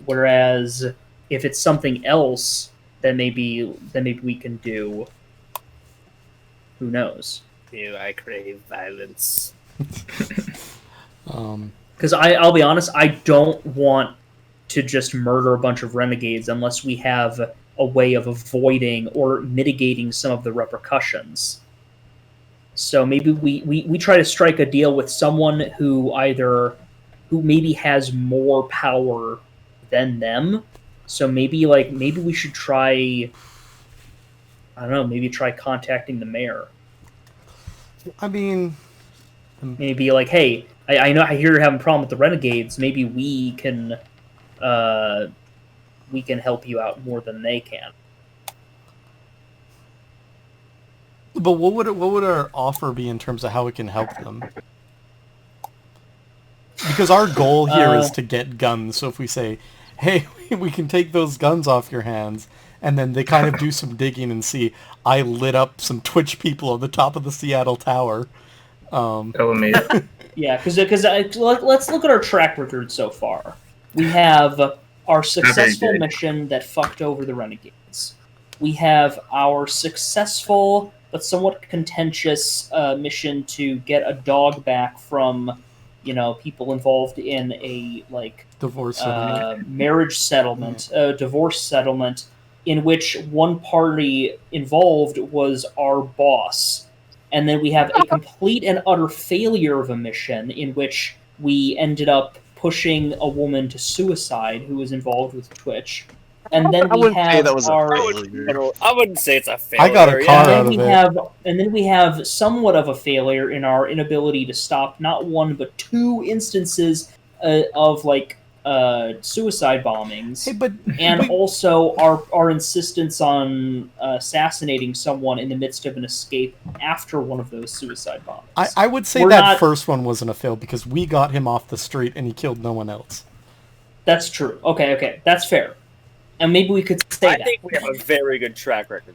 Whereas if it's something else, then maybe we can do. Who knows? I crave violence. Because I'll be honest, I don't want to just murder a bunch of renegades unless we have a way of avoiding or mitigating some of the repercussions. So maybe we try to strike a deal with someone who maybe has more power than them. So maybe we should try. I don't know. Maybe try contacting the mayor. I mean, maybe like, hey, I know I hear you're having a problem with the renegades. Maybe we can help you out more than they can. but what would our offer be in terms of how it can help them? Because our goal here is to get guns. So if we say, hey, we can take those guns off your hands, and then they kind of do some digging and see, I lit up some Twitch people on the top of the Seattle Tower. Yeah, because let's look at our track record so far. We have our successful mission that fucked over the renegades. We have our successful but somewhat contentious mission to get a dog back from, people involved in a divorce settlement. Marriage settlement, divorce settlement, in which one party involved was our boss. And then we have a complete and utter failure of a mission in which we ended up pushing a woman to suicide who was involved with Twitch. And then we have I wouldn't say it's a failure. I got a car out of it. And then we have somewhat of a failure in our inability to stop not one but two instances of suicide bombings. Hey, also our insistence on assassinating someone in the midst of an escape after one of those suicide bombings. I would say first one wasn't a fail because we got him off the street and he killed no one else. That's true. Okay, that's fair. And maybe we could say that. I think we have a very good track record.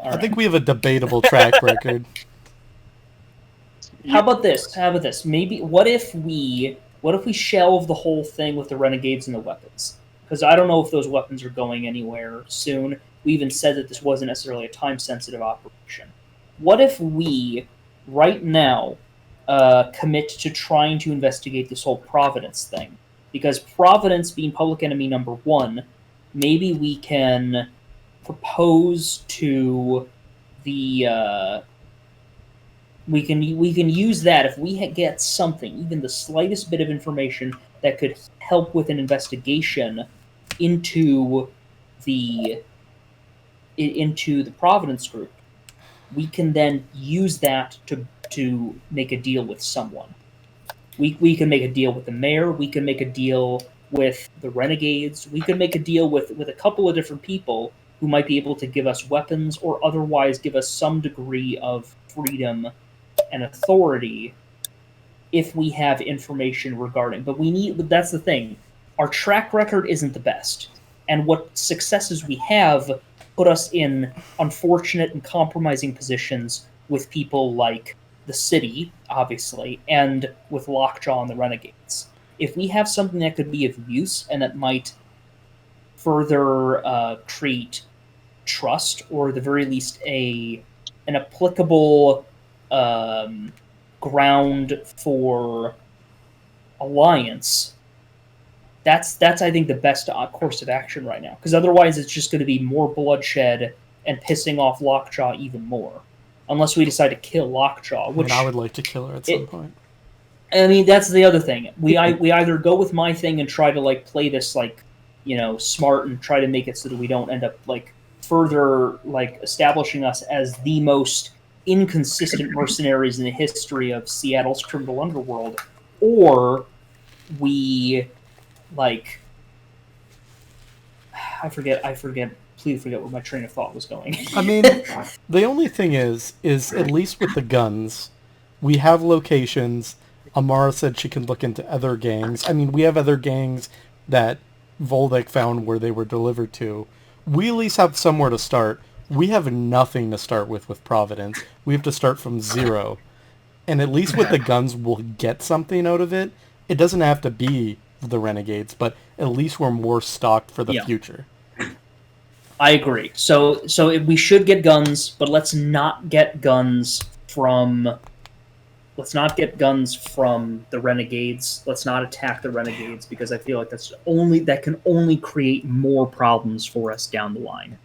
I think we have a debatable track record. How about this? Maybe what if we shelve the whole thing with the renegades and the weapons? Because I don't know if those weapons are going anywhere soon. We even said that this wasn't necessarily a time-sensitive operation. What if we, right now, commit to trying to investigate this whole Providence thing? Because Providence being public enemy number one, maybe we can propose to the... We can use that if we get something, even the slightest bit of information that could help with an investigation into the Providence group. We can then use that to make a deal with someone. We can make a deal with the mayor. We can make a deal with the renegades. We can make a deal with a couple of different people who might be able to give us weapons or otherwise give us some degree of freedom and authority if we have information regarding. But that's the thing. Our track record isn't the best. And what successes we have put us in unfortunate and compromising positions with people like the city, obviously, and with Lockjaw and the Renegades. If we have something that could be of use and that might further create trust, or at the very least an applicable ground for alliance, that's I think the best course of action right now. Because otherwise it's just going to be more bloodshed and pissing off Lockjaw even more. Unless we decide to kill Lockjaw, which I would like to kill her at some point. I mean, that's the other thing. We either go with my thing and try to play this smart and try to make it so that we don't end up further establishing us as the most inconsistent mercenaries in the history of Seattle's criminal underworld, or we I forget. Please forget where my train of thought was going. I mean, the only thing is at least with the guns, we have locations, Amara said she can look into other gangs. I mean, we have other gangs that Volvic found where they were delivered to. We at least have somewhere to start. We have nothing to start with Providence. We have to start from zero. And at least with the guns, we'll get something out of it. It doesn't have to be the Renegades, but at least we're more stocked for the future. I agree. So we should get guns, but let's not get guns from the Renegades. Let's not attack the Renegades, because I feel like that can only create more problems for us down the line.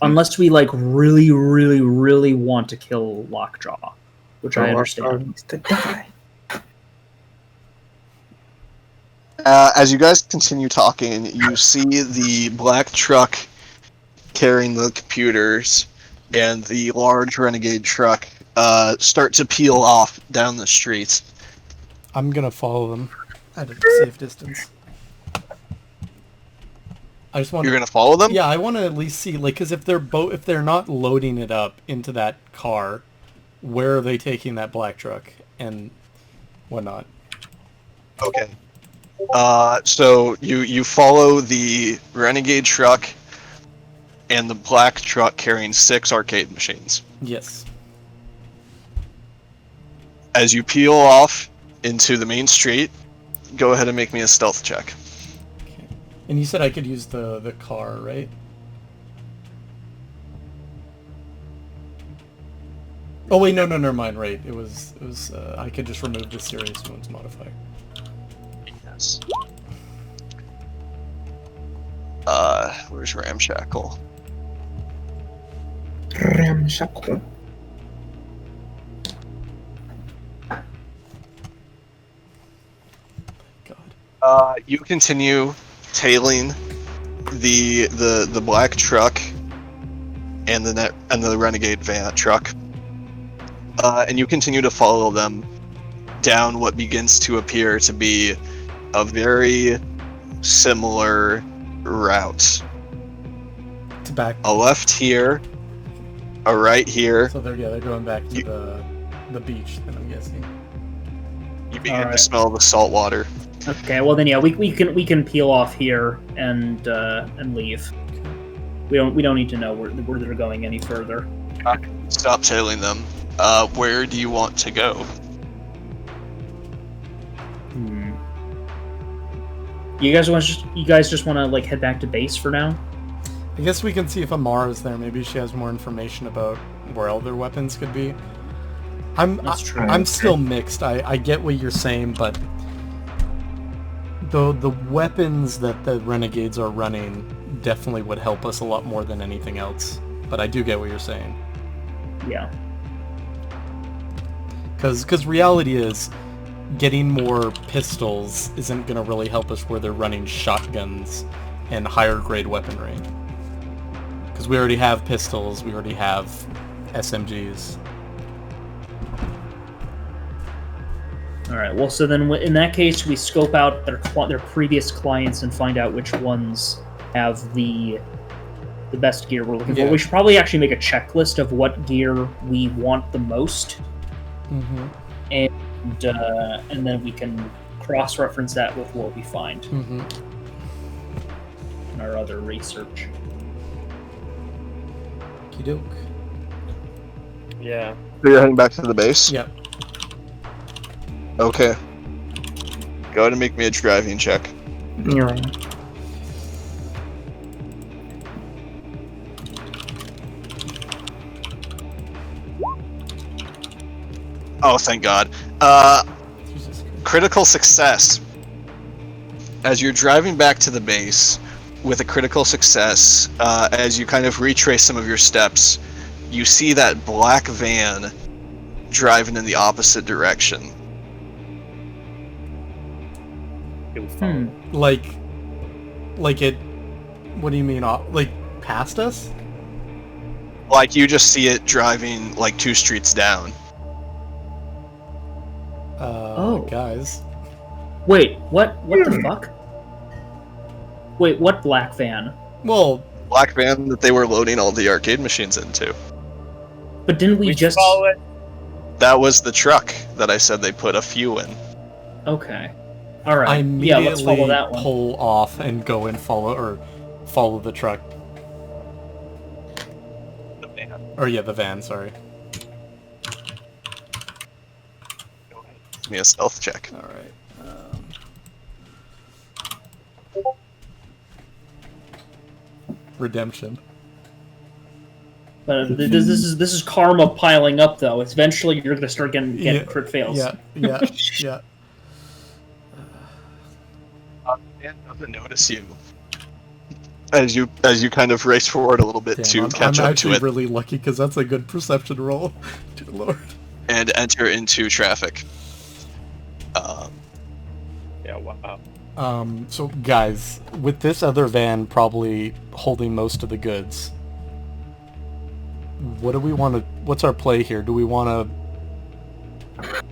Unless we like really, really, really want to kill Lockjaw, which I understand. Needs to die. As you guys continue talking, you see the black truck carrying the computers and the large Renegade truck start to peel off down the street. I'm gonna follow them at a safe distance. I just want. You're gonna follow them? Yeah, I want to at least see, like, because if they're not loading it up into that car, where are they taking that black truck and whatnot? Okay. So you follow the Renegade truck and the black truck carrying 6 arcade machines. Yes. As you peel off into the main street, go ahead and make me a stealth check. Okay. And you said I could use the car, right? Oh wait, no, never mind. Right, it was I could just remove the serious wounds modifier. Yes. Where's Ramshackle? Ramshackle. God. You continue tailing the black truck and the Renegade van truck, and you continue to follow them down what begins to appear to be a very similar route. It's back. A left here, a right here. So they're going back to the beach. Then I'm guessing. You begin to smell the salt water. Okay, well then we can peel off here and leave. We don't need to know where they're going any further. Stop tailing them. Where do you want to go? You guys just want to like head back to base for now? I guess we can see if Amara's there. Maybe she has more information about where other weapons could be. I'm still mixed. I get what you're saying, but the weapons that the Renegades are running definitely would help us a lot more than anything else. But I do get what you're saying. Yeah. Because reality is, getting more pistols isn't going to really help us where they're running shotguns and higher grade weaponry. Because we already have pistols, we already have SMGs. Alright, well so then in that case we scope out their previous clients and find out which ones have the best gear we're looking for. We should probably actually make a checklist of what gear we want the most. Mm-hmm. And then we can cross-reference that with what we find in our other research. Okey-doke. Yeah. So you're heading back to the base? Yep. Okay. Go ahead and make me a driving check. You're right. Oh, thank God. Critical success. As you're driving back to the base with a critical success, as you kind of retrace some of your steps, you see that black van driving in the opposite direction. Like it... What do you mean? Like, past us? Like, you just see it driving, like, 2 streets down. Guys. Wait, what the fuck? Wait, what black van? Well... Black van that they were loading all the arcade machines into. But didn't we just... follow it? That was the truck that I said they put a few in. Okay. All right. I Yeah, let's follow immediately that one. pull off and go and follow the truck. The van. Or yeah, the van. Sorry. Give me a stealth check. All right. Redemption. But this is karma piling up, though. Eventually, you're gonna start getting crit fails. Yeah. Man doesn't notice you as you kind of race forward a little bit to catch I'm up actually to it really lucky because that's a good perception roll. Dear Lord. and enter into traffic. Yeah, wow. So guys, with this other van probably holding most of the goods, what do we want to? What's our play here? Do we want to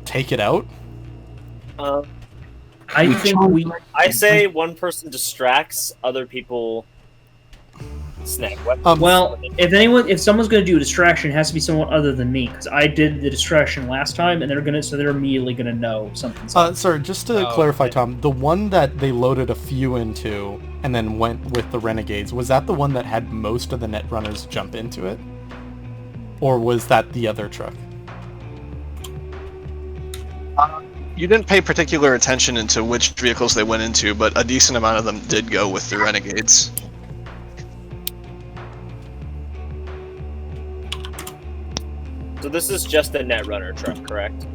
take it out? I think I say one person distracts, other people snag weapons. Well, if someone's gonna do a distraction, it has to be someone other than me, because I did the distraction last time, and they're immediately gonna know something's up. Sorry, just to clarify, okay. Tom, the one that they loaded a few into and then went with the Renegades, was that the one that had most of the Netrunners jump into it? Or was that the other truck? You didn't pay particular attention into which vehicles they went into, but a decent amount of them did go with the Renegades. So this is just a Netrunner truck, correct?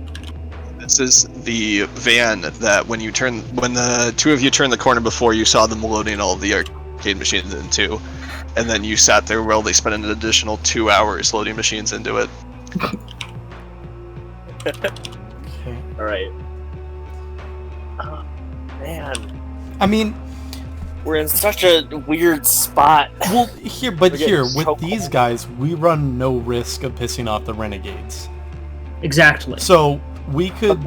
This is the van that when the two of you turned the corner before, you saw them loading all of the arcade machines into, and then you sat there while they spent an additional 2 hours loading machines into it. All right. Oh, man. I mean, we're in such a weird spot. Well, with these guys, we run no risk of pissing off the Renegades. Exactly. So we could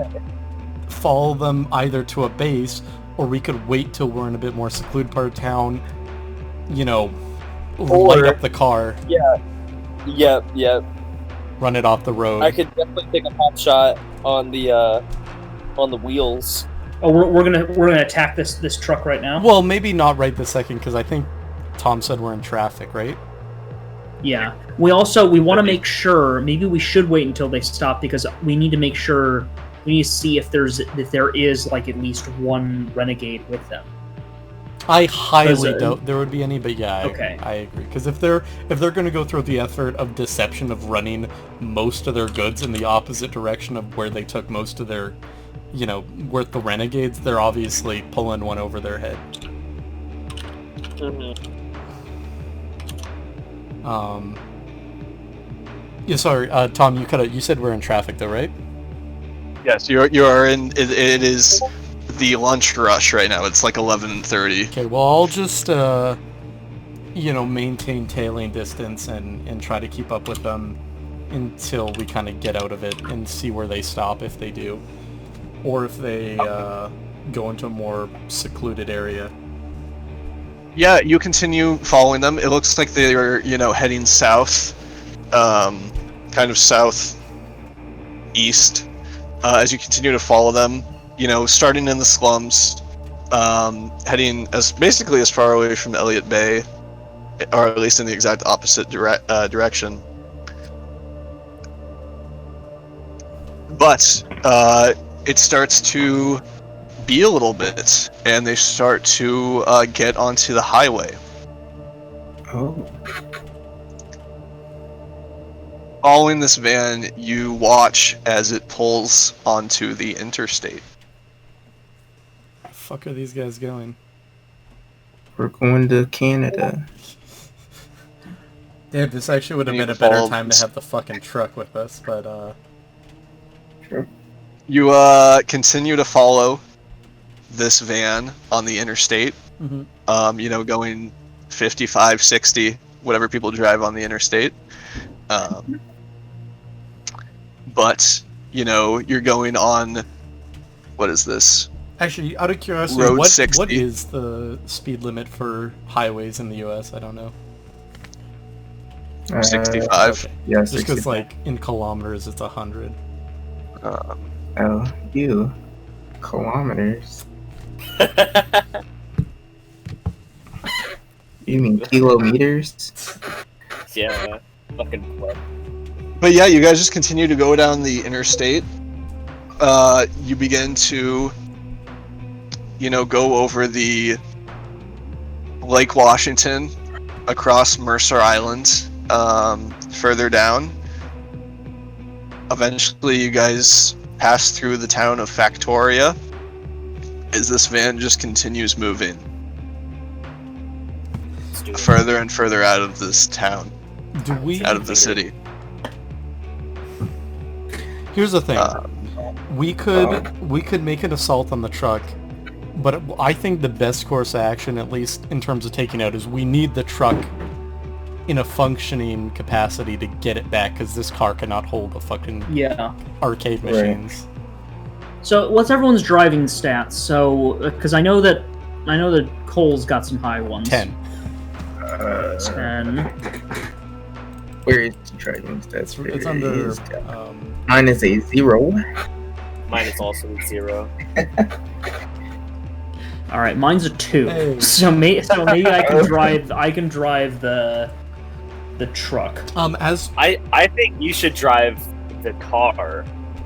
follow them either to a base, or we could wait till we're in a bit more secluded part of town, light up the car. Yeah. Yep. Run it off the road. I could definitely take a pop shot on the wheels. Oh, we're gonna attack this truck right now? Well, maybe not right this second, because I think Tom said we're in traffic, right? Yeah. We want to make sure. Maybe we should wait until they stop, because we need to make sure. We need to see if there is like at least one Renegade with them. I highly doubt there would be any, but yeah, okay. I agree. Because if they're going to go through the effort of deception of running most of their goods in the opposite direction of where they took most of their, with the Renegades, they're obviously pulling one over their head. Mm-hmm. Yeah, sorry, Tom, you said we're in traffic though, right? Yes, you are in. It is the lunch rush right now. It's like 11:30. Okay, well, I'll just maintain tailing distance and try to keep up with them until we kind of get out of it and see where they stop if they do, or if they go into a more secluded area. Yeah, you continue following them. It looks like they are, heading south, kind of southeast. As you continue to follow them, starting in the slums, heading basically as far away from Elliott Bay, or at least in the exact opposite direction. But it starts to be a little bit, and they start to get onto the highway. Oh. Following this van, you watch as it pulls onto the interstate. Where the fuck are these guys going? We're going to Canada. Damn, this actually would have been a better time to have the fucking truck with us, but Sure. You continue to follow this van on the interstate. Mm-hmm. Going 55, 60, whatever people drive on the interstate. But, you're going on, what is this? Actually, out of curiosity, Road what 60. is the speed limit for highways in the U.S.? I don't know. 65. Okay. Yeah, Just because 65. like in kilometers it's 100. Oh, you kilometers? You mean kilometers? Yeah, fucking pleb. But yeah, you guys just continue to go down the interstate. You begin to, go over the Lake Washington, across Mercer Island, further down. Eventually, you guys pass through the town of Factoria as this van just continues moving Let's do it. further and further out of this town, Do we? out of the city. Here's the thing. We could make an assault on the truck, but I think the best course of action, at least in terms of taking out, is we need the truck in a functioning capacity to get it back, because this car cannot hold the fucking Yeah. arcade Right. machines. So what's everyone's driving stats? So because I know that Cole's got some high ones. 10. 10. Where is the driving stats? It's There under. is- Um, Mine is a 0. Mine is also 0. All right, mine's a 2. Hey. So maybe I can drive. I can drive the truck. as I think you should drive the car.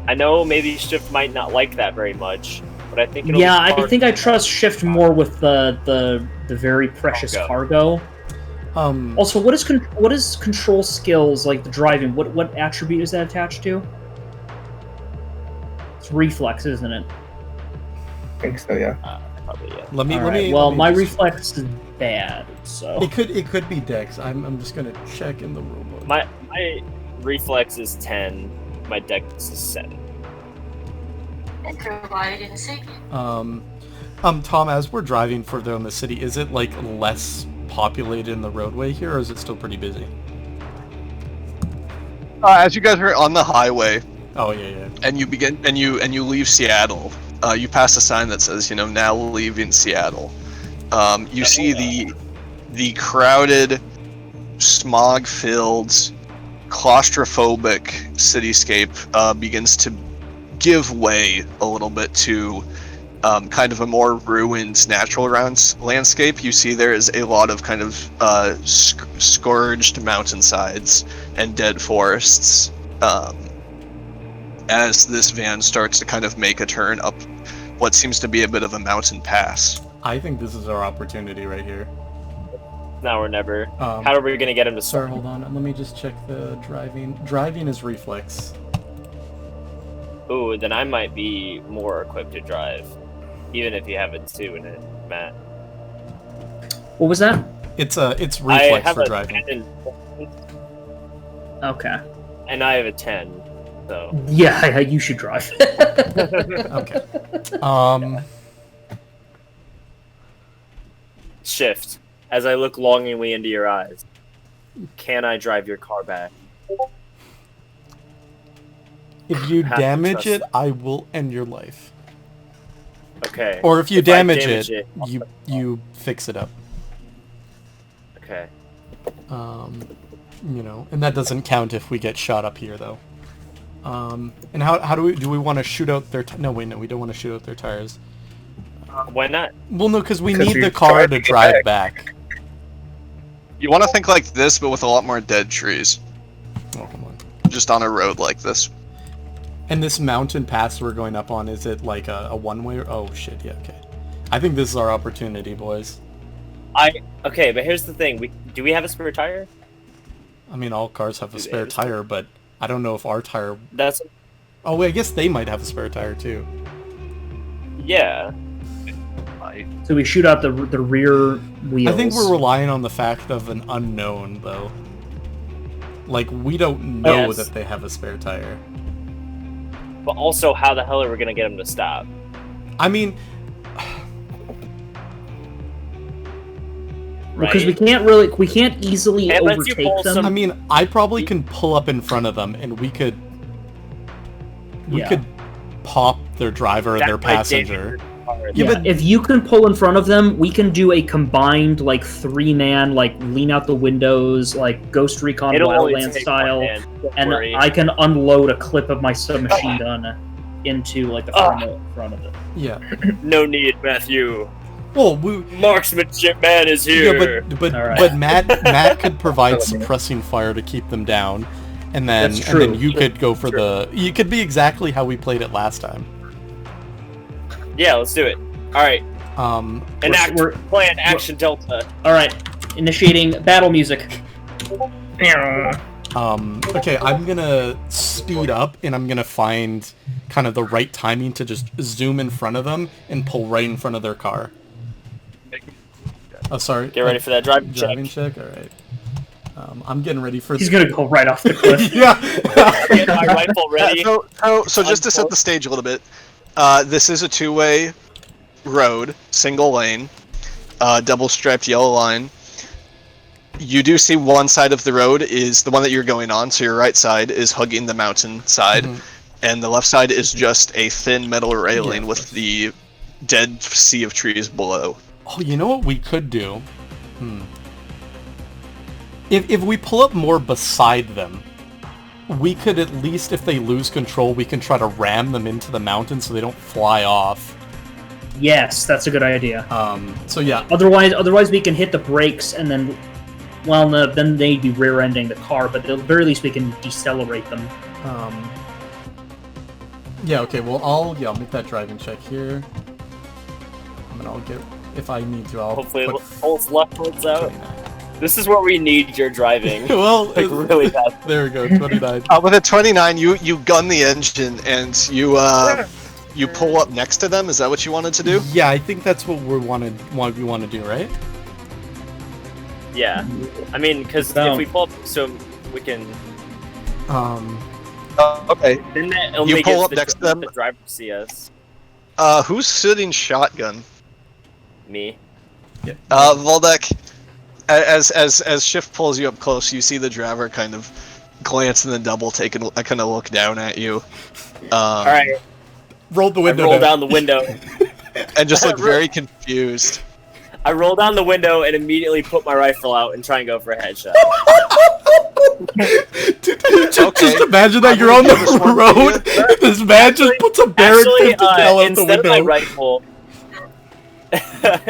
I know maybe Shift might not like that very much, but I think it'll Yeah, be I hard. think I trust Shift more with the very precious cargo. Also, what is control skills like the driving? What attribute is that attached to? It's reflex, isn't it? I think so, yeah. Probably, yeah. let me. Well, let me my just- reflex is bad, so It could be Dex. I'm just gonna check in the rulebook. My reflex is 10. My dex is 7. Tom, as we're driving further in the city, is it like less populated in the roadway here, or is it still pretty busy? As you guys are on the highway, Oh yeah. and you leave Seattle, you pass a sign that says, now leaving Seattle. You see the crowded, smog-filled, claustrophobic cityscape begins to give way a little bit to kind of a more ruined natural landscape. You see there is a lot of kind of scourged mountainsides and dead forests. As this van starts to kind of make a turn up what seems to be a bit of a mountain pass. I think this is our opportunity right here. Now or never. Um, How are we gonna get him to Sorry, start? hold on. Let me just check the driving. Driving is reflex. Ooh, then I might be more equipped to drive, even if you have a 2 in it, Matt. what was that? It's I reflex have for a driving. 10 Okay. and I have a 10. So Yeah, you should drive. Okay. Shift. As I look longingly into your eyes, can I drive your car back? If you Have to damage trust it, I will end your life. Okay. Or if you If I damage damage it, it, you fix it up. Okay. And that doesn't count if we get shot up here, though. And how do we want to shoot out their? No, wait, no, we don't want to shoot out their tires. Why not? Well, no, because we Because need you're the car to driving it drive back. You want to think like this, but with a lot more dead trees, Oh, come on. just on a road like this. And this mountain pass we're going up on, is it like a one-way? Oh shit, yeah, okay. I think this is our opportunity, boys. Okay, but here's the thing. Do we have a spare tire? I mean, all cars have a Do they spare have a spare- tire, but I don't know if our tire. That's Oh, wait, I guess they might have a spare tire too. yeah. So we shoot out the rear wheels. I think we're relying on the fact of an unknown, though. Like, we don't know Yes. that they have a spare tire. But also, how the hell are we gonna get him to stop? I mean, because Right? we can't easily It lets you overtake pull them. some- I mean, I probably can pull up in front of them, and we could Yeah. pop their driver or That their might damage passenger. your car. Yeah, but- if you can pull in front of them, we can do a combined like 3-man, like lean out the windows, like Ghost Recon It'll only Wildland take style, one man, don't and worry. I can unload a clip of my submachine gun into like the front of it. Yeah. No need, Matthew. Well, Marksmanship man is here. but All right. but Matt could provide suppressing fire to keep them down, and then That's and then true. you could go for you could be exactly how we played it last time. Yeah, let's do it. All right. We're- Plan action Delta. All right, initiating battle music. Okay, I'm gonna speed up and I'm gonna find kind of the right timing to just zoom in front of them and pull right in front of their car. Oh, sorry. Get ready for that driving check. All right. I'm getting ready for. He's gonna go right off the cliff. Yeah. Get my rifle ready. So just to set the stage a little bit, this is a two-way road, single lane, double striped yellow line. You do see one side of the road is the one that you're going on, so your right side is hugging the mountain side, and the left side is just a thin metal railing with the dead sea of trees below. Oh, you know what we could do? If we pull up more beside them, we could at least, if they lose control, we can try to ram them into the mountain so they don't fly off. Yes, that's a good idea. So yeah. Otherwise we can hit the brakes and then, well, no, then they'd be rear-ending the car. But at the very least we can decelerate them. Yeah. Okay. Well, I'll make that driving check here. And then I'll get, if I need to, I'll Hopefully put it holds left holds out. 29. This is where we need your driving. Well, like really bad. There we go. 29. With a 29, you gun the engine and you pull up next to them. Is that what you wanted to do? Yeah, I think that's what we want to do, right? Yeah. I mean, because No. if we pull up, so we can. Okay. Then that only You pull gives up the, next to them. the driver to see us. Who's sitting shotgun? Me. Voldek, as Shift pulls you up close, you see the driver kind of glance and then double take and kind of look down at you. All right. Roll the I window roll down. down the window. And just look very confused. I roll down the window and immediately put my rifle out and try and go for a headshot. Just imagine that you're on the road. This man just puts a barrel Actually, out the instead of window. my rifle,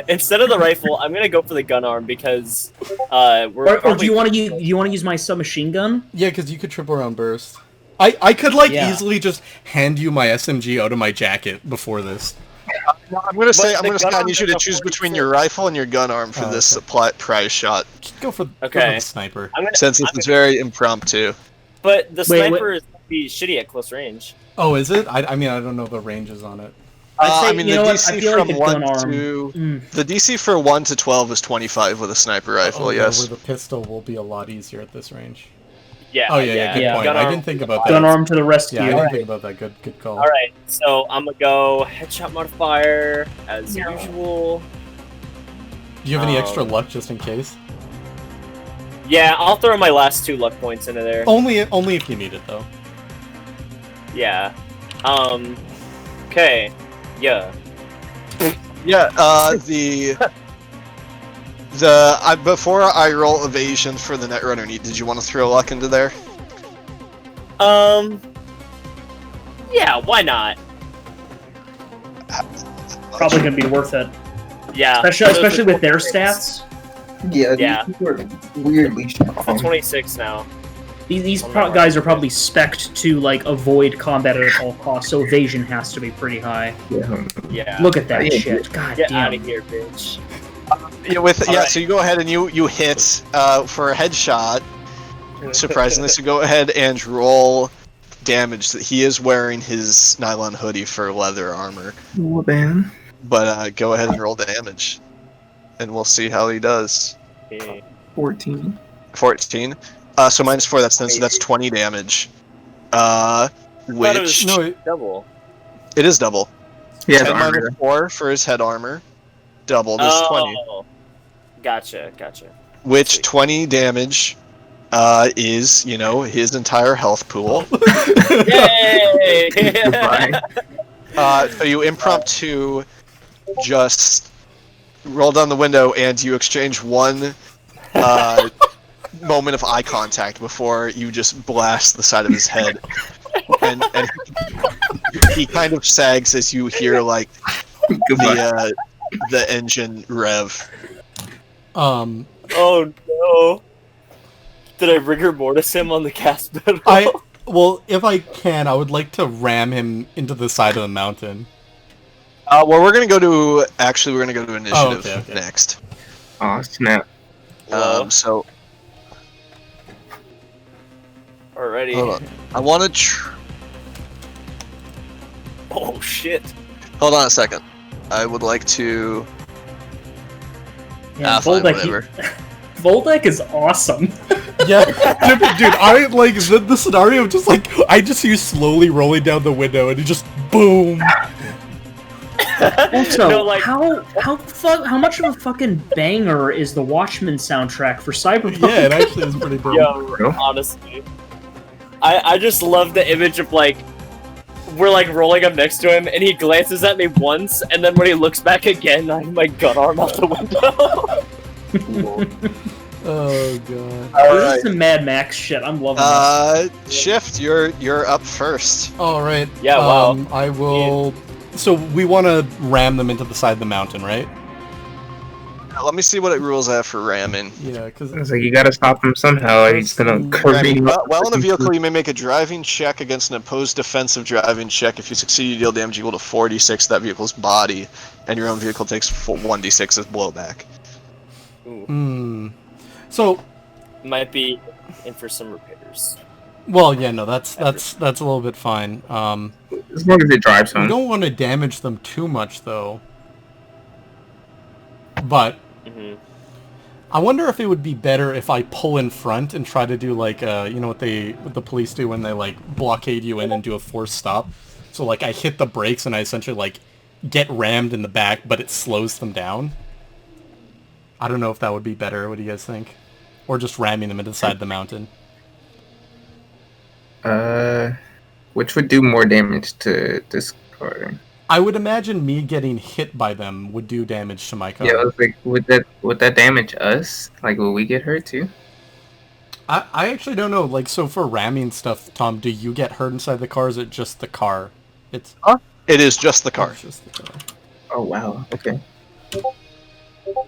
instead of the rifle, I'm gonna go for the gun arm because we're. Or do you want to use my submachine gun? Yeah, because you could triple round burst. I could easily just hand you my SMG out of my jacket before this. I'm gonna say the gun I arm need you to does a choose between 46. your rifle and your gun arm for this prize shot. Just go for the sniper. Since this is very impromptu. But the Wait, sniper is gonna be shitty at close range. Oh, is it? I mean, I don't know the ranges on it. I'd say, I mean, you the know what, DC I feel like from a 1 gun arm. to the DC for 1 to 12 is 25 with a sniper rifle. Oh, yes. Where the pistol will be a lot easier at this range. Yeah. Oh yeah, good point. Gun I arm. didn't think about that. Gun arm to the rescue. Yeah, I didn't think about that. Good call. All right, so I'm gonna go headshot modifier as usual. Do you have any extra luck just in case? Yeah, I'll throw my last 2 luck points into there. Only if you need it though. Yeah. Okay. Yeah. Yeah. Before I roll evasion for the Netrunner, did you want to throw luck into there? Yeah, why not? Probably gonna be worth it. Yeah. Especially with their stats. Yeah, Yeah. these are weirdly strong. 26 now. These guys are probably spec'd to like avoid combat at all costs, so evasion has to be pretty high. Yeah. Yeah. Look at that Yeah, shit. God Get damn. out of here, bitch. Yeah. So you go ahead and you hit for a headshot. Surprisingly, so go ahead and roll damage. That he is wearing his nylon hoodie for leather armor. Oh, man. But go ahead and roll damage, and we'll see how he does. Okay. 14. 14. So minus 4. So that's 20 damage. Which Double. it is double. Yeah, 10 minus 4 for his head armor. Doubled is 20. Gotcha. Which 20 damage is, his entire health pool. Yay! Goodbye. So you impromptu just roll down the window and you exchange one moment of eye contact before you just blast the side of his head. And he kind of sags as you hear like the engine rev. Oh no! Did I rigor mortis him on the gas pedal? Well, if I can, I would like to ram him into the side of the mountain. Well, we're gonna go to initiative okay. next. Oh snap! So Alrighty. hold on. I want to. Oh shit! Hold on a second. I would like to. Yeah, fine, Voldek, whatever. Voldek is awesome. Yeah, dude, I like the scenario of just like I just see you slowly rolling down the window and it just boom. Also, No, like- how much of a fucking banger is the Watchmen soundtrack for Cyberpunk? Yeah, it actually is pretty dope. Yo, honestly, I just love the image of like we're like rolling up next to him and he glances at me once and then when he looks back again, I have my gun arm out the window. Oh god. This is some Mad Max shit. I'm loving this. Shift, you're up first. All right. Yeah, wow. I will. So we want to ram them into the side of the mountain, right? Let me see what rules I have for ramming. Yeah, because It's like you gotta stop him somehow. Or he's gonna careen. While in a vehicle, you may make a driving check against an opposed defensive driving check. If you succeed, you deal damage equal to 4d6 to that vehicle's body, and your own vehicle takes 1d6 as blowback. So, Might be in for some repairs. well, yeah, no, that's a little bit fine. As long as it drives We home. don't want to damage them too much, though. But I wonder if it would be better if I pull in front and try to do like, you know what the police do when they like blockade you in and do a forced stop. So like I hit the brakes and I essentially like get rammed in the back, but it slows them down. I don't know if that would be better. What do you guys think? Or just ramming them into the side of the mountain. Which would do more damage to this car? I would imagine me getting hit by them would do damage to my car. Yeah, I was like, would that damage us? Like, will we get hurt too? I actually don't know. Like, so for ramming stuff, Tom, do you get hurt inside the car? Or is it just the car? It is just the car. It's just the car. Oh wow. Okay.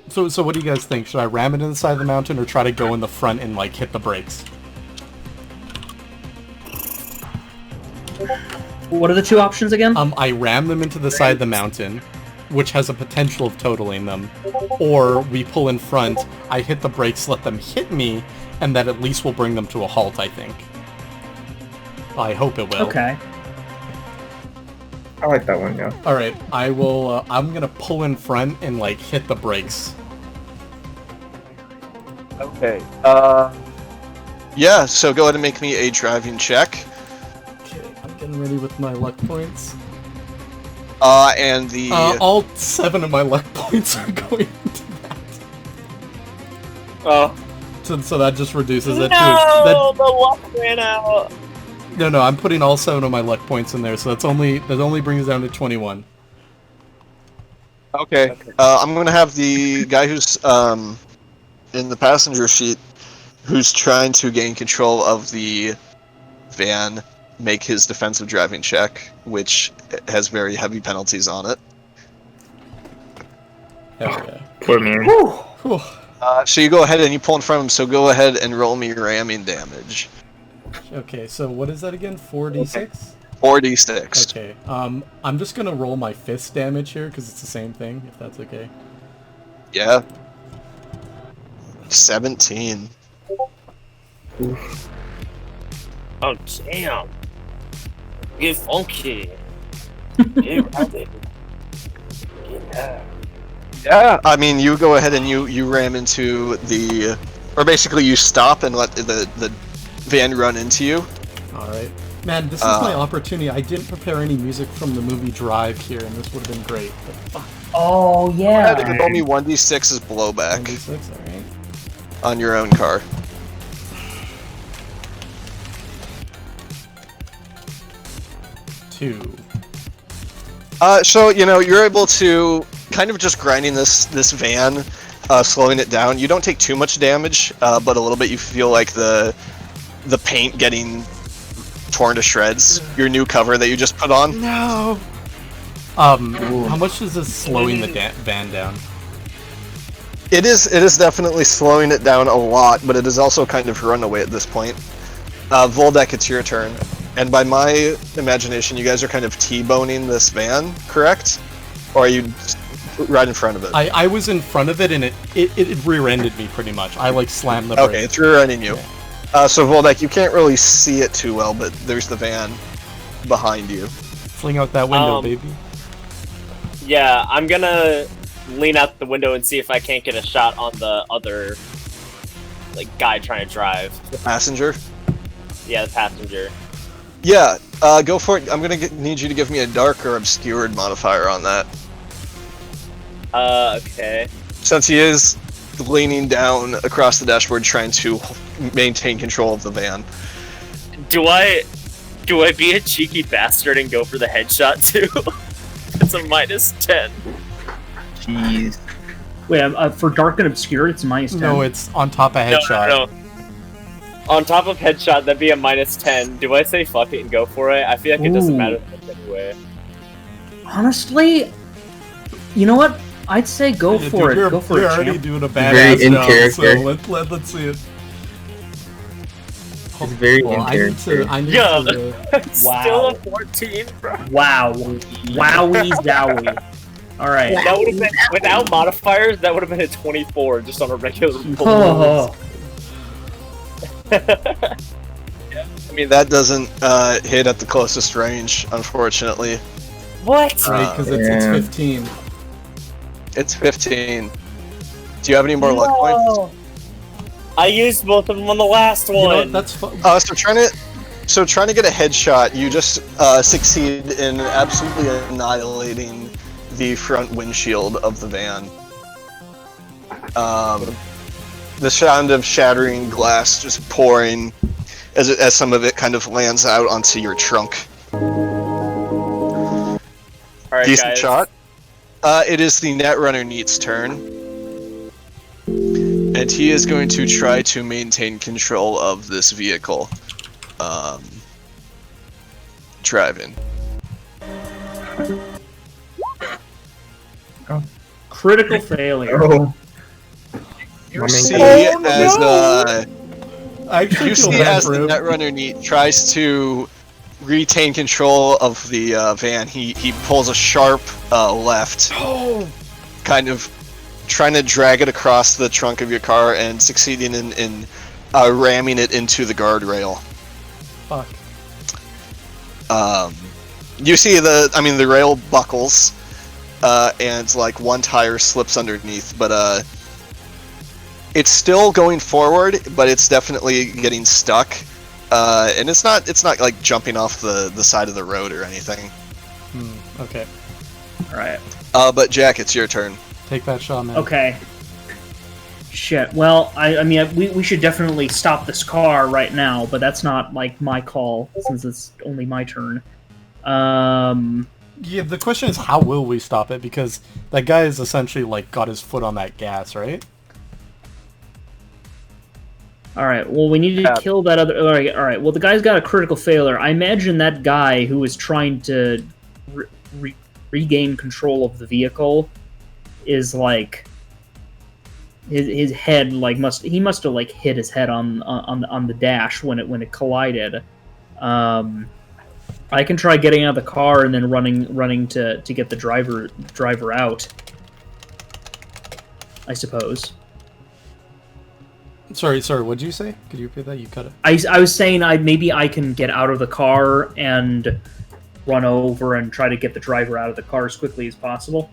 So what do you guys think? Should I ram it in the side of the mountain or try to go in the front and like hit the brakes? What are the two options again? I ram them into the side of the mountain, which has a potential of totaling them, or we pull in front, I hit the brakes, let them hit me, and that at least will bring them to a halt, I think. I hope it will. Okay. I like that one. Yeah. Alright, I will, I'm gonna pull in front and, like, hit the brakes. Okay. Yeah, so go ahead and make me a driving check. Okay, I'm getting ready with my luck points. And the... all 7 of my luck points are going into that. Oh. So that just reduces it to... No, the luck ran out. No, I'm putting all 7 of my luck points in there, so that only brings it down to 21. Okay. I'm gonna have the guy who's in the passenger seat, who's trying to gain control of the van, make his defensive driving check, which has very heavy penalties on it. Hell yeah. Poor man. Whew. So you go ahead and you pull in front of him, so go ahead and roll me ramming damage. Okay, so what is that again? 4d6? 4d6. Okay, I'm just gonna roll my fist damage here, because it's the same thing, if that's okay. Yeah. 17. Oh damn! Get funky. Get ready. Yeah. I mean, you go ahead and you ram into the... Or basically you stop and let the van run into you. Alright. Man, this is my opportunity. I didn't prepare any music from the movie Drive here, and this would have been great. But fuck. Oh, Go ahead yeah. and roll me 1d6 as blowback 1d6, alright. on your own car. 2. So, you're able to kind of just grinding this van, slowing it down. You don't take too much damage, but a little bit. You feel like the paint getting torn to shreds. Your new cover that you just put on. No. How much is this slowing the van down? It is definitely slowing it down a lot, but it is also kind of run away at this point. Voldek, it's your turn. And by my imagination, you guys are kind of T-boning this van, correct? Or are you right in front of it? I was in front of it, and it rear-ended me pretty much. I like slammed the brake. Okay, it's rear-ending you. So Voldek, you can't really see it too well, but there's the van behind you. Fling out that window, baby. Yeah, I'm gonna lean out the window and see if I can't get a shot on the other, like, guy trying to drive. The passenger? Yeah, the passenger. Yeah, go for it. I'm gonna need you to give me a dark or obscured modifier on that. Okay. Since he is leaning down across the dashboard trying to maintain control of the van. Do I be a cheeky bastard and go for the headshot too? It's a -10. Jeez. Wait, for dark and obscure, it's -10. No, it's on top of headshot. No. On top of headshot, that'd be a -10. Do I say fuck it and go for it? I feel like it doesn't matter anyway. Honestly, you know what? I'd say go for it. Go for it, You're already champ. doing a Very badass in job, character. so let's see it. It's very Well, in character. I need Yeah. to Still a 14, bro. Wow. Wowie zowie. Alright. That would have been, without modifiers, that would have been a 24 just on a regular roll. Oh. I mean, that doesn't hit at the closest range, unfortunately. What? Right, because it's Yeah. 15. It's 15. Do you have any more luck points? I used both of them on the last one. You know what, that's fun. So trying to get a headshot, you just succeed in absolutely annihilating the front windshield of the van. The sound of shattering glass just pouring as some of it kind of lands out onto your trunk. Alright, Decent guys. shot. It is the Netrunner Neat's turn. And he is going to try to maintain control of this vehicle. Driving. Critical failure. Oh. You see Oh, as I actually you feel see bad as for the him. Netrunner Neat tries to retain control of the van, he pulls a sharp left, kind of trying to drag it across the trunk of your car and succeeding in ramming it into the guardrail. Fuck. You see the rail buckles, and like one tire slips underneath, but it's still going forward, but it's definitely getting stuck. And it's not like jumping off the side of the road or anything. Okay. Alright. But Jack, it's your turn. Take that shot, man. Okay. Shit. Well, I mean, we should definitely stop this car right now, but that's not, like, my call, since it's only my turn. Yeah, the question is, how will we stop it? Because that guy is essentially, like, got his foot on that gas, right? Alright, well, we need to kill that other... Alright, well, the guy's got a critical failure. I imagine that guy who is trying to regain control of the vehicle is, like... His head, like, must have, like, hit his head on the dash when it collided. I can try getting out of the car and then running to get the driver out, I suppose. Sorry, what'd you say? Could you repeat that? You cut it. I was saying maybe I can get out of the car and run over and try to get the driver out of the car as quickly as possible.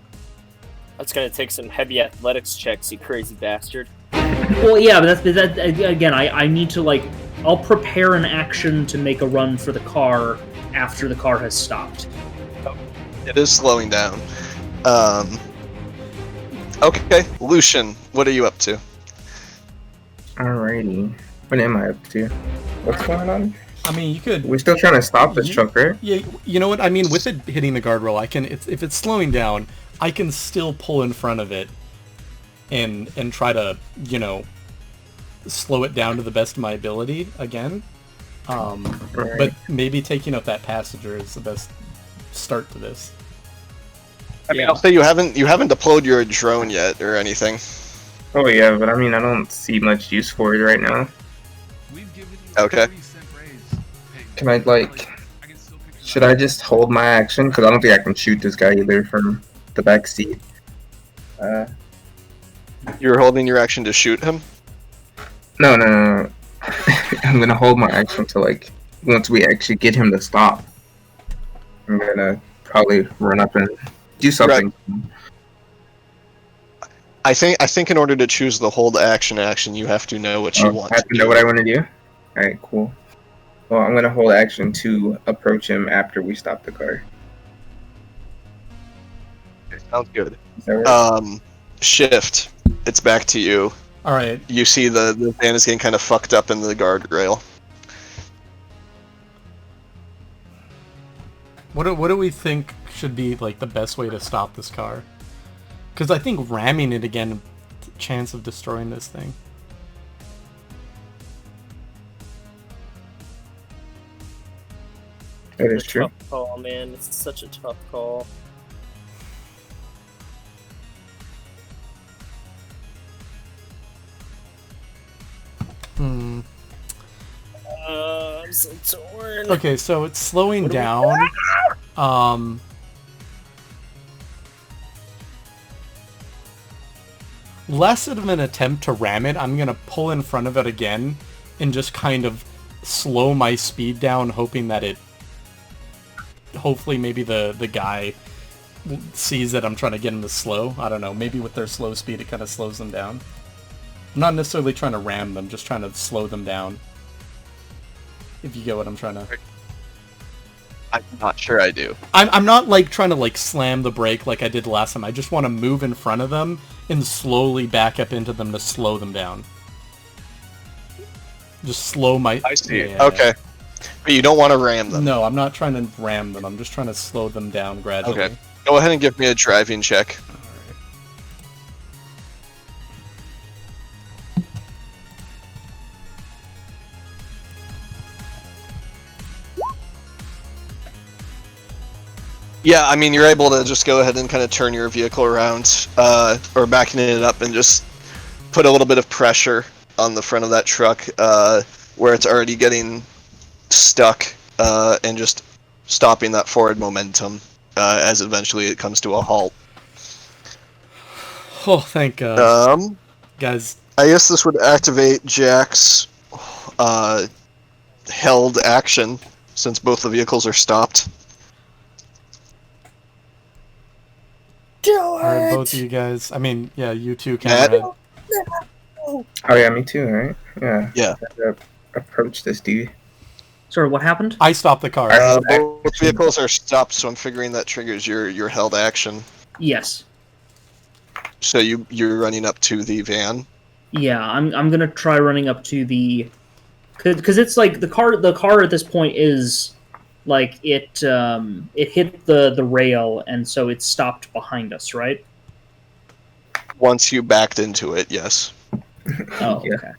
That's gonna take some heavy athletics checks, you crazy bastard. Well, yeah, but that again, I need to, like, I'll prepare an action to make a run for the car after the car has stopped. It is slowing down. Okay, Lucian, what are you up to? Alrighty. What am I up to? What's going on? I mean, you could... We're still trying to stop this truck, right? Yeah, you know what? I mean, with it hitting the guardrail, if it's slowing down, I can still pull in front of it and try to, slow it down to the best of my ability again. But maybe taking out that passenger is the best start to this. I mean, I'll say you haven't deployed your drone yet or anything. Oh yeah, but I mean, I don't see much use for it right now. Okay. Can I should I just hold my action? Because I don't think I can shoot this guy either from the back seat. You're holding your action to shoot him? No. I'm gonna hold my action to once we actually get him to stop. I'm gonna probably run up and do something. Right. I think in order to choose the hold action, you have to know what you want. I have to know what I want to do. All right, cool. Well, I'm gonna hold action to approach him after we stop the car. Sounds good. Does that work? Shift. It's back to you. All right. You see the van is getting kind of fucked up in the guardrail. What do we think should be the best way to stop this car? Because I think ramming it again, chance of destroying this thing. That is true. Tough call, man. It's such a tough call. I'm so torn. Okay, so it's slowing down. Less of an attempt to ram it, I'm gonna pull in front of it again and just kind of slow my speed down, hoping that it... Hopefully maybe the guy sees that I'm trying to get him to slow. I don't know, maybe with their slow speed it kind of slows them down. I'm not necessarily trying to ram them, just trying to slow them down. If you get what I'm trying to... I'm not sure I do. I'm not trying to slam the brake like I did last time. I just want to move in front of them and slowly back up into them to slow them down. Just slow my... I see. Yeah. Okay. But you don't want to ram them. No, I'm not trying to ram them. I'm just trying to slow them down gradually. Okay. Go ahead and give me a driving check. Yeah, I mean, you're able to just go ahead and kind of turn your vehicle around, or backing it up and just put a little bit of pressure on the front of that truck, where it's already getting stuck, and just stopping that forward momentum, as eventually it comes to a halt. Oh, thank God. Guys. I guess this would activate Jack's, held action, since both the vehicles are stopped. Alright, both of you guys. I mean, yeah, you too, Cameron. Oh yeah, me too, right? Yeah. Yeah. Approach this dude. Sorry, what happened? I stopped the car. Both vehicles are stopped, so I'm figuring that triggers your held action. Yes. So you're running up to the van. Yeah, I'm gonna try running up to the, because it's the car at this point is it hit the rail, and so it stopped behind us, right? Once you backed into it, yes. Oh, okay.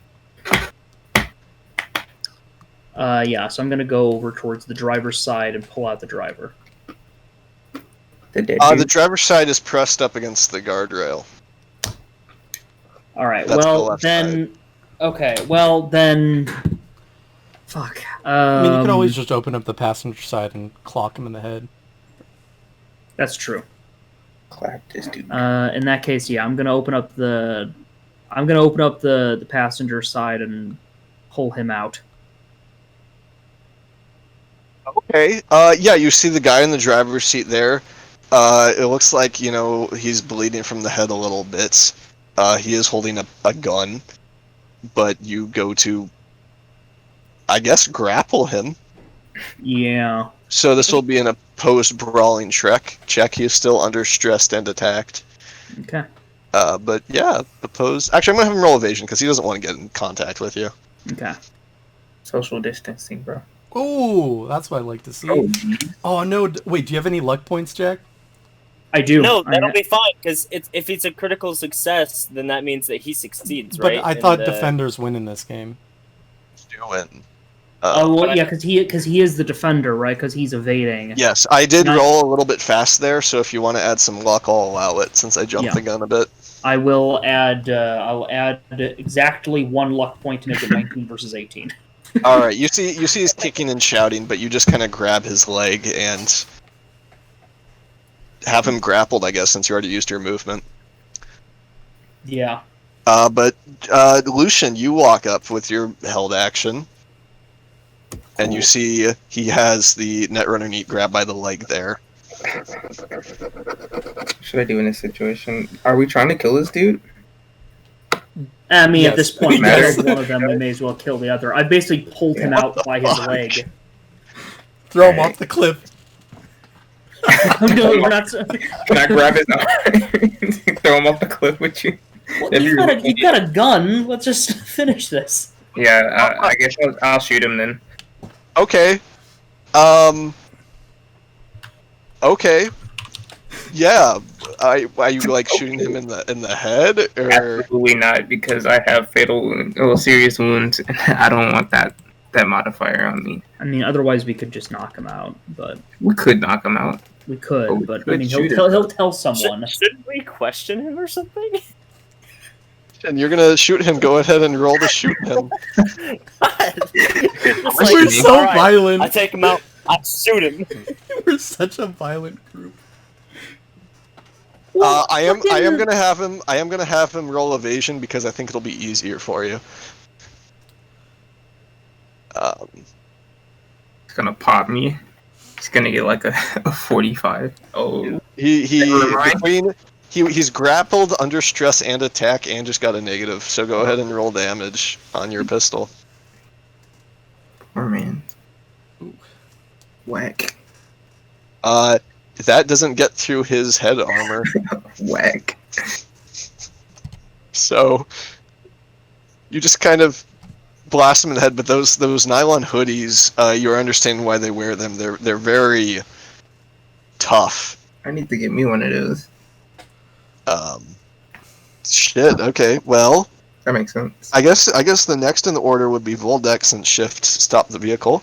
Yeah, so I'm gonna go over towards the driver's side and pull out the driver. The driver's side is pressed up against the guardrail. Alright, That's the well left then... side. Okay, well then... Fuck. I mean, you can always just open up the passenger side and clock him in the head. That's true. Clap this dude. In that case, yeah, I'm gonna open up the passenger side and pull him out. Okay. Yeah, you see the guy in the driver's seat there. It looks like, he's bleeding from the head a little bit. He is holding a gun, but you go to, I guess, grapple him. Yeah. So this will be an opposed brawling check. He is still under stressed and attacked. Okay. But yeah, opposed. Actually, I'm gonna have him roll evasion because he doesn't want to get in contact with you. Okay. Social distancing, bro. Oh, that's what I like to see. Oh no! Wait, do you have any luck points, Jack? I do. No, that'll be fine, because if it's a critical success, then that means that he succeeds, But right? I thought defenders win in this game. Doing. Oh well, yeah, because he is the defender, right? Because he's evading. Yes, I did roll a little bit fast there, so if you want to add some luck, I'll allow it since I jumped the gun a bit. I will add. I'll add exactly 1 luck point to make it 19 versus 18. All right, you see he's kicking and shouting, but you just kind of grab his leg and have him grappled, I guess, since you already used your movement. Yeah. But Lucian, you walk up with your held action. And you see he has the Netrunner Neat grab by the leg there. What should I do in this situation? Are we trying to kill this dude? I mean, at this point, Matters. one of them, we may as well kill the other. I basically pulled him out by his leg. Throw him off the cliff. No, we're not. Can I grab his arm? Throw him off the cliff with you? Well, you've got a gun. Let's just finish this. Yeah, I guess I'll shoot him then. Okay. Okay. Yeah. Are you like shooting him in the head, or? Absolutely not, because I have serious wounds, and I don't want that modifier on me. I mean, otherwise we could just knock him out, but We could knock him out. we could. Oh, we But could I mean, shoot he'll tell someone. Shouldn't we question him or something? And you're gonna shoot him. Go ahead and roll to shoot him. We're so "Alright, violent. I take him out. I shoot him. We're such a violent group. I am gonna have him roll evasion because I think it'll be easier for you. He's gonna pop me. He's gonna get like a 45. Oh. He's grappled, under stress, and attack, and just got a negative. So go ahead and roll damage on your pistol. Poor man. Whack. That doesn't get through his head armor. Whack. So you just kind of blast him in the head. But those nylon hoodies, you're understanding why they wear them. They're very tough. I need to get me one of those. Shit. Okay. Well, That makes sense. I guess the next in the order would be Voldex and Shift stop the vehicle,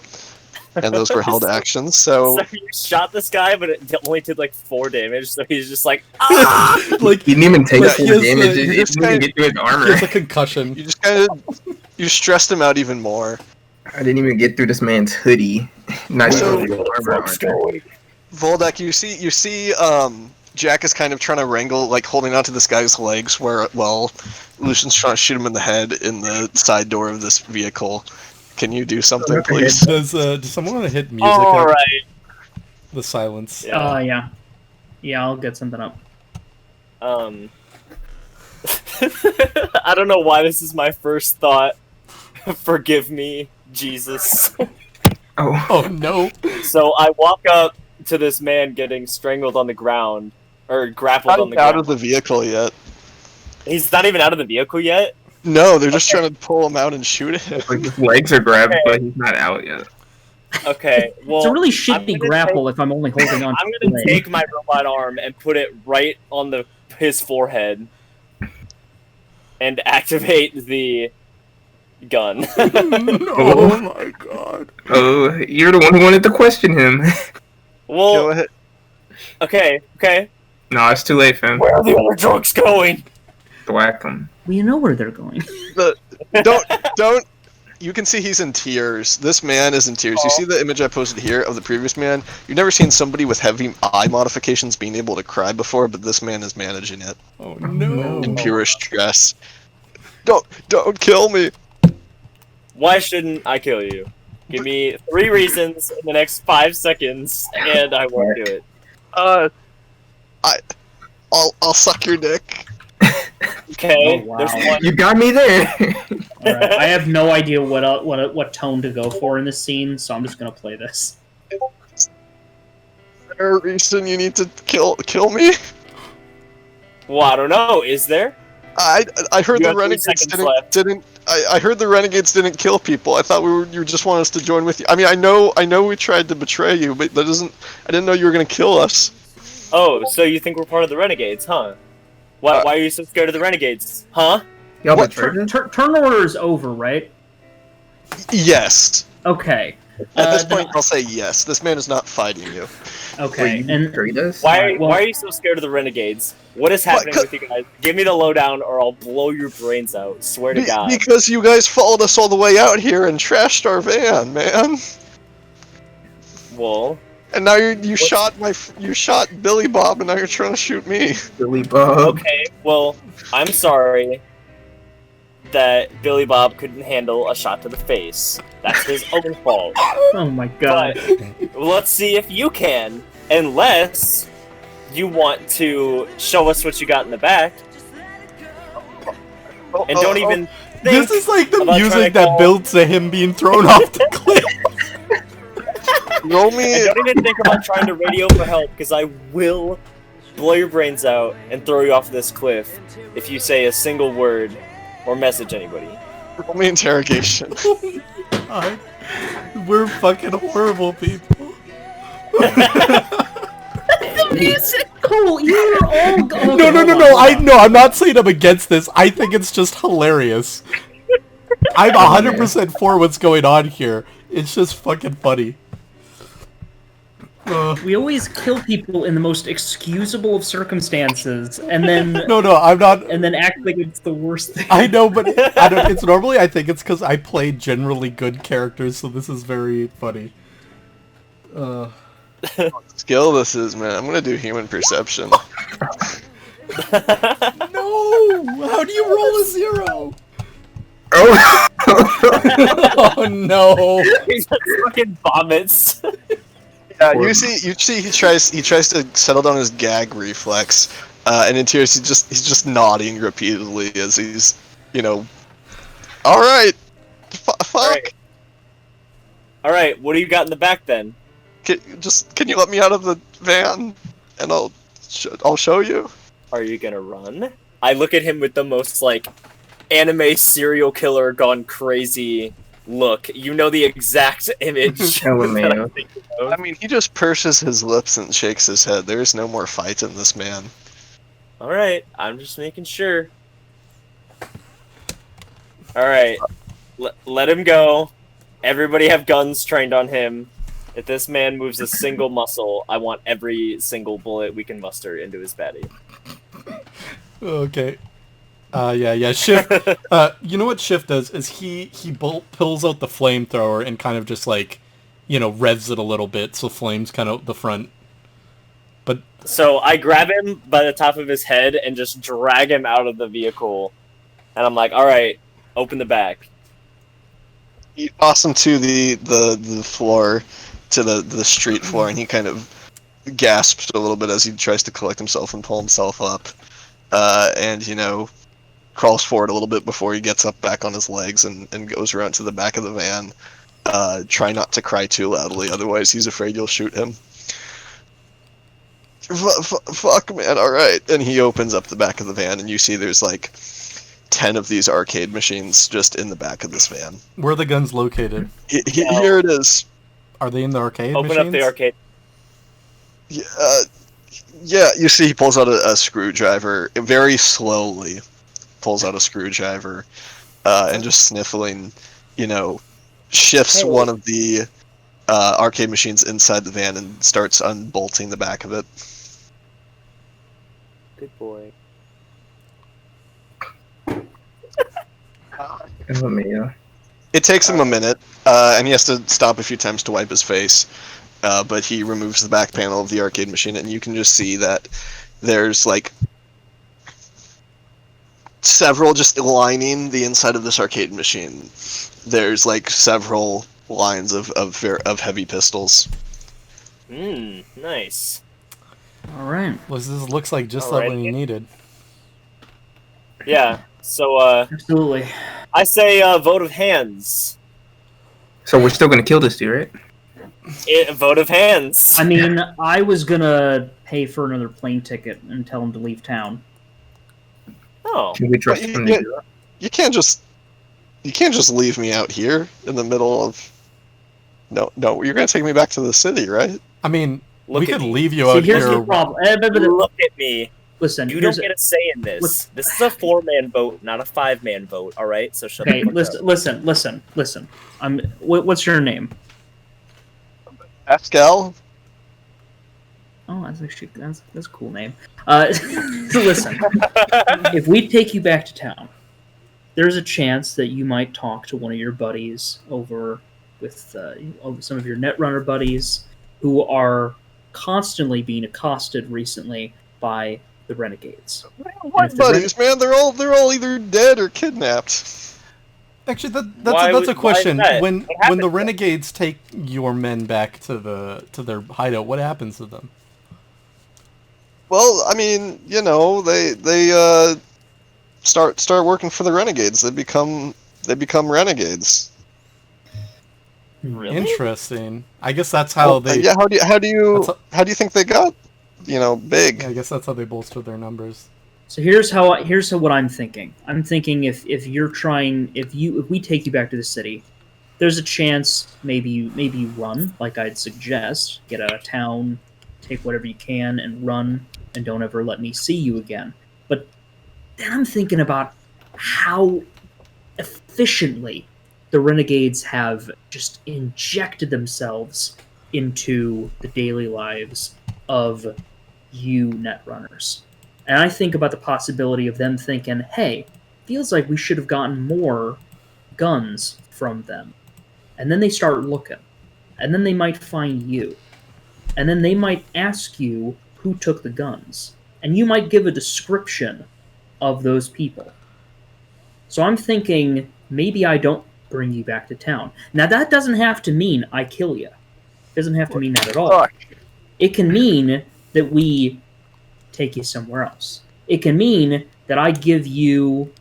and those were held actions. So you shot this guy, but it only did like 4 damage, so he's just like, ah! Like He didn't even take Yeah, 4 he has damage. the- He he didn't just even kinda- get through his armor. he has a concussion. you just kind of stressed him out even more. I didn't even get through this man's hoodie. Not So- even armor. Voldek, you see, Jack is kind of trying to wrangle, like holding onto this guy's legs, while Lucian's trying to shoot him in the head in the side door of this vehicle. Can you do something, please? Does someone want to hit music All up? right. The silence. Yeah. Yeah, I'll get something up. I don't know why this is my first thought. Forgive me, Jesus. Oh. Oh no. So I walk up to this man getting strangled on the ground, or grappled on the Not out ground. of the vehicle yet. He's not even out of the vehicle yet? No, they're just trying to pull him out and shoot him. Like his legs are grabbed, Okay. but he's not out yet. Okay, well... It's a really I'm shitty gonna grapple if I'm only holding on. I'm to gonna the leg. take my robot arm and put it right on his forehead and activate the gun. Oh my god. Oh, you're the one who wanted to question him. Go Well, ahead. okay. No, it's too late, fam. Where are the other drugs going? Whack him. We know where they're going. Don't. You can see he's in tears. This man is in tears. You see the image I posted here of the previous man? You've never seen somebody with heavy eye modifications being able to cry before, but this man is managing it Oh no. in pure stress. Don't kill me. Why shouldn't I kill you? Give me 3 reasons in the next 5 seconds, and I won't do it. I'll suck your dick. Okay, Oh, wow. there's one. You got me there. All right. I have no idea what tone to go for in this scene, so I'm just gonna play this. Is there a reason you need to kill me? Well, I don't know. Is there? I heard You the have 3 renegades seconds left. didn't. I heard the renegades didn't kill people. I thought you just want us to join with you. I mean, I know we tried to betray you, but that doesn't. I didn't know you were gonna kill us. Oh, so you think we're part of the Renegades, huh? Why are you so scared of the Renegades, huh? Y'all What? betrayed us? Turn order is over, right? Yes. Okay. At this then point, I'll say yes. This man is not fighting you. Okay, Wait, you and betrayed us? Why well- are you so scared of the Renegades? What is happening What? with you guys? Give me the lowdown, or I'll blow your brains out. Swear to God. Because you guys followed us all the way out here and trashed our van, man. Well, And now you shot Billy Bob, and now you're trying to shoot me. Billy Bob. okay. Well, I'm sorry that Billy Bob couldn't handle a shot to the face. That's his own fault. oh my god. But let's see if you can, unless you want to show us what you got in the back, and don't even think This is like the about trying music to that call- builds to him being thrown off the cliff. Roll me. And don't even think about trying to radio for help, because I will blow your brains out and throw you off this cliff if you say a single word or message anybody. Roll me interrogation. God. We're fucking horrible people. Cole, you're all go- No, okay, no, no, hold no. on. No, I'm not saying I'm against this. I think it's just hilarious. I'm 100% for what's going on here. It's just fucking funny. We always kill people in the most excusable of circumstances, and then No, I'm not. and then act like it's the worst thing. I know, but I don't. It's normally I think it's because I play generally good characters, so this is very funny. Skill this is, man. I'm gonna do human perception. No! How do you roll a 0? Oh! Oh no! He just fucking vomits. Yeah, you see, he tries to settle down his gag reflex, and in tears he's just nodding repeatedly as he's, all right, fuck. All right, what do you got in the back then? Can you let me out of the van, and I'll show you. Are you gonna run? I look at him with the most anime serial killer gone crazy look. You know the exact image. that I'm thinking of. I mean, he just purses his lips and shakes his head. There is no more fight in this man. All right, I'm just making sure. All right, let him go. Everybody have guns trained on him. If this man moves a single muscle, I want every single bullet we can muster into his body. Okay. Yeah. Shift. You know what Shift does is he pulls out the flamethrower and kind of just revs it a little bit so flames kind of the front. But So I grab him by the top of his head and just drag him out of the vehicle, and I'm like, "All right, open the back." You toss him to the floor, to the street floor, and he kind of gasps a little bit as he tries to collect himself and pull himself up, and crawls forward a little bit before he gets up back on his legs and goes around to the back of the van. Try not to cry too loudly, otherwise he's afraid you'll shoot him. Fuck, man, alright. And he opens up the back of the van, and you see there's 10 of these arcade machines just in the back of this van. where are the guns located? Here it is. Are they in the arcade Open machines? up the arcade. Yeah, you see he pulls out a screwdriver, very slowly pulls out a screwdriver, and just sniffling, shifts one of the arcade machines inside the van and starts unbolting the back of it. Good boy. It takes him a minute, and he has to stop a few times to wipe his face, but he removes the back panel of the arcade machine, and you can just see that there's several just lining the inside of this arcade machine. There's several lines of heavy pistols. Nice. All right. Well, this looks like just Alright. what you needed. Yeah. So Absolutely. I say vote of hands. So we're still gonna kill this dude, right? Vote of hands. I mean, I was gonna pay for another plane ticket and tell him to leave town. Oh. Can we trust But him to do that? You can't just leave me out here in the middle of. No, you're gonna take me back to the city, right? I mean, Look we at could me. leave you See, out here's here. the problem. Look at me. Listen, You here's don't get a say in this. This is a 4-man vote, not a 5-man vote. All right, so shut okay. the fuck up. Listen. What's your name? Pascal. Oh, that's actually that's a cool name. So listen, if we take you back to town, there's a chance that you might talk to one of your buddies over with some of your Netrunner buddies who are constantly being accosted recently by the renegades. What buddies, man? They're all either dead or kidnapped. Actually, Why that's a would- why is question. that? When What happened the to them? renegades take your men back to their hideout, what happens to them? Well, I mean, they start working for the renegades. They become renegades. Really? Interesting. I guess that's how they. Yeah. How do That's you think they got big? I guess that's how they bolster their numbers. So here's what I'm thinking. I'm thinking if we take you back to the city, there's a chance maybe you run like I'd suggest, get out of town, take whatever you can and run, and don't ever let me see you again. But then I'm thinking about how efficiently the renegades have just injected themselves into the daily lives of you Netrunners. And I think about the possibility of them thinking, hey, feels like we should have gotten more guns from them. And then they start looking. And then they might find you. And then they might ask you who took the guns. And you might give a description of those people. So I'm thinking maybe I don't bring you back to town. Now that doesn't have to mean I kill you. It doesn't have to mean that at all. It can mean that we take you somewhere else. It can mean that I give you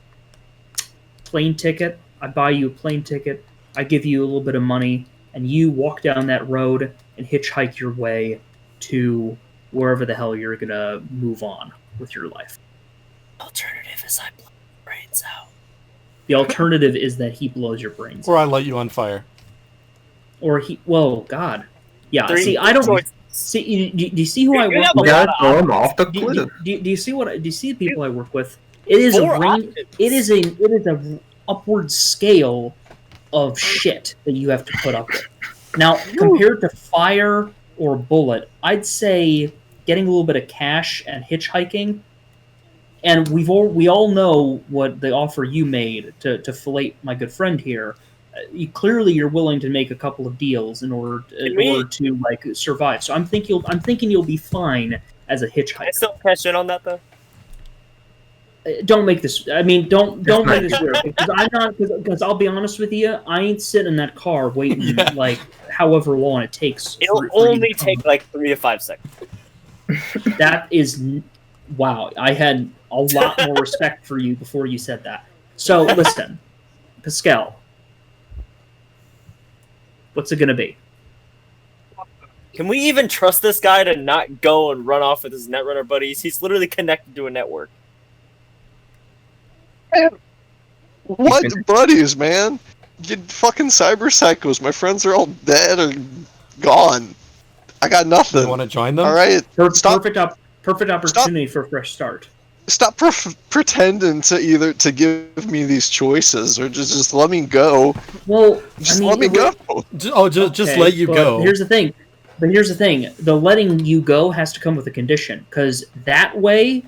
plane ticket, I buy you a plane ticket, I give you a little bit of money, and you walk down that road and hitchhike your way to wherever the hell you're gonna move on with your life. Alternative is I blow your brains out. The alternative is that he blows your brains. Or I light you on fire. Or he, well, God. Yeah, Three see, I don't... choices. See, do you see who I You work have a with? lot Yeah, of throw him off the Do cliff. you see what? Do you see the people I work with? It is Four a range. options. It is a upward scale of shit that you have to put up with. Now, compared to fire or bullet, I'd say getting a little bit of cash and hitchhiking. And we all know what the offer you made to fillet my good friend here. Clearly, you're willing to make a couple of deals in order to like survive. So I'm thinking you'll be fine as a Can I hitchhiker. still cash in on that though? Don't make this. I mean, don't make this weird because I'm not. Because I'll be honest with you, I ain't sitting in that car waiting Yeah. like however long it takes. It'll for you only to come. take like 3 to 5 seconds. That is, wow. I had a lot more respect for you before you said that. So listen, Pascal, what's it gonna be? Can we even trust this guy to not go and run off with his Netrunner buddies? He's literally connected to a network. What buddies, man? You fucking cyber psychos. My friends are all dead or gone. I got nothing. You want to join them? All right, stop. Perfect opportunity for a fresh start. Stop pretending to give me these choices, or just let me go. Well, Just I mean, let me go. Just okay, let you but go. Here's the thing. The letting you go has to come with a condition, because that way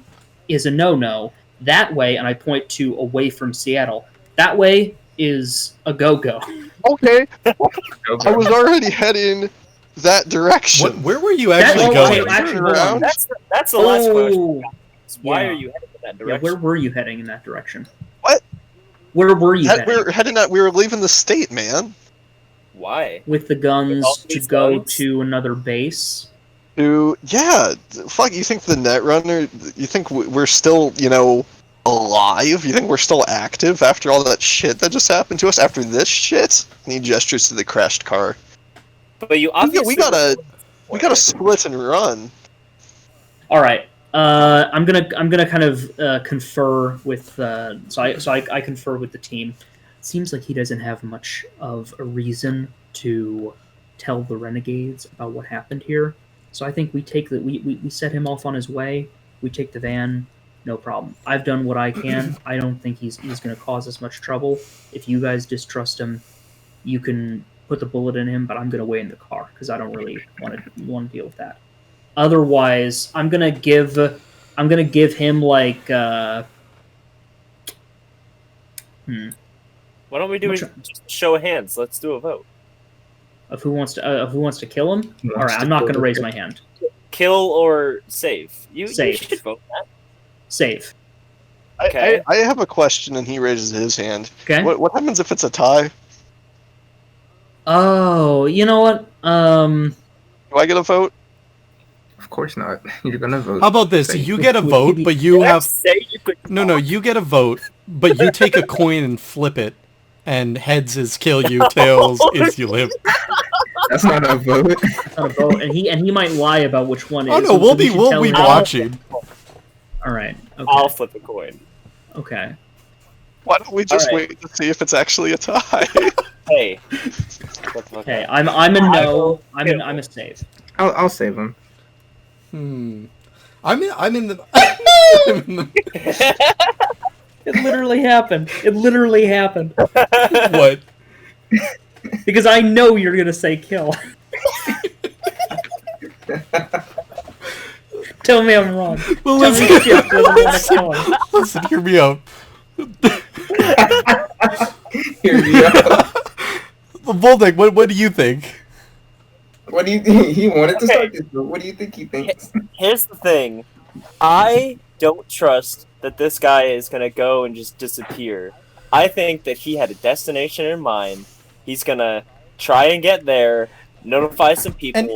is a no-no. That way, and I point to away from Seattle, that way is a go-go. Okay, I was already heading that direction. Where were you actually okay, going? actually, hold on. That's the last question. Oh, Why yeah. are you heading in that yeah, direction? where were you heading in that direction? What? Where were you heading? We were heading out. We were leaving the state, man. Why? With the With guns all to these go guns? to another base? Yeah, fuck. You think the Netrunner? You think we're still, alive? You think we're still active after all that shit that just happened to us? After this shit? And he gestures to the crashed car. But you obviously we gotta split and run. All right. I'm gonna kind of confer with. So I confer with the team. Seems like he doesn't have much of a reason to tell the renegades about what happened here. So I think we take we set him off on his way. We take the van, no problem. I've done what I can. I don't think he's going to cause us much trouble. If you guys distrust him, you can put the bullet in him, but I'm going to wait in the car because I don't really want to deal with that. Otherwise, I'm gonna give him like Why don't we do just a show of hands? Let's do a vote. Of who wants to kill him? All right, I'm not going to raise my hand. Kill or save? You should vote that. Save. Okay. I have a question, and he raises his hand. Okay. What happens if it's a tie? Oh, you know what? Do I get a vote? Of course not. You're gonna vote. How about this? You get a vote, but you have... No, you get a vote, but you take a coin and flip it, and heads is kill you, tails is you live. That's not a vote. That's not a vote, and he might lie about which one it Oh is. no, we'll be watching. All right. Okay. I'll flip a coin. Okay. Why don't we just wait to see if it's actually a tie? Hey. Okay, I'm a no. I'm a save. I'll save him. I'm in the. It literally happened. It literally happened. What? Because I know you're gonna say kill. Tell me I'm wrong. Well, listen, hear me out. Here we go. Voldeck, what do you think? What do you think? He wanted to start this, but what do you think he thinks? Here's the thing. I don't trust that this guy is gonna go and just disappear. I think that he had a destination in mind. He's gonna try and get there, notify some people,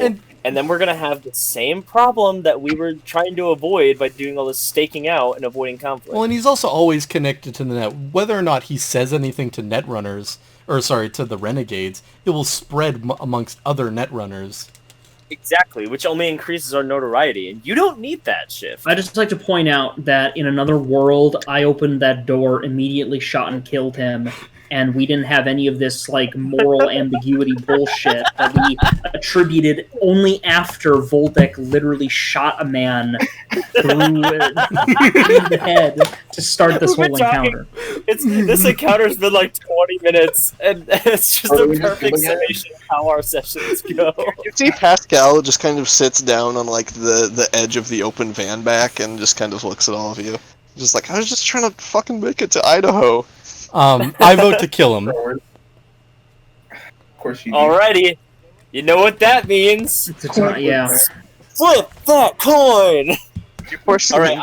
and then we're gonna have the same problem that we were trying to avoid by doing all this staking out and avoiding conflict. Well, and he's also always connected to the net. Whether or not he says anything to netrunners, to the renegades, it will spread amongst other netrunners. Exactly, which only increases our notoriety, and you don't need that, Shift. I'd just like to point out that in another world, I opened that door, immediately shot and killed him, and we didn't have any of this, like, moral ambiguity bullshit that we attributed only after Voldeck literally shot a man through the head to start this whole encounter. This encounter's been like 20 minutes, and it's just a perfect summation of how our sessions go. You see Pascal just kind of sits down on, like, the edge of the open van back and just kind of looks at all of you. Just like, I was just trying to fucking make it to Idaho. I vote to kill him. Of course you do. Alrighty. You know what that means. It's a time, yeah. Flip that coin! Alright,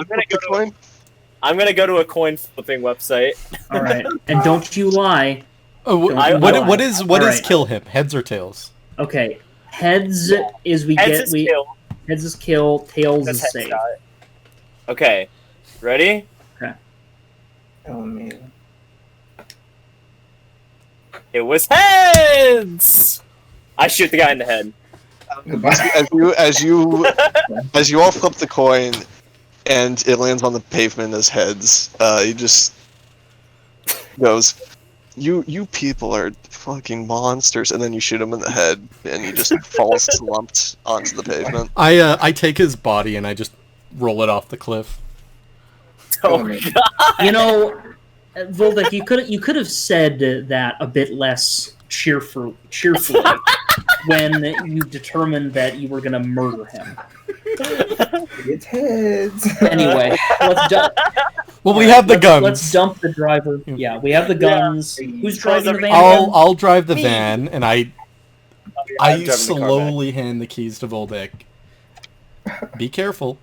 I'm gonna go to a coin flipping website. Alright. And don't you lie. What is Alright. kill him? Heads or tails? Okay. Heads is Kill. Heads is kill, tails That's is save. headshot. Okay. Ready? Oh man. It was heads! I shoot the guy in the head. As you all flip the coin and it lands on the pavement as heads, he just goes, You people are fucking monsters, and then you shoot him in the head and he just falls slumped onto the pavement. I take his body and I just roll it off the cliff. Oh god! You know, Voldeck, you could have said that a bit less cheerfully when you determined that you were going to murder him. It's heads. Anyway, we have the guns. Let's dump the driver. Yeah, we have the guns. Who's driving the van? I'll drive the van, and I driving the car slowly hand the keys to Voldeck. Be careful.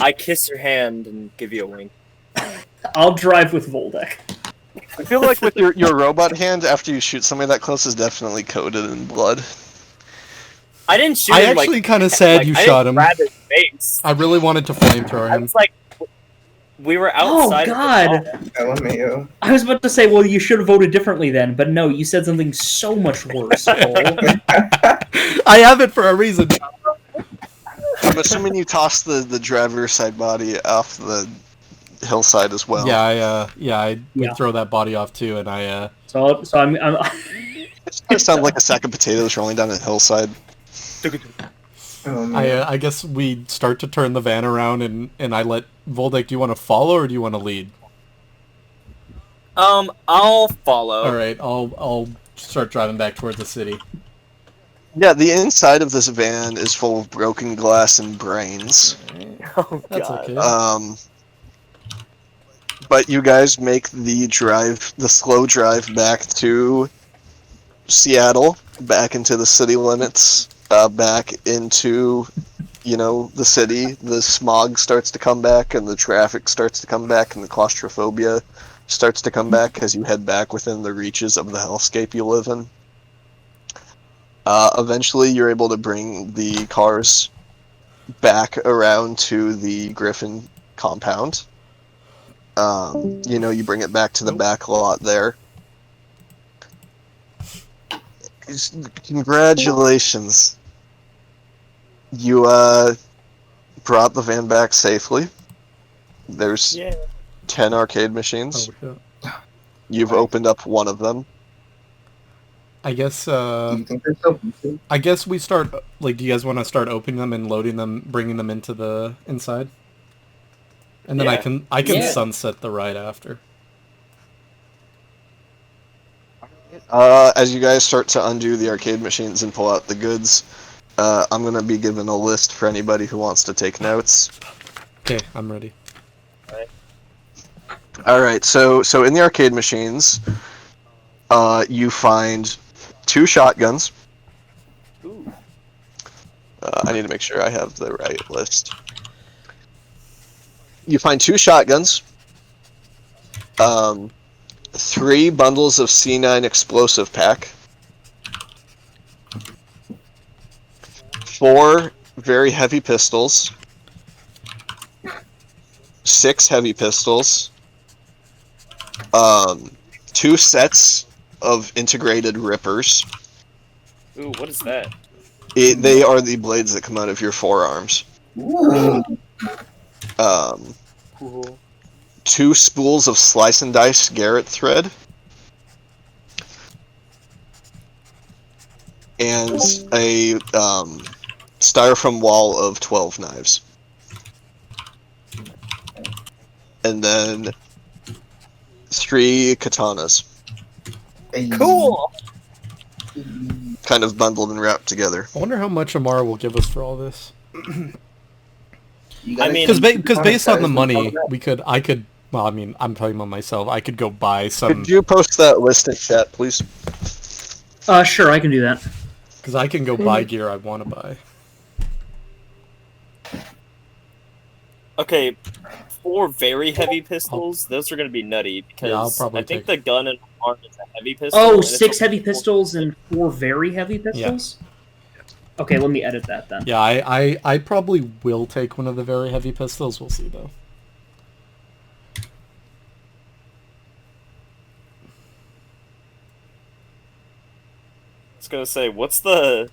I kiss your hand and give you a wink. I'll drive with Voldeck. I feel like with your robot hand, after you shoot somebody that close, is definitely coated in blood. I didn't shoot I him, actually kind of sad you shot him. Grab his face. I really wanted to flamethrower I him. was like, we were outside. Oh God! LMAO. I was about to say, well, you should have voted differently then, but no, you said something so much worse. Cole. I have it for a reason. I'm assuming you tossed the driver's side body off the hillside as well. Yeah, I would throw that body off too, and I. So I'm It just sounds like a sack of potatoes rolling down a hillside. Oh, man. I guess we start to turn the van around, and I let Voldek. Do you want to follow or do you want to lead? I'll follow. All right, I'll start driving back toward the city. Yeah, the inside of this van is full of broken glass and brains. Oh That's god. okay. But you guys make the slow drive back to Seattle, back into the city limits, back into, the city. The smog starts to come back, and the traffic starts to come back, and the claustrophobia starts to come back as you head back within the reaches of the hellscape you live in. Eventually, you're able to bring the cars back around to the Griffin compound. You bring it back to the back lot there. Congratulations. You brought the van back safely. There's 10 arcade machines. Oh, shit. You've opened up one of them. I guess. Do you think they're so easy? I guess we start. Like, do you guys want to start opening them and loading them, bringing them into the inside? And then Yeah. I can Yeah. sunset the ride after. As you guys start to undo the arcade machines and pull out the goods, I'm gonna be given a list for anybody who wants to take notes. Okay, I'm ready. All right, so in the arcade machines, you find 2 shotguns. Ooh. I need to make sure I have the right list. You find 2 shotguns, 3 bundles of C9 explosive pack, 4 very heavy pistols, 6 heavy pistols, 2 sets of integrated rippers. Ooh, what is that? They are the blades that come out of your forearms. Ooh. Cool. 2 spools of slice and dice Garrett thread, and a styrofoam wall of 12 knives. And then 3 katanas, Cool. kind of bundled and wrapped together. I wonder how much Amara will give us for all this. You gotta I mean- keep Because the based on the contact money, with I could. Well, I mean, I'm talking about myself. I could go buy some. Could you post that list in chat, please? Sure, I can do that. Because I can go buy gear I want to buy. Okay, 4 very heavy pistols. Those are gonna be nutty because Yeah, I'll probably I think take- the gun in my arm is a heavy pistol. Oh, and it's 6 only heavy 4 pistols and 4 very heavy pistols? Okay, let me edit that then. Yeah, I probably will take one of the very heavy pistols. We'll see, though. I was gonna say, what's the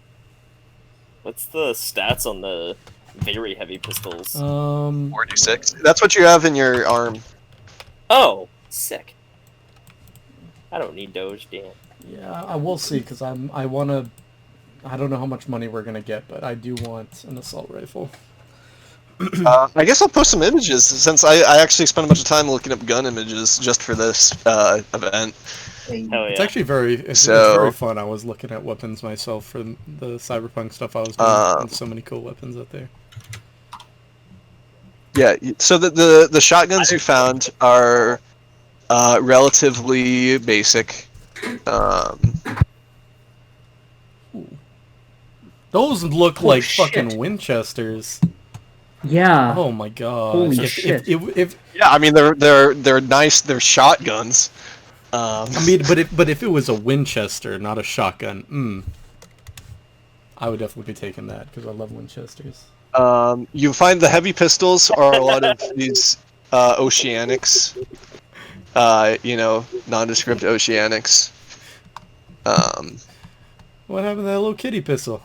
stats on the very heavy pistols? 46. That's what you have in your arm. Oh, sick. I don't need Doge, damn. Yeah, I will see, because I want to... I don't know how much money we're going to get, but I do want an assault rifle. I guess I'll post some images, since I actually spent a bunch of time looking up gun images just for this event. Hey, Hell yeah. It's actually it's So- very fun. I was looking at weapons myself for the Cyberpunk stuff I was doing. There's so many cool weapons out there. Yeah, so the shotguns you found are relatively basic. Those look Oh, like shit. fucking Winchesters. Yeah. Oh my god. Holy if, shit. If Yeah, I mean they're nice. They're shotguns. I mean, but if it was a Winchester, not a shotgun, I would definitely be taking that because I love Winchesters. You find the heavy pistols are a lot of these oceanics. Nondescript oceanics. What happened to that little kitty pistol?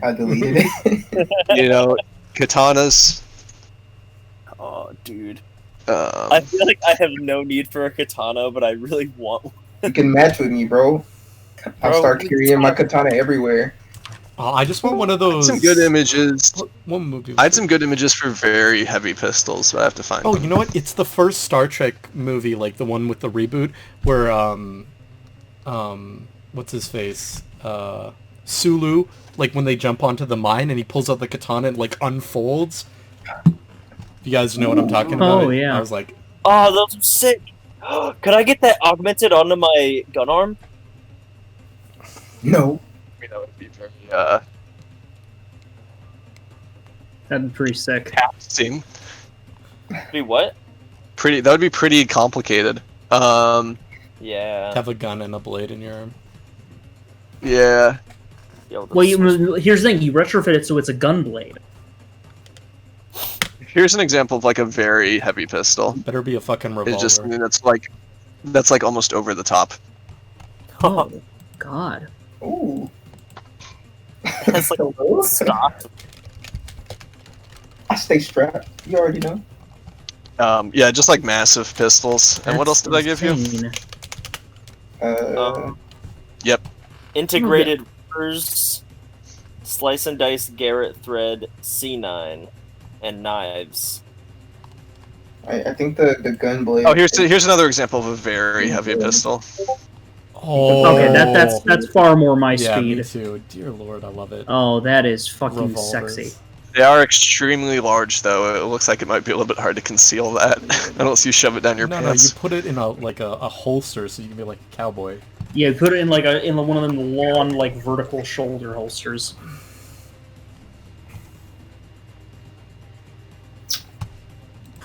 I deleted it. Katanas. Oh, dude. I feel like I have no need for a katana, but I really want one. You can match with me, bro. I'll Bro, start we carrying my talk- katana everywhere. Oh, I just want one of those. Some good images. One movie. I had some good images for very heavy pistols, but I have to find Oh, them. you know what? It's the first Star Trek movie, like the one with the reboot, where what's his face? Sulu, like when they jump onto the mine and he pulls out the katana and like unfolds. You guys know what I'm talking about? Oh, yeah. I was like, Oh, those are sick. Could I get that augmented onto my gun arm? No. I mean, that would be very That'd be pretty sick. taxing. Be what? That would be pretty complicated. Yeah. have a gun and a blade in your arm. Yeah. Yo, Well, that's- here's the thing: you retrofit it so it's a gun blade. Here's an example of like a very heavy pistol. Better be a fucking revolver. It's just something that's like almost over the top. Oh, God. Ooh. That's like a stock. I stay strapped. You already know. Yeah, just like massive pistols. And what else That's did I give you? insane. Yep. Integrated rippers, slice and dice Garrett thread, C9, and knives. I think the gun blade. Oh, here's another example of a very heavy pistol. Oh. Okay, that's far more my yeah, speed. me too. Dear Lord, I love it. Oh, that is fucking Revolvers. sexy. They are extremely large, though. It looks like it might be a little bit hard to conceal that. Unless you shove it down your No, pants. you put it in a holster so you can be like a cowboy. Yeah, put it in one of them long like vertical shoulder holsters.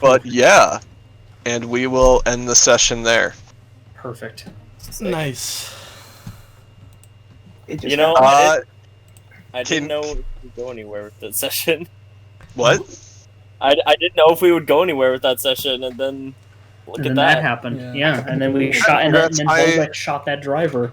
But yeah, and we will end the session there. Perfect. Nice. It just You know, Uh, I didn't know if we would go anywhere with that session. what? I didn't know if we would go anywhere with that session, and then look And at then that. that happened. Yeah. Yeah, and then we shot, and then I- Volbeck shot that driver.